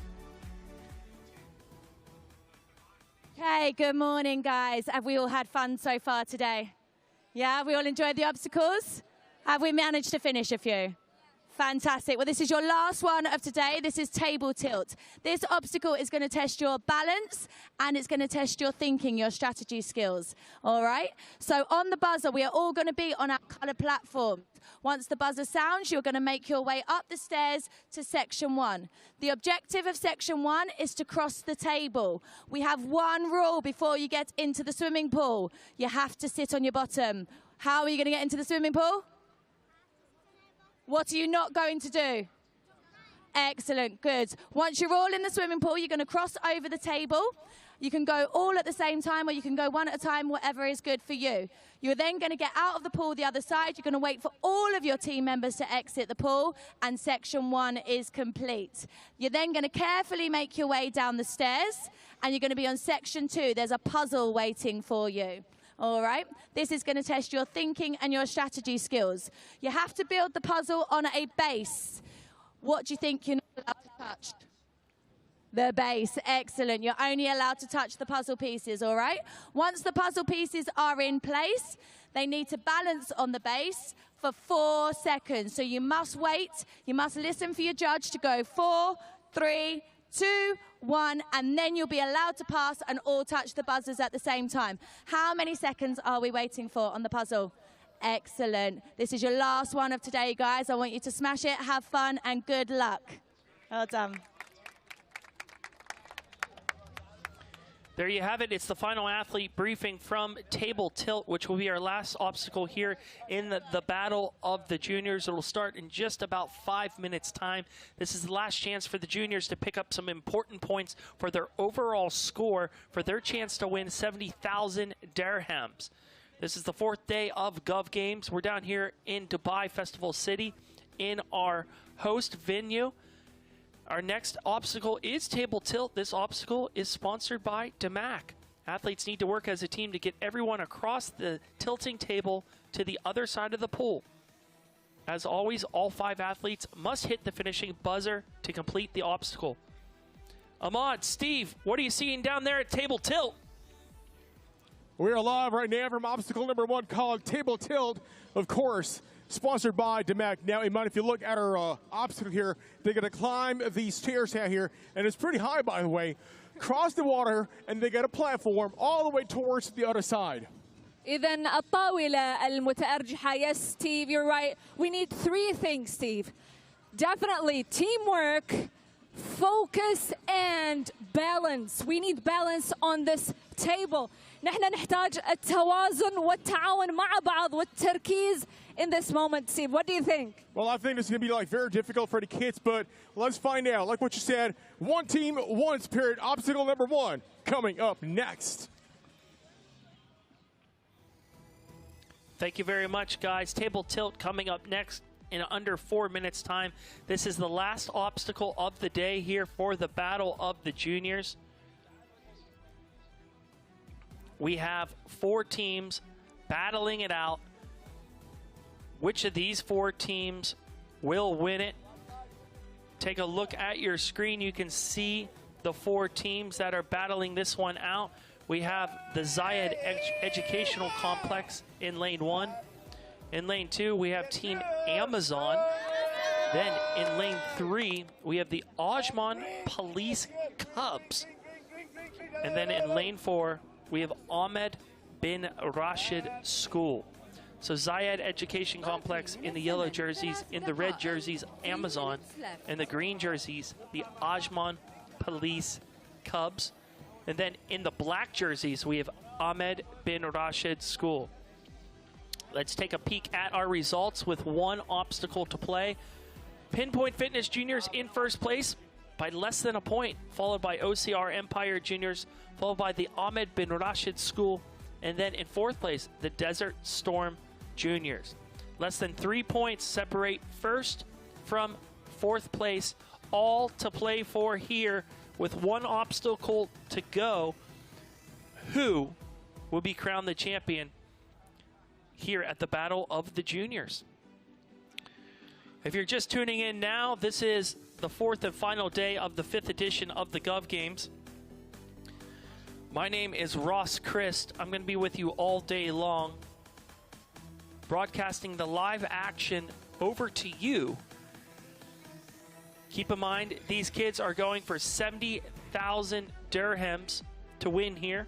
Hey, good morning, guys. Have we all had fun so far today? Yeah, have we all enjoyed the obstacles? Have we managed to finish a few? Fantastic. Well, this is your last one of today. This is Table Tilt. This obstacle is going to test your balance and it's going to test your thinking, your strategy skills. All right? So on the buzzer, we are all going to be on our color platform. Once the buzzer sounds, you're going to make your way up the stairs to section 1. The objective of section 1 is to cross the table. We have one rule before you get into the swimming pool. You have to sit on your bottom. How are you going to get into the swimming pool? What are you not going to do? Excellent, good. Once you're all in the swimming pool, you're going to cross over the table. You can go all at the same time or you can go one at a time, whatever is good for you. You're then going to get out of the pool the other side. You're going to wait for all of your team members to exit the pool and section 1 is complete. You're then going to carefully make your way down the stairs and you're going to be on section 2. There's a puzzle waiting for you. All right, this is going to test your thinking and your strategy skills. You have to build the puzzle on a base. What do you think you're not allowed to touch? The base, excellent. You're only allowed to touch the puzzle pieces, all right? Once the puzzle pieces are in place, they need to balance on the base for 4 seconds. So you must wait, you must listen for your judge to go 4, 3, 2, 1, and then you'll be allowed to pass and all touch the buzzers at the same time. How many seconds are we waiting for on the puzzle? Excellent. This is your last one of today, guys. I want you to smash it, have fun, and good luck. Well done. There you have it. It's the final athlete briefing from table tilt, which will be our last obstacle here in the battle of the juniors. It will start in just about 5 minutes' time. This is the last chance for the juniors to pick up some important points for their overall score for their chance to win 70,000 dirhams. This is the 4th day of Gov Games. We're down here in Dubai Festival City in our host venue. Our next obstacle is table tilt. This obstacle is sponsored by DMAC. Athletes need to work as a team to get everyone across the tilting table to the other side of the pool. As always, all 5 athletes must hit the finishing buzzer to complete the obstacle. Ahmad, Steve, what are you seeing down there at table tilt? We're live right now from obstacle number 1 called table tilt, of course, sponsored by DMAC. Now, Iman, if you look at our obstacle here, they're going to climb these stairs out here, and it's pretty high, by the way, cross the water, and they got a platform all the way towards the other side. إذن الطاولة المتأرجحة. Yes, Steve, you're right. We need 3 things, Steve. Definitely teamwork, focus, and balance. We need balance on this table. نحن نحتاج التوازن والتعاون مع بعض والتركيز in this moment. Steve, what do you think? Well, I think it's going to be very difficult for the kids, but let's find out. Like what you said, 1 team, 1 spirit. Obstacle number 1 coming up next. Thank you very much, guys. Table tilt coming up next in under 4 minutes' time. This is the last obstacle of the day here for the Battle of the Juniors. We have 4 teams battling it out. Which of these 4 teams will win it? Take a look at your screen. You can see the 4 teams that are battling this one out. We have the Zayed Educational Complex in lane 1. In lane 2, we have Team Amazon. Then in lane 3, we have the Ajman Police Cubs. And then in lane 4, we have Mohammed bin Rashid School. So Zayed Education Complex in the yellow jerseys, in the red jerseys, Amazon, and the green jerseys, the Ajman Police Cubs. And then in the black jerseys, we have Mohammed bin Rashid School. Let's take a peek at our results with 1 obstacle to play. Pinpoint Fitness Juniors in first place by less than a point, followed by OCR Empire Juniors, followed by the Mohammed bin Rashid School, and then in 4th place, the Desert Storm Juniors. Less than 3 points separate 1st from 4th place, all to play for here with 1 obstacle to go. Who will be crowned the champion here at the Battle of the Juniors? If you're just tuning in now, this is the 4th and final day of the 5th edition of the Gov Games. My name is Ross Christ. I'm going to be with you all day long, broadcasting the live action over to you. Keep in mind, these kids are going for 70,000 dirhams to win here.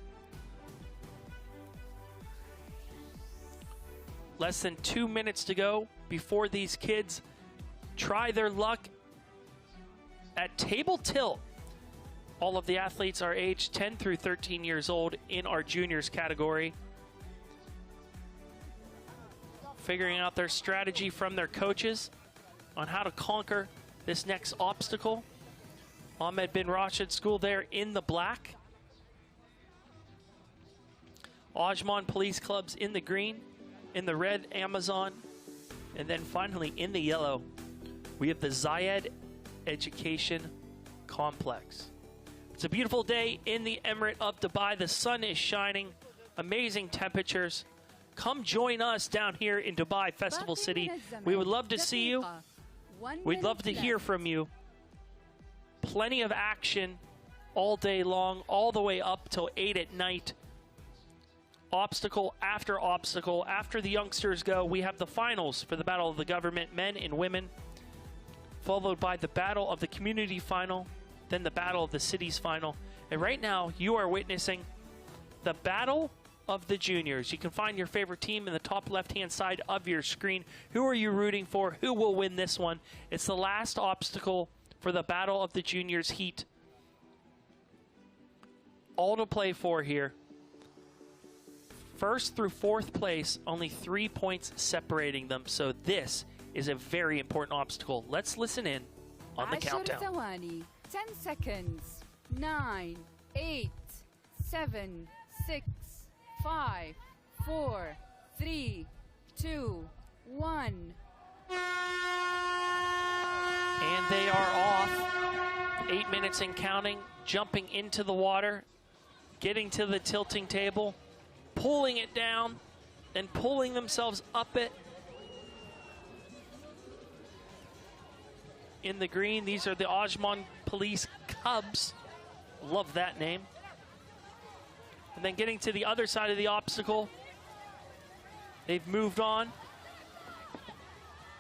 Less than 2 minutes to go before these kids try their luck at table tilt. All of the athletes are aged 10 through 13 years old in our juniors category. Figuring out their strategy from their coaches on how to conquer this next obstacle. Mohammed bin Rashid School there in the black. Ajman Police Clubs in the green. In the red, Amazon. And then finally in the yellow, we have the Zayed Education Complex. It's a beautiful day in the Emirate of Dubai. The sun is shining, amazing temperatures. Come join us down here in Dubai Festival City. We would love to see you. We'd love to hear from you. Plenty of action all day long, all the way up till 8 at night. Obstacle after obstacle. After the youngsters go, we have the finals for the Battle of the Government, men and women, followed by the Battle of the Community final, then the Battle of the Cities final. And right now, you are witnessing the Battle of the Juniors. You can find your favorite team in the top left-hand side of your screen. Who are you rooting for? Who will win this one? It's the last obstacle for the Battle of the Juniors heat. all to play for here. First through fourth place, only 3 points separating them. So this is a very important obstacle. Let's listen in on the 10 countdown. ثواني. 10 seconds. 9, 8, 7, 6, 5, 4, 3, 2, 1. And they are off. 8 minutes and counting, jumping into the water, getting to the tilting table, pulling it down, and pulling themselves up it. In the green, these are the Ajman Police Cubs. Love that name. And then getting to the other side of the obstacle, they've moved on.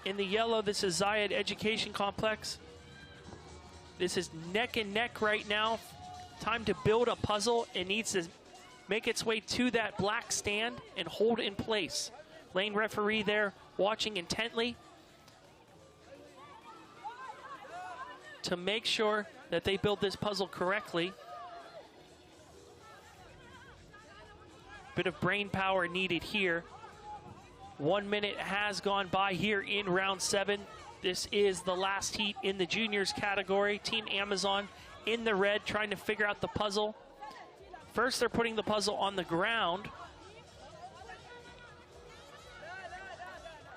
In the yellow, this is Zayed Education Complex. This is neck and neck right now. Time to build a puzzle. It needs to make its way to that black stand and hold in place. Lane referee there watching intently to make sure that they build this puzzle correctly. Bit of brain power needed here. 1 minute has gone by here in round 7. This is the last heat in the juniors category. Team Amazon in the red trying to figure out the puzzle. First, they're putting the puzzle on the ground.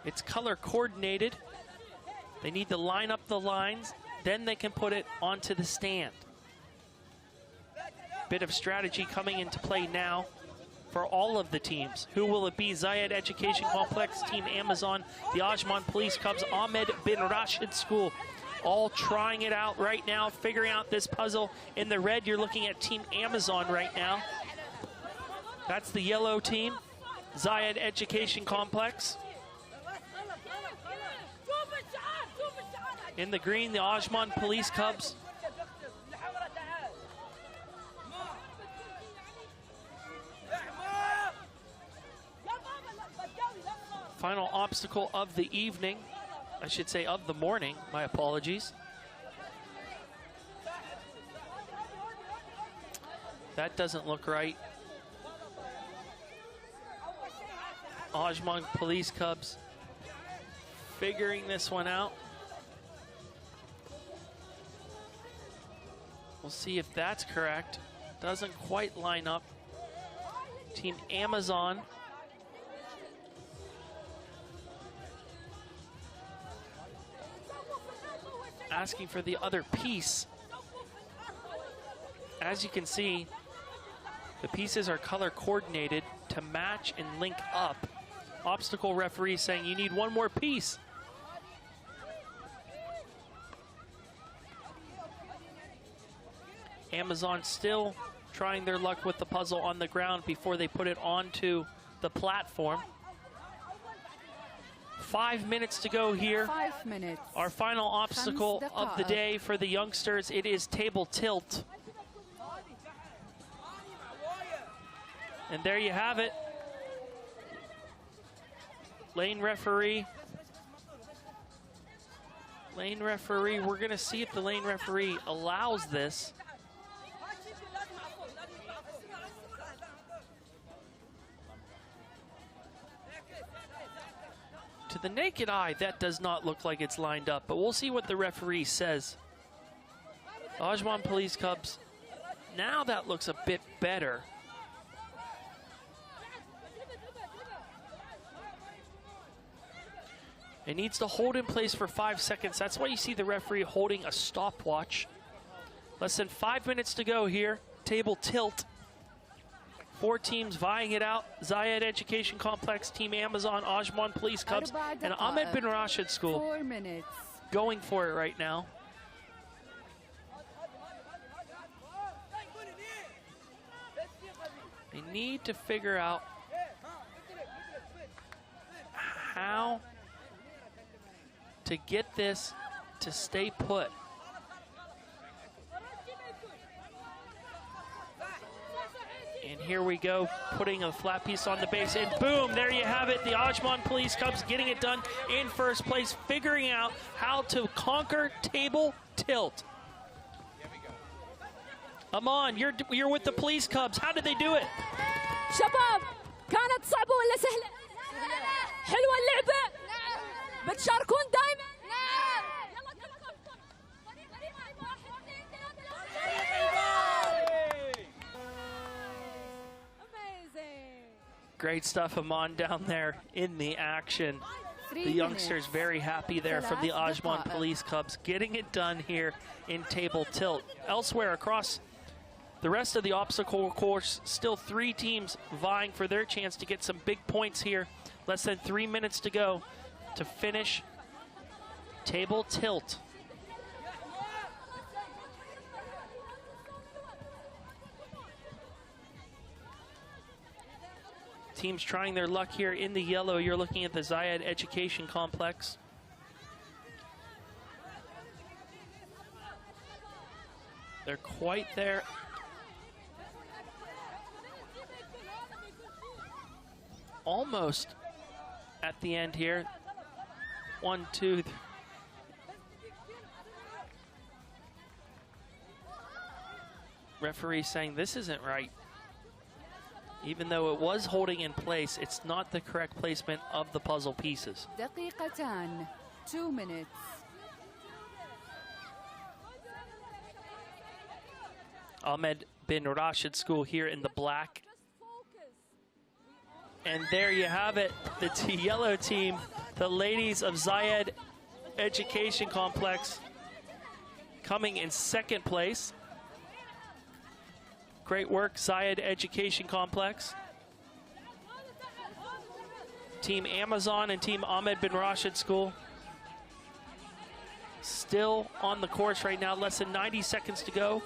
It's color coordinated. They need to line up the lines, then they can put it onto the stand. Bit of strategy coming into play now for all of the teams. Who will it be? Zayed Education Complex, Team Amazon, the Ajman Police Cubs, Ahmed bin Rashid School. All trying it out right now, figuring out this puzzle. In the red, you're looking at Team Amazon right now. That's the yellow team, Zayed Education Complex. In the green, the Ajman Police Cubs. Final obstacle of the evening. I should say of the morning, my apologies. That doesn't look right. Ajman Police Cubs figuring this one out. We'll see if that's correct. Doesn't quite line up. Team Amazon asking for the other piece. As you can see, the pieces are color coordinated to match and link up. Obstacle referee saying you need one more piece. Amazon still trying their luck with the puzzle on the ground before they put it onto the platform. 5 minutes to go here. 5 minutes. Our final obstacle of the day for the youngsters, it is table tilt. And there you have it. Lane referee. Lane referee, we're gonna see if the lane referee allows this. To the naked eye, that does not look like it's lined up, but we'll see what the referee says. Ajman Police Cubs, now that looks a bit better. It needs to hold in place for 5 seconds. That's why you see the referee holding a stopwatch. Less than 5 minutes to go here. Table tilt. 4 teams vying it out. Zayed Education Complex, Team Amazon, Ajman Police Cubs, and Ahmed bin Rashid School. 4 minutes. Going for it right now. They need to figure out how to get this to stay put. And here we go, putting a flat piece on the base, and boom, there you have it. The Ajman Police Cubs getting it done in first place, figuring out how to conquer table tilt. Aman, you're with the Police Cubs. How did they do it? شباب كانت صعبة ولا سهلة؟ حلوة اللعبة؟ بتشاركون دايما؟ Great stuff, Aman, down there in the action. The youngsters very happy there from the Ajman Police Cubs, getting it done here in table tilt. Elsewhere across the rest of the obstacle course, still 3 teams vying for their chance to get some big points here. Less than 3 minutes to go to finish table tilt. Teams trying their luck here in the yellow. You're looking at the Zayed Education Complex. They're quite there. Almost at the end here. 1, 2. Referee saying this isn't right. Even though it was holding in place, it's not the correct placement of the puzzle pieces. دقيقتان, 2 minutes. Ahmed bin Rashid School here in the black. And there you have it, the yellow team, the ladies of Zayed Education Complex, coming in 2nd place. Great work, Zayed Education Complex. Team Amazon and Team Ahmed bin Rashid School still on the course right now, less than 90 seconds to go.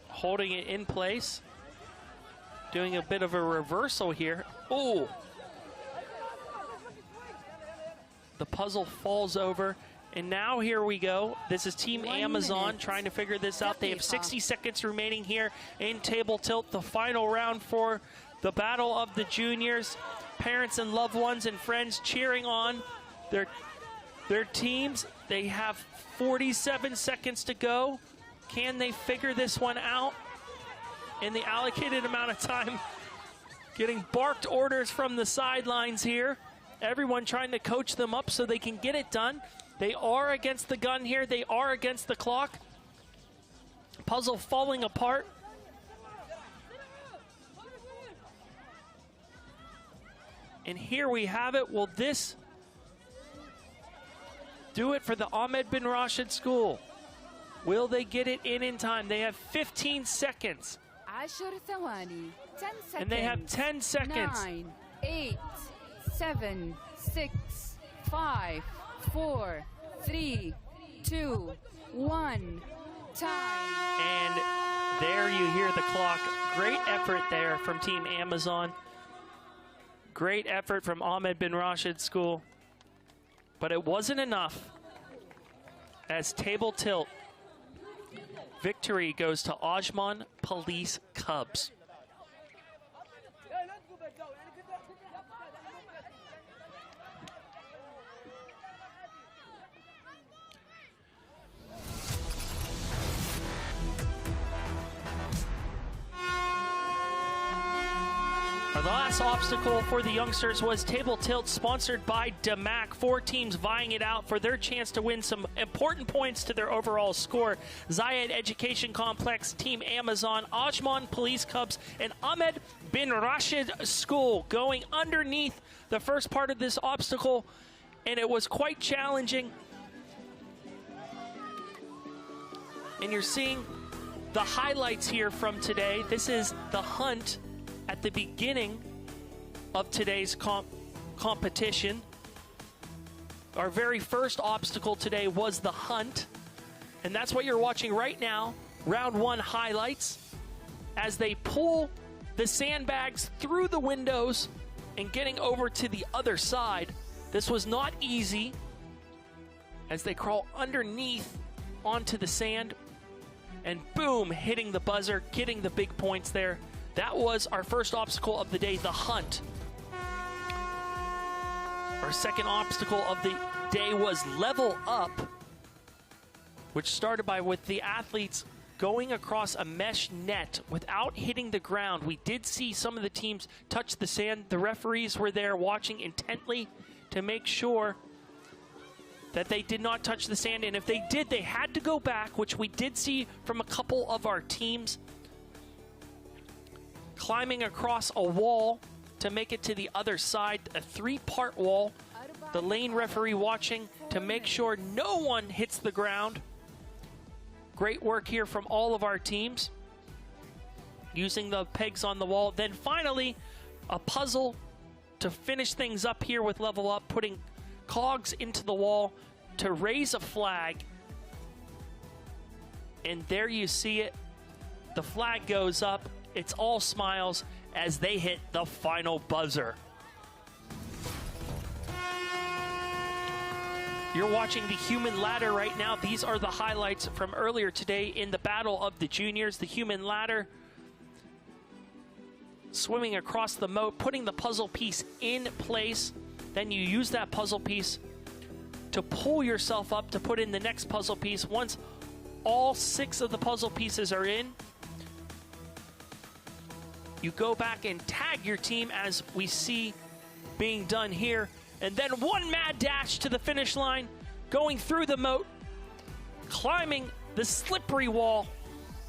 Holding it in place, doing a bit of a reversal here. Oh! The puzzle falls over, and now here we go. This is Team Amazon trying to figure this out. They have 60 seconds remaining here in table tilt, the final round for the battle of the juniors. Parents and loved ones and friends cheering on their teams. They have 47 seconds to go. Can they figure this one out in the allocated amount of time? Getting barked orders from the sidelines here. Everyone trying to coach them up so they can get it done. They are against the gun here. They are against the clock. Puzzle falling apart. And here we have it. Will this do it for the Ahmed bin Rashid School? Will they get it in time? They have 15 seconds. 10 ثواني. 10 seconds. And they have 10 seconds. 9, 8, 7, 6, 5, 4, 3, 2, 1. Time. And there you hear the clock. Great effort there from Team Amazon. Great effort from Ahmed bin Rashid School. But it wasn't enough. As table tilt, victory goes to Ajman Police Cubs. The last obstacle for the youngsters was table tilt, sponsored by DMAC. 4 teams vying it out for their chance to win some important points to their overall score. Zayed Education Complex, Team Amazon, Ajman Police Cubs, and Ahmed bin Rashid School going underneath the first part of this obstacle, and it was quite challenging. And you're seeing the highlights here from today. This is the hunt at the beginning of today's competition. Our very first obstacle today was the hunt, and that's what you're watching right now. Round 1 highlights as they pull the sandbags through the windows and getting over to the other side. This was not easy as they crawl underneath onto the sand and boom, hitting the buzzer, getting the big points there. That was our first obstacle of the day, the hunt. Our second obstacle of the day was level up, which started with the athletes going across a mesh net without hitting the ground. We did see some of the teams touch the sand. The referees were there watching intently to make sure that they did not touch the sand, and if they did, they had to go back, which we did see from a couple of our teams climbing across a wall to make it to the other side, a 3-part wall. The lane referee watching to make sure no one hits the ground. Great work here from all of our teams using the pegs on the wall. Then finally, a puzzle to finish things up here with level up, putting cogs into the wall to raise a flag. And there you see it. The flag goes up. It's all smiles as they hit the final buzzer. You're watching the human ladder right now. These are the highlights from earlier today in the Battle of the Juniors. The human ladder swimming across the moat, putting the puzzle piece in place. Then you use that puzzle piece to pull yourself up to put in the next puzzle piece. Once all 6 of the puzzle pieces are in, you go back and tag your team as we see being done here. And then one mad dash to the finish line, going through the moat, climbing the slippery wall,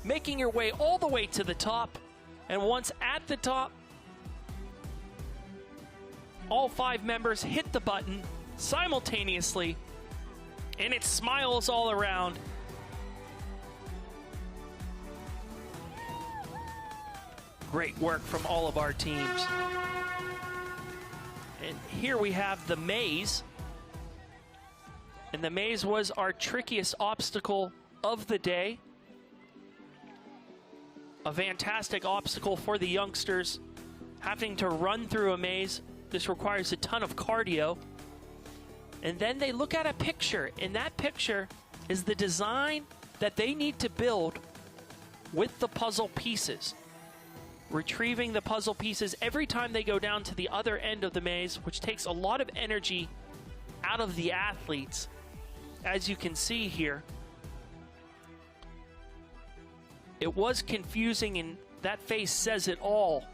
making your way all the way to the top. And once at the top, all 5 members hit the button simultaneously, and it smiles all around. Great work from all of our teams. And here we have the maze. And the maze was our trickiest obstacle of the day. A fantastic obstacle for the youngsters, having to run through a maze. This requires a ton of cardio. And then they look at a picture, and that picture is the design that they need to build with the puzzle pieces. Retrieving the puzzle pieces every time they go down to the other end of the maze, which takes a lot of energy out of the athletes, as you can see here. It was confusing, and that face says it all.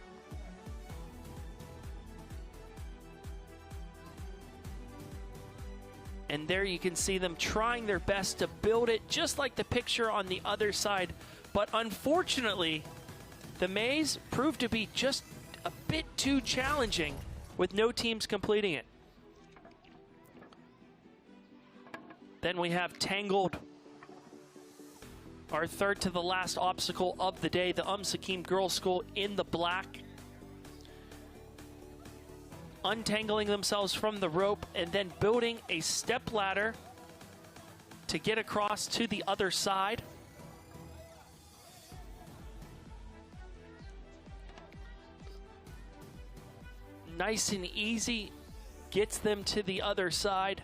And there you can see them trying their best to build it just like the picture on the other side. But unfortunately, the maze proved to be just a bit too challenging with no teams completing it. Then we have Tangled, our third to the last obstacle of the day, the Sakim Girls School in the black. Untangling themselves from the rope and then building a step ladder to get across to the other side. Nice and easy, gets them to the other side,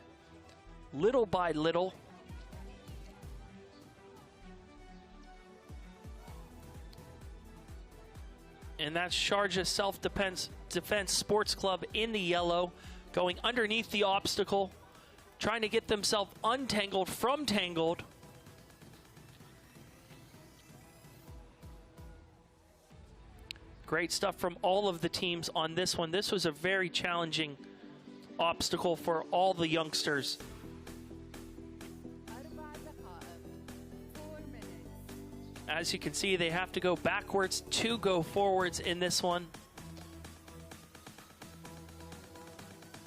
little by little. And that's Sharjah Self-Defense Sports Club in the yellow, going underneath the obstacle, trying to get themselves untangled from Tangled. Great stuff from all of the teams on this one. This was a very challenging obstacle for all the youngsters. As you can see, they have to go backwards to go forwards in this one.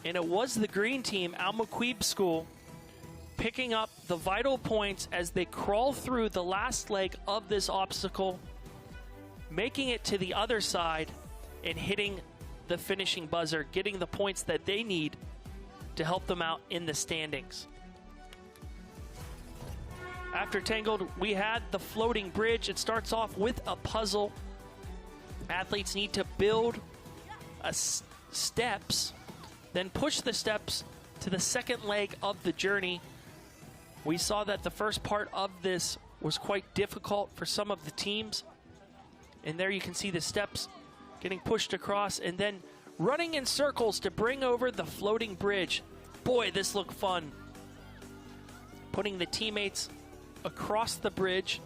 And it was the green team, Al Muqeeb School, picking up the vital points as they crawl through the last leg of this obstacle, making it to the other side and hitting the finishing buzzer, getting the points that they need to help them out in the standings. After Tangled, we had the floating bridge. It starts off with a puzzle. Athletes need to build steps, then push the steps to the second leg of the journey. We saw that the first part of this was quite difficult for some of the teams. And there you can see the steps getting pushed across and then running in circles to bring over the floating bridge. Boy, this looked fun. Putting the teammates across the bridge.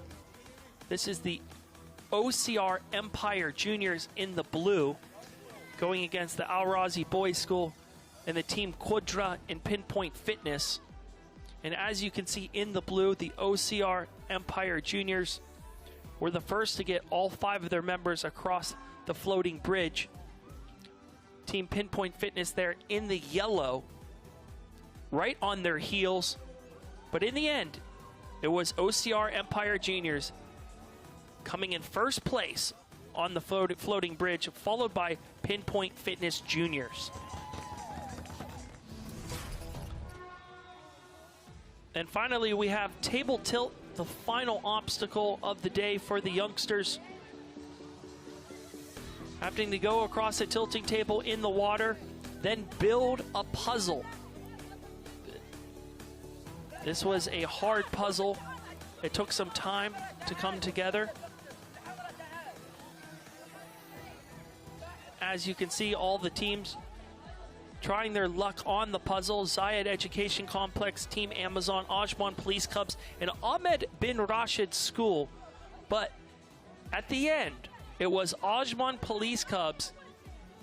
This is the OCR Empire Juniors in the blue, going against the Al Razi Boys School and the team Qudra in Pinpoint Fitness. And as you can see in the blue, the OCR Empire Juniors were the first to get all 5 of their members across the floating bridge. Team Pinpoint Fitness there in the yellow, right on their heels. But in the end, it was OCR Empire Juniors coming in first place on the floating bridge, followed by Pinpoint Fitness Juniors. And finally, we have table tilt, the final obstacle of the day for the youngsters. Having to go across a tilting table in the water, then build a puzzle. This was a hard puzzle. It took some time to come together. As you can see, all the teams trying their luck on the puzzle. Zayed Education Complex, Team Amazon, Ajman Police Cubs, and Ahmed bin Rashid School. But at the end, it was Ajman Police Cubs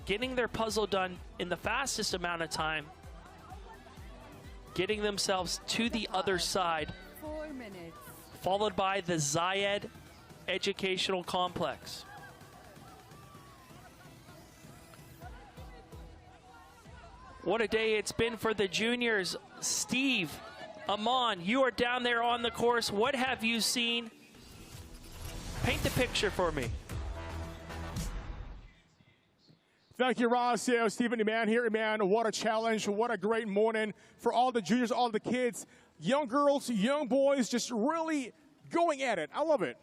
getting their puzzle done in the fastest amount of time, getting themselves to the other side, 4 minutes. followed by the Zayed Educational Complex. What a day it's been for the juniors. Steve, Aman, you are down there on the course. What have you seen? Paint the picture for me. Thank you, Ross. Yeah, Stephen, man, here, man. What a challenge. What a great morning for all the juniors, all the kids, young girls, young boys, just really going at it. I love it.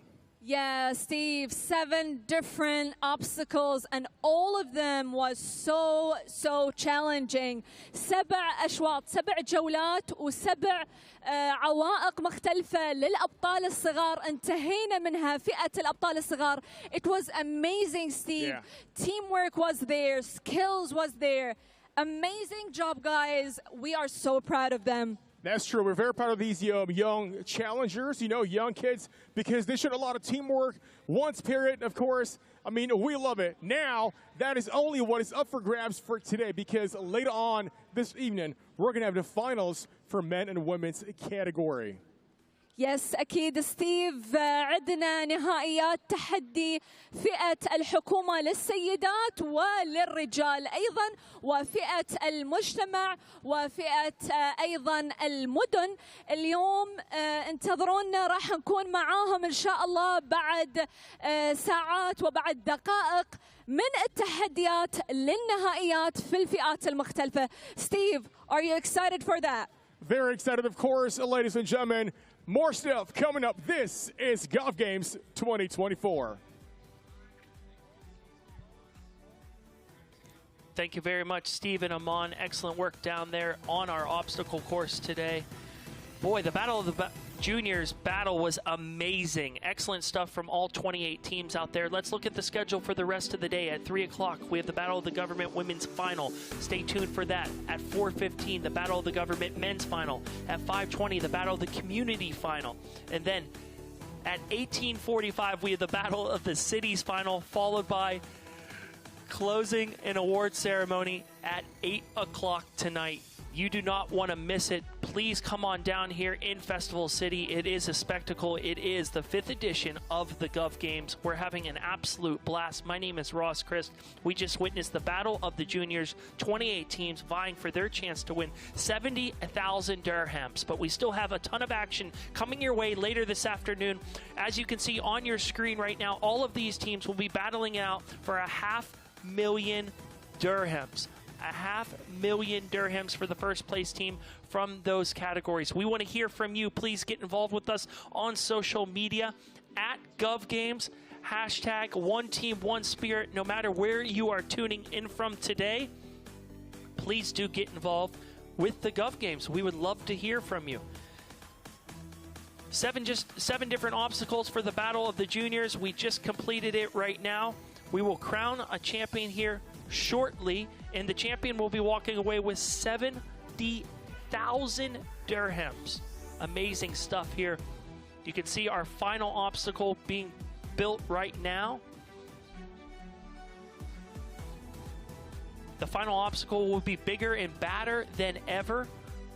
Yeah, Steve, 7 different obstacles, and all of them was so challenging. 7 أشواط، 7 جولات و7 عوائق مختلفة للأبطال الصغار. انتهينا منها فئة الأبطال الصغار. It was amazing, Steve. Yeah. Teamwork was there, skills was there. Amazing job, guys. We are so proud of them. That's true. We're very proud of these young challengers, young kids, because they showed a lot of teamwork. One spirit, of course. I mean, we love it. Now, that is only what is up for grabs for today, because later on this evening, we're going to have the finals for men and women's category. يس أكيد ستيف. عندنا نهائيات تحدي فئة الحكومة للسيدات وللرجال أيضا، وفئة المجتمع، وفئة أيضا المدن. اليوم انتظرونا، راح نكون معاهم إن شاء الله بعد ساعات وبعد دقائق من التحديات للنهائيات في الفئات المختلفة. Steve, are you excited for that? Very excited, of course, ladies and gentlemen. More stuff coming up. This is Gov Games 2024. Thank you very much, Steve and Aman. Excellent work down there on our obstacle course today. Boy, the Battle of the Juniors battle was amazing. Excellent stuff from all 28 teams out there. Let's look at the schedule for the rest of the day. At 3 o'clock, we have the Battle of the Government Women's Final. Stay tuned for that. At 4:15, the Battle of the Government Men's Final. At 5:20, the Battle of the Community Final. And then at 18:45, we have the Battle of the Cities Final, followed by closing an award ceremony at 8 o'clock tonight. You do not want to miss it. Please come on down here in Festival City. It is a spectacle. It is the 5th edition of the Gov Games. We're having an absolute blast. My name is Ross Christ. We just witnessed the Battle of the Juniors, 28 teams vying for their chance to win 70,000 dirhams. But we still have a ton of action coming your way later this afternoon. As you can see on your screen right now, all of these teams will be battling out for 500,000 dirhams. 500,000 dirhams for the first place team from those categories. We want to hear from you. Please get involved with us on social media at Gov Games, hashtag One Team, One Spirit. No matter where you are tuning in from today, please do get involved with the Gov Games. We would love to hear from you. 7 different obstacles for the Battle of the Juniors. We just completed it right now. We will crown a champion here shortly, and the champion will be walking away with 70,000 dirhams. Amazing stuff here. You can see our final obstacle being built right now. The final obstacle will be bigger and badder than ever.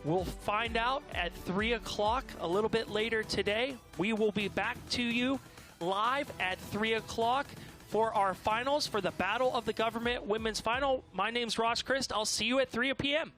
We'll find out at 3 o'clock a little bit later today. We will be back to you live at 3 o'clock for our finals for the Battle of the Government Women's Final. My name's Rashid. I'll see you at 3 p.m.